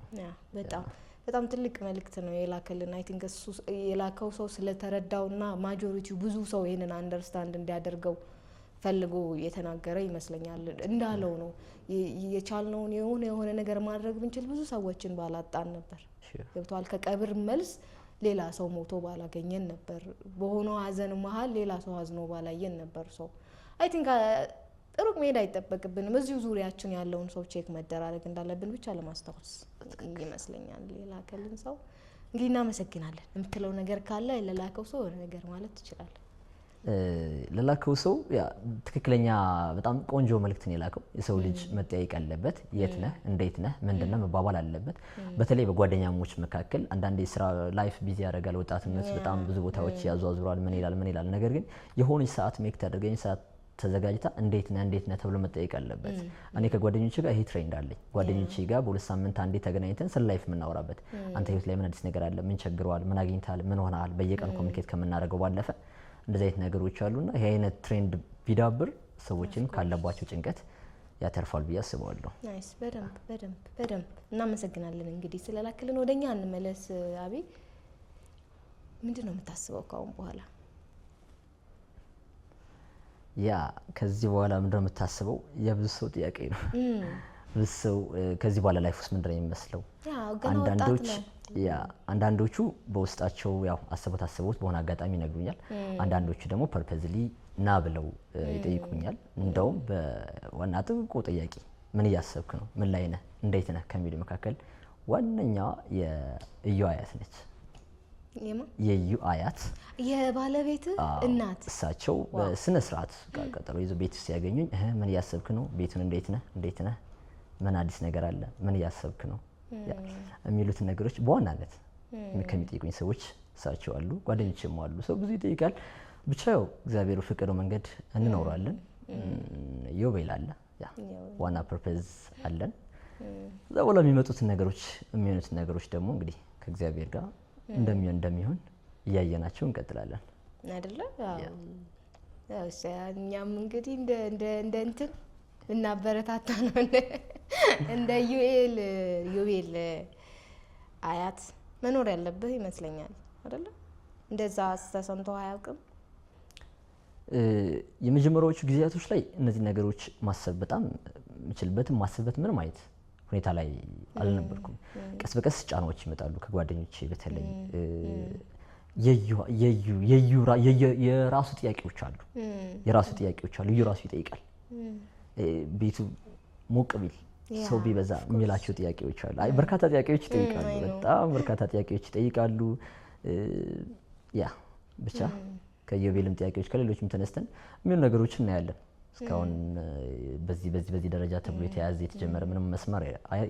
በጣም ትልቅ መልእክት ነው የላከልን። አይ ቲንክ እሱ የላከው ሰው ስለተረዳውና ማጆሪቲው ብዙ ሰው ይሄንን አንደርስታንድ እንዲያደርገው ፈልጎ የተናገረ ይመስለኛል። እንዳለው ነው የቻልነውን የሆነ ነገር ማድረግ ብንችል ብዙ ሰዎችን ባላጣን ነበር። ገብቷል? ከቀብር መልስ ሌላ ሰው ሞቶ ባላገኘን ነበር። በሆነው ሀዘን መሀል ሌላ ሰው ሀዝኖ ባላየን ነበር። ሰው አይ ቲንክ ሩቅ መሄድ አይጠበቅብንም። እዚሁ ዙሪያችን ያለውን ሰው ቼክ መደራረግ እንዳለብን ብቻ ለማስታወስ ይመስለኛል የላከልን ሰው። እንግዲህ እናመሰግናለን። የምትለው ነገር ካለ ለላከው ሰው ነገር ማለት ትችላለህ። ለላከው ሰው ትክክለኛ በጣም ቆንጆ መልእክት ነው የላከው። የሰው ልጅ መጠያየቅ አለበት። የት ነህ፣ እንዴት ነህ፣ ምንድነው መባባል አለበት። በተለይ በጓደኛሞች መካከል አንዳንዴ ስራ ላይፍ ቢዚ ያደርጋል። ወጣትነት በጣም ብዙ ቦታዎች ያዟዙራል። ምን ይላል። ነገር ግን የሆነች ሰዓት ሜክ ታደርገኝ ሰዓት ተዘጋጅታ እንዴት ነህ ተብሎ መጠየቅ አለበት። እኔ ከጓደኞቼ ጋር ይሄ ትሬንድ አለኝ። ጓደኞቼ ጋር በሁለት ሳምንት አንዴ ተገናኝተን ስለ ላይፍ የምናወራበት አንተ ህይወት ላይ ምን አዲስ ነገር አለ፣ ምን ቸግሯል፣ ምን አግኝታል፣ ምን ሆነሃል፣ በየቀኑ ኮሚኒኬት ከምናደርገው ባለፈ እንደዚህ አይነት ነገሮች አሉና ይሄ አይነት ትሬንድ ቢዳብር ሰዎችን ካለባቸው ጭንቀት ያተርፋል ብዬ አስባለሁ። ናይስ። በደንብ እናመሰግናለን። እንግዲህ ስለላክልን ወደኛ እንመለስ። አቢ ምንድነው የምታስበው ካሁን በኋላ? ከዚህ በኋላ ምንድነው የምታስበው? የብዙ ሰው ጥያቄ ነው። ብዙ ሰው ከዚህ በኋላ ላይፍ ውስጥ ምንድነው የሚመስለው? አንዳንዶቹ በውስጣቸው አስበውት በሆነ አጋጣሚ ይነግሩኛል። አንዳንዶቹ ደግሞ ፐርፐዝሊ ና ብለው ይጠይቁኛል። እንደውም በዋና ጥብቆ ጥያቄ ምን እያሰብክ ነው፣ ምን ላይ ነህ፣ እንዴት ነህ ከሚሉ መካከል ዋነኛዋ የእዩ አያት ነች። የእዩ አያት የባለቤት እናት። እሳቸው በስነ ስርዓት ቀጠሮ ይዘው ቤት ሲያገኙኝ ምን እያሰብክ ነው፣ ቤቱን እንዴት ነህ፣ ምን አዲስ ነገር አለ፣ ምን እያሰብክ ነው የሚሉትን ነገሮች በዋናነት ከሚጠይቁኝ ሰዎች እሳቸው አሉ። ጓደኞችም አሉ። ሰው ብዙ ይጠይቃል። ብቻ እግዚአብሔር ፍቅር መንገድ እንኖራለን። ዮቤል አለ፣ ዋና ፐርፐዝ አለን። ከዛ በኋላ የሚመጡትን ነገሮች ደግሞ እንግዲህ ከእግዚአብሔር ጋር እንደሚሆን እያየናቸው እንቀጥላለን አይደለ? ያው እኛም እንግዲህ እንደ እንትን እናበረታታ ነው እንደ ዩኤል አያት መኖር ያለብህ ይመስለኛል አይደለ? እንደዛ ተሰምቶ አያውቅም። የመጀመሪያዎቹ ጊዜያቶች ላይ እነዚህ ነገሮች ማሰብ በጣም የምችልበትም ማሰብበት ምንም አይነት ሁኔታ ላይ አልነበርኩም። ቀስ በቀስ ጫናዎች ይመጣሉ ከጓደኞቼ በተለይ የራሱ ጥያቄዎች አሉ። የራሱ ይጠይቃል። ቤቱ ሞቅ ቢል ሰው ቢበዛ የሚላቸው ጥያቄዎች አሉ። በርካታ ጥያቄዎች ይጠይቃሉ። በጣም በርካታ ጥያቄዎች ይጠይቃሉ። ያ ብቻ ከዮቤልም ጥያቄዎች ከሌሎችም ተነስተን የሚሆኑ ነገሮች እናያለን። እስካሁን በዚህ ደረጃ ተብሎ የተያዘ የተጀመረ ምንም መስመር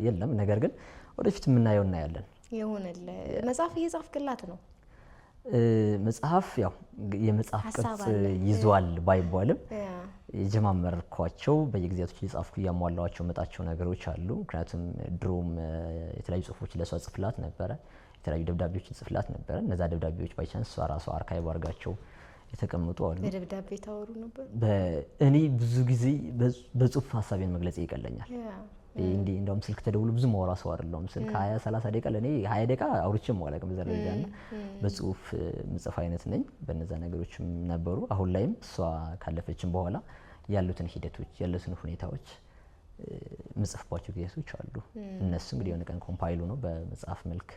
የለም። ነገር ግን ወደፊት የምናየው እናያለን። ይሁንልህ። መጽሐፍ እየጻፍክላት ነው? መጽሐፍ ያው የመጽሐፍ ቅርጽ ይዟል ባይባልም የጀማመርኳቸው በየጊዜያቶች እየጻፍኩ እያሟላኋቸው መጣቸው ነገሮች አሉ። ምክንያቱም ድሮም የተለያዩ ጽሁፎች ለሷ ጽፍላት ነበረ፣ የተለያዩ ደብዳቤዎችን ጽፍላት ነበረ። እነዛ ደብዳቤዎች ባይቻንስ እሷ ራሷ አርካይቭ አድርጋቸው የተቀመጡ አሉ። በደብዳቤ ታወሩ ነበር? እኔ ብዙ ጊዜ በጽሁፍ ሀሳቤን መግለጽ ይቀለኛል። እንደውም ስልክ ተደውሎ ብዙ ማውራ ሰው አይደለሁም። ስልክ 20-30 ደቂቃ ለኔ 20 ደቂቃ አውርቼም አላውቅም በዛ ደረጃና በጽሁፍ ምጽፍ አይነት ነኝ። በነዛ ነገሮችም ነበሩ። አሁን ላይም እሷ ካለፈችም በኋላ ያሉትን ሂደቶች ያሉትን ሁኔታዎች ምጽፍባቸው ጊዜቶች አሉ። እነሱ እንግዲህ የሆነ ቀን ኮምፓይሉ ነው በመጽሐፍ መልክ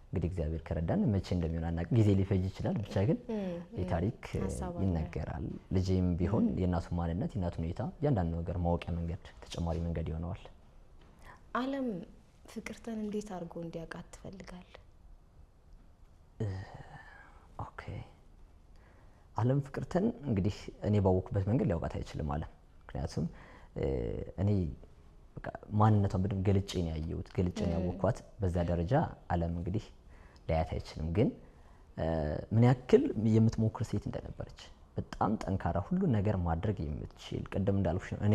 እንግዲህ እግዚአብሔር ከረዳን መቼ እንደሚሆን አናውቅም። ጊዜ ሊፈጅ ይችላል። ብቻ ግን የታሪክ ይነገራል። ልጄም ቢሆን የእናቱ ማንነት የእናቱ ሁኔታ እያንዳንዱ ነገር ማወቂያ መንገድ ተጨማሪ መንገድ ይሆነዋል። ዓለም ፍቅርተን እንዴት አድርጎ እንዲያውቃት ትፈልጋለህ? ኦኬ ዓለም ፍቅርተን እንግዲህ እኔ ባወቅኩበት መንገድ ሊያውቃት አይችልም ዓለም። ምክንያቱም እኔ በቃ ማንነቷን በደንብ ገልጬ ነው ያየሁት፣ ገልጬ ነው ያወቅኳት። በዛ ደረጃ ዓለም እንግዲህ ሊያያት አይችልም። ግን ምን ያክል የምትሞክር ሴት እንደነበረች በጣም ጠንካራ፣ ሁሉ ነገር ማድረግ የምትችል ቅድም እንዳልኩሽ ነው። እኔ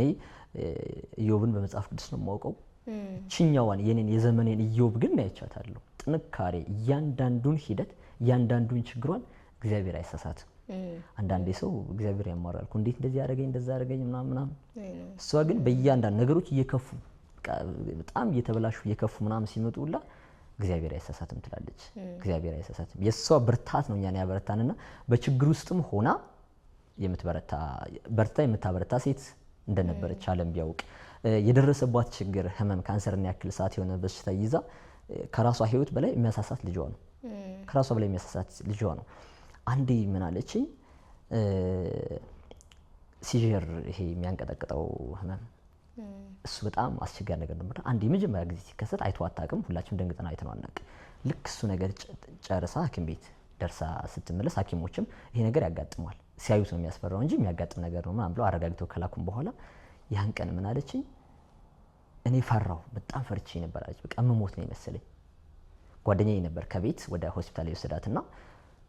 ኢዮብን በመጽሐፍ ቅዱስ ነው የማውቀው። ችኛዋን የኔን የዘመኔን ኢዮብ ግን ያይቻታለሁ። ጥንካሬ፣ እያንዳንዱን ሂደት፣ እያንዳንዱን ችግሯን እግዚአብሔር አይሳሳትም። አንዳንዴ ሰው እግዚአብሔር ያማራል እኮ እንዴት እንደዚህ ያደረገኝ እንደዛ ያደረገኝ ምናምን። እሷ ግን በእያንዳንዱ ነገሮች እየከፉ በጣም እየተበላሹ እየከፉ ምናምን ሲመጡላ እግዚአብሔር አይሳሳትም ትላለች። እግዚአብሔር አይሳሳትም። የሷ ብርታት ነው እኛን ያበረታንና በችግር ውስጥም ሆና የምታበረታ ሴት እንደነበረች ዓለም ቢያውቅ የደረሰባት ችግር ህመም፣ ካንሰርን ያክል ሰዓት የሆነ በሽታ ይዛ ከራሷ ህይወት በላይ የሚያሳሳት ልጇ ነው። ከራሷ በላይ የሚያሳሳት ልጇ ነው። አንዴ ምን አለችኝ፣ ሲጀር ይሄ የሚያንቀጠቅጠው ህመም እሱ በጣም አስቸጋሪ ነገር ነበር። አንዴ የመጀመሪያ ጊዜ ሲከሰት አይቶ አታውቅም። ሁላችንም ደንግጠን አይተነው አናውቅም። ልክ እሱ ነገር ጨርሳ ሐኪም ቤት ደርሳ ስትመለስ ሐኪሞችም ይሄ ነገር ያጋጥማል፣ ሲያዩት ነው የሚያስፈራው እንጂ የሚያጋጥም ነገር ነው ምናምን ብለው አረጋግተው ከላኩም በኋላ ያን ቀን ምን አለችኝ፣ እኔ ፈራሁ፣ በጣም ፈርቼ ነበር አለች። በቃ መሞት ነው የመሰለኝ። ጓደኛዬ ነበር ከቤት ወደ ሆስፒታል የወሰዳትና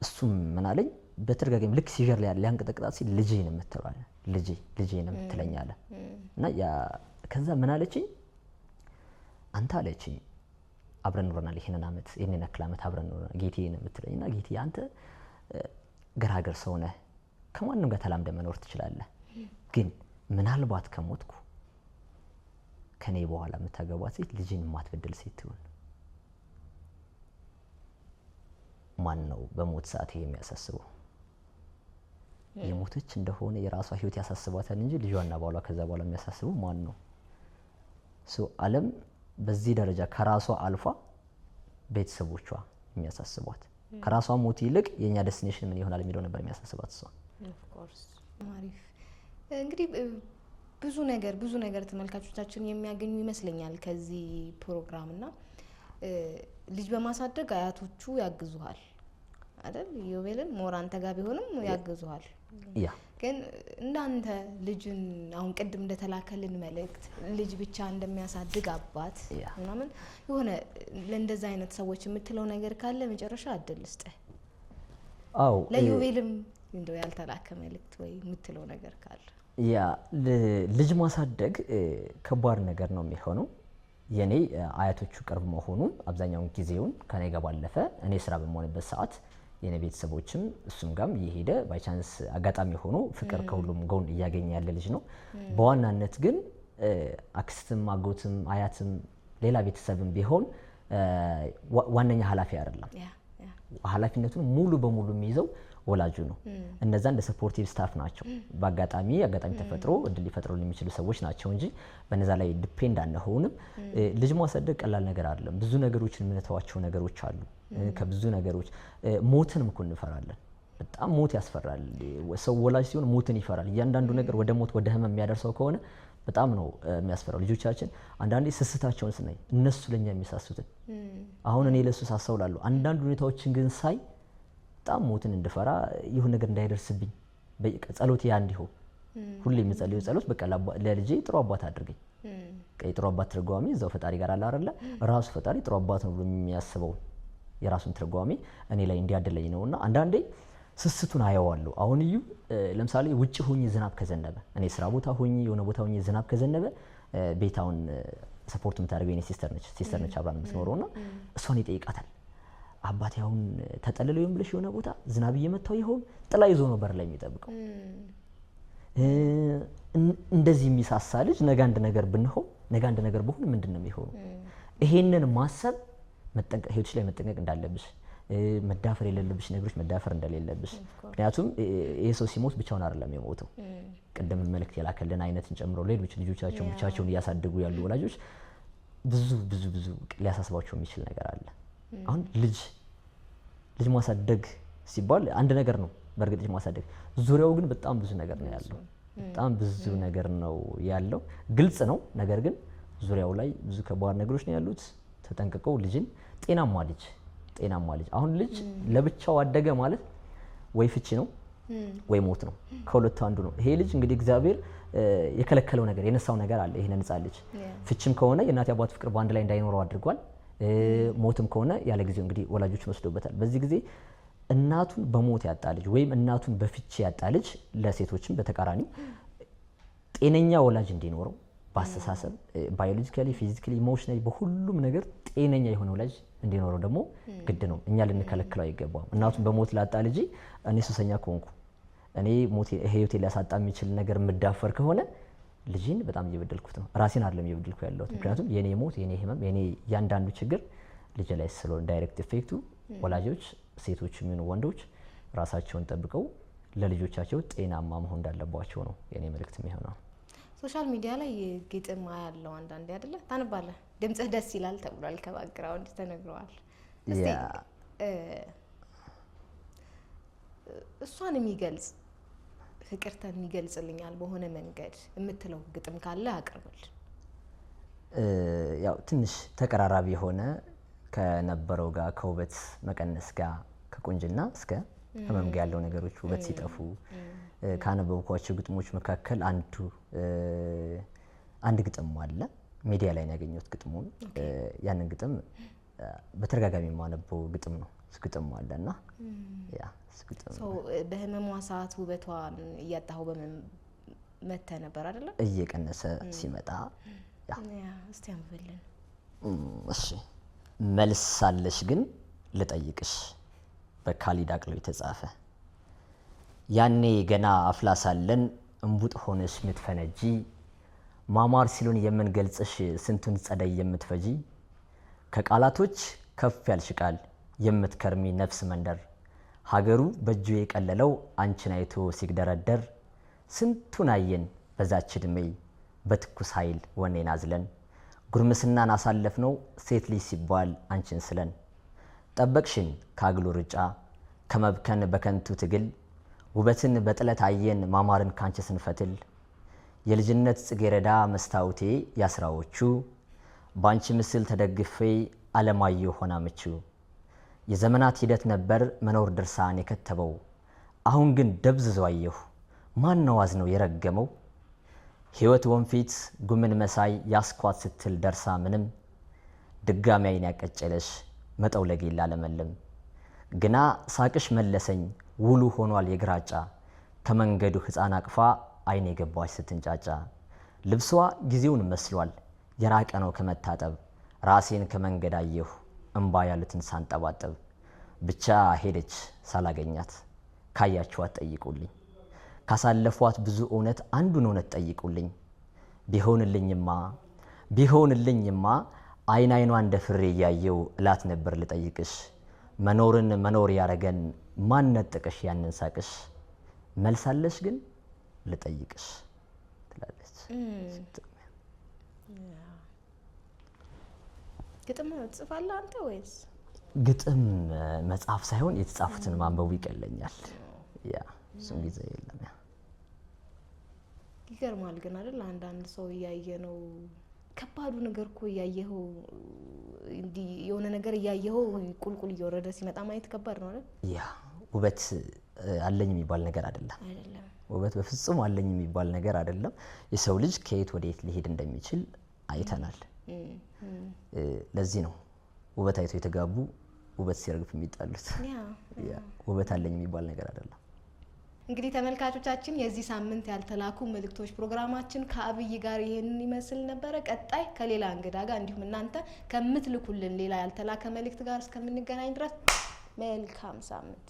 እሱም ምን አለኝ፣ በተደጋጋሚ ልክ ሲጀር ላይ ሊያንቀጠቅጣት ሲል ልጄ ነው የምትለው አለ። ልጄ ነው የምትለኝ አለ። እና ከዛ ምን አለችኝ፣ አንተ አለችኝ አብረን ኖረናል፣ ይሄንን ያክል ዓመት አብረን ኖረናል፣ ጌቴ ነው የምትለኝ። እና ጌቴ አንተ ገራገር ሰው ነህ፣ ከማንም ጋር ተላምደህ መኖር ትችላለህ። ግን ምናልባት ከሞትኩ ከኔ በኋላ የምታገባት ሴት ልጄን የማትበድል ሴት ትሆን። ማን ነው በሞት ሰዓት ይሄ የሚያሳስበው? የሞተች እንደሆነ የራሷ ህይወት ያሳስባታል እንጂ ልጇና ባሏ ከዛ በኋላ የሚያሳስበው ማን ነው? ዓለም በዚህ ደረጃ ከራሷ አልፋ ቤተሰቦቿ የሚያሳስቧት፣ ከራሷ ሞት ይልቅ የኛ ዴስቲኔሽን ምን ይሆናል የሚለው ነበር የሚያሳስባት እሷ። ኦፍ ኮርስ አሪፍ። እንግዲህ ብዙ ነገር ተመልካቾቻችን የሚያገኙ ይመስለኛል ከዚህ ፕሮግራም እና ልጅ በማሳደግ አያቶቹ ያግዙሃል አይደል? ዮቤልን ሞር አንተ ጋር ቢሆንም ያግዙሃል። ያ ግን እንዳንተ ልጅን አሁን ቅድም እንደተላከልን መልእክት ልጅ ብቻ እንደሚያሳድግ አባት ምናምን የሆነ ለእንደዛ አይነት ሰዎች የምትለው ነገር ካለ መጨረሻ እድል ልስጥህ። አዎ ለዮቤልም እንደው ያልተላከ መልእክት ወይ የምትለው ነገር ካለ። ያ ልጅ ማሳደግ ከባድ ነገር ነው የሚሆነው። የኔ አያቶቹ ቅርብ መሆኑ አብዛኛውን ጊዜውን ከኔ ጋር ባለፈ እኔ ስራ በመሆንበት ሰዓት የኔ ቤተሰቦችም እሱም ጋርም እየሄደ ባይቻንስ አጋጣሚ ሆኖ ፍቅር ከሁሉም ጎን እያገኘ ያለ ልጅ ነው። በዋናነት ግን አክስትም አጎትም አያትም ሌላ ቤተሰብም ቢሆን ዋነኛ ኃላፊ አይደለም። ኃላፊነቱን ሙሉ በሙሉ የሚይዘው ወላጁ ነው። እነዛ እንደ ሰፖርቲቭ ስታፍ ናቸው። በአጋጣሚ ተፈጥሮ እድል ሊፈጥሩ የሚችሉ ሰዎች ናቸው እንጂ በነዛ ላይ ዲፔንድ አንሆንም። ልጅ ማሳደግ ቀላል ነገር አይደለም። ብዙ ነገሮችን የምንተዋቸው ነገሮች አሉ። ከብዙ ነገሮች ሞትንም እኮ እንፈራለን። በጣም ሞት ያስፈራል። ሰው ወላጅ ሲሆን ሞትን ይፈራል። እያንዳንዱ ነገር ወደ ሞት ወደ ህመም የሚያደርሰው ከሆነ በጣም ነው የሚያስፈራው። ልጆቻችን አንዳንዴ ስስታቸውን ስናይ እነሱ ለኛ የሚሳሱትን አሁን እኔ ለሱ ሳሰውላለሁ። አንዳንድ ሁኔታዎችን ግን ሳይ በጣም ሞትን እንድፈራ ይሁን ነገር እንዳይደርስብኝ ጸሎት ያ እንዲሁ ሁሌ የምጸልየው ጸሎት በቃ ለልጄ ጥሩ አባት አድርገኝ። ጥሩ አባት ትርጓሜ እዛው ፈጣሪ ጋር አለ አይደለ? ራሱ ፈጣሪ ጥሩ አባት ነው ብሎ የሚያስበው የራሱን ትርጓሜ እኔ ላይ እንዲያድለኝ ነውና አንዳንዴ ስስቱን አየዋለሁ። አሁን እዩ ለምሳሌ ውጪ ሆኜ ዝናብ ከዘነበ እኔ ስራ ቦታ ሆኜ የሆነ ቦታ ሆኜ ዝናብ ከዘነበ ቤታውን ሰፖርት የምታደርገው የኔ ሲስተር ነች አብራን የምትኖረውና እሷን ይጠይቃታል። አባቴ አሁን ተጠልለው ይምብልሽ የሆነ ቦታ ዝናብ እየመታው ይሆን ጥላ ይዞ ነው በር ላይ የሚጠብቀው። እንደዚህ የሚሳሳ ልጅ ነገ አንድ ነገር ብንሆን ነገ አንድ ነገር በሆነ ምንድነው የሚሆነው? ይሄንን ማሰብ ህይወትሽ ላይ መጠንቀቅ እንዳለብሽ መዳፈር የሌለብሽ ነገሮች መዳፈር እንደሌለብሽ። ምክንያቱም ይሄ ሰው ሲሞት ብቻውን አይደለም የሞተው። ቀደም መልእክት የላከልን አይነትን ጨምሮ ሌሎች ልጆቻቸውን ብቻቸውን እያሳደጉ ያሉ ወላጆች ብዙ ሊያሳስባቸው የሚችል ነገር አለ። አሁን ልጅ ማሳደግ ሲባል አንድ ነገር ነው። በእርግጥ ልጅ ማሳደግ ዙሪያው ግን በጣም ብዙ ነገር ነው ያለው። በጣም ብዙ ነገር ነው ያለው። ግልጽ ነው። ነገር ግን ዙሪያው ላይ ብዙ ከባድ ነገሮች ነው ያሉት። ተጠንቅቀው ልጅን ጤናማ ልጅ አሁን ልጅ ለብቻው አደገ ማለት ወይ ፍቺ ነው ወይ ሞት ነው። ከሁለቱ አንዱ ነው። ይሄ ልጅ እንግዲህ እግዚአብሔር የከለከለው ነገር የነሳው ነገር አለ። ይሄን ህፃን ልጅ ፍቺም ከሆነ የእናት አባት ፍቅር በአንድ ላይ እንዳይኖረው አድርጓል። ሞትም ከሆነ ያለ ጊዜው እንግዲህ ወላጆች ወስዶበታል። በዚህ ጊዜ እናቱን በሞት ያጣ ልጅ ወይም እናቱን በፍቺ ያጣ ልጅ ለሴቶችም በተቃራኒው ጤነኛ ወላጅ እንዲኖረው በአስተሳሰብ ባዮሎጂካሊ፣ ፊዚካሊ፣ ኢሞሽናሊ በሁሉም ነገር ጤነኛ የሆነ ወላጅ እንዲኖረው ደግሞ ግድ ነው። እኛ ልንከለክለው አይገባም። እናቱን በሞት ላጣ ልጅ እኔ ሱሰኛ ከሆንኩ እኔ ሞት ህይወቴ ሊያሳጣ የሚችል ነገር ምዳፈር ከሆነ ልጅን በጣም እየበደልኩት ነው። ራሴን አይደለም እየበደልኩ ያለሁት። ምክንያቱም የኔ ሞት የኔ ህመም የኔ ያንዳንዱ ችግር ልጅ ላይ ስለሆነ ዳይሬክት ኢፌክቱ ወላጆች ሴቶችም ይሁኑ ወንዶች ራሳቸውን ጠብቀው ለልጆቻቸው ጤናማ መሆን እንዳለባቸው ነው የኔ መልእክት የሚሆነው። ሶሻል ሚዲያ ላይ ግጥም ያለው አንዳንዴ አይደለ ታነባለህ? ድምጽህ ደስ ይላል ተብሏል፣ ከባክግራውንድ ተነግሯል። እስቲ እሷን የሚገልጽ ፍቅርተን የሚገልጽልኛል በሆነ መንገድ የምትለው ግጥም ካለ አቅርብል። ያው ትንሽ ተቀራራቢ የሆነ ከነበረው ጋር ከውበት መቀነስ ጋር ከቁንጅና እስከ ህመም ጋር ያለው ነገሮች ውበት ሲጠፉ ካነበብኳቸው ግጥሞች መካከል አንድ ግጥም አለ። ሚዲያ ላይ ያገኘሁት ግጥሙን ያንን ግጥም በተደጋጋሚ የማነበው ግጥም ነው። ግጥም አለና ያ ግጥም በህመሟ ሰዓት ውበቷን እያጣው በመተ ነበር አይደለ? እየቀነሰ ሲመጣ ያ እስቲ አንብልን። እሺ መልስ አለሽ ግን ልጠይቅሽ በካሊድ አቅሎ የተጻፈ ያኔ ገና አፍላ ሳለን እንቡጥ ሆነሽ ምትፈነጂ ማማር ሲሉን የምንገልጽሽ ስንቱን ጸደይ የምትፈጂ ከቃላቶች ከፍ ያልሽ ቃል የምትከርሚ ነፍስ መንደር ሀገሩ በእጁ የቀለለው አንቺን አይቶ ሲግደረደር ስንቱን አየን በዛች ዕድሜ በትኩስ ኃይል ወኔን አዝለን ጉርምስናን አሳለፍነው ሴት ልጅ ሲባል አንቺን ስለን ጠበቅሽን ካግሉ ርጫ ከመብከን በከንቱ ትግል ውበትን በጥለት አየን ማማርን ካንቺ ስንፈትል የልጅነት ጽጌረዳ መስታወቴ ያስራዎቹ ባንቺ ምስል ተደግፌ አለማየሁ ሆና ምቹ የዘመናት ሂደት ነበር መኖር ድርሳን የከተበው አሁን ግን ደብዝዞ አየሁ ማን ነው አዝነው የረገመው ሕይወት ወንፊት ጉምን መሳይ ያስኳት ስትል ደርሳ ምንም ድጋሚ አይን ያቀጨለሽ መጠውለግ ይላለመልም ግና ሳቅሽ መለሰኝ ውሉ ሆኗል የግራጫ ከመንገዱ ሕፃን አቅፋ አይኔ ገባች ስትንጫጫ ልብሷ ጊዜውን መስሏል የራቀ ነው ከመታጠብ ራሴን ከመንገድ አየሁ እንባ ያሉትን ሳንጠባጠብ ብቻ ሄደች ሳላገኛት ካያችኋት ጠይቁልኝ ካሳለፏት ብዙ እውነት አንዱን እውነት ጠይቁልኝ ቢሆንልኝማ አይን አይኗ እንደ ፍሬ ያየው እላት ነበር ልጠይቅሽ መኖርን መኖር ያረገን ማን ነጥቀሽ ያንን ሳቅሽ መልሳለሽ ግን ልጠይቅሽ ትላለች። ግጥም ትጽፋለህ አንተ ወይስ? ግጥም መጽሐፍ ሳይሆን የተጻፉትን ማንበቡ ይቀለኛል። ያ እሱም ጊዜ የለም። ያ ይገርማል ግን አይደል አንዳንድ ሰው እያየ ነው ከባዱ ነገር እኮ እያየኸው እንዲ የሆነ ነገር እያየኸው ቁልቁል እየወረደ ሲመጣ ማየት ከባድ ነው አይደል? ያ ውበት አለኝ የሚባል ነገር አይደለም። ውበት በፍጹም አለኝ የሚባል ነገር አይደለም። የሰው ልጅ ከየት ወዴት ሊሄድ እንደሚችል አይተናል። ለዚህ ነው ውበት አይቶ የተጋቡ ውበት ሲረግፍ የሚጣሉት። ያ ውበት አለኝ የሚባል ነገር አይደለም። እንግዲህ ተመልካቾቻችን የዚህ ሳምንት ያልተላኩ መልእክቶች ፕሮግራማችን ከአብይ ጋር ይሄንን ይመስል ነበር። ቀጣይ ከሌላ እንግዳ ጋር እንዲሁም እናንተ ከምትልኩልን ሌላ ያልተላከ መልእክት ጋር እስከምንገናኝ ድረስ መልካም ሳምንት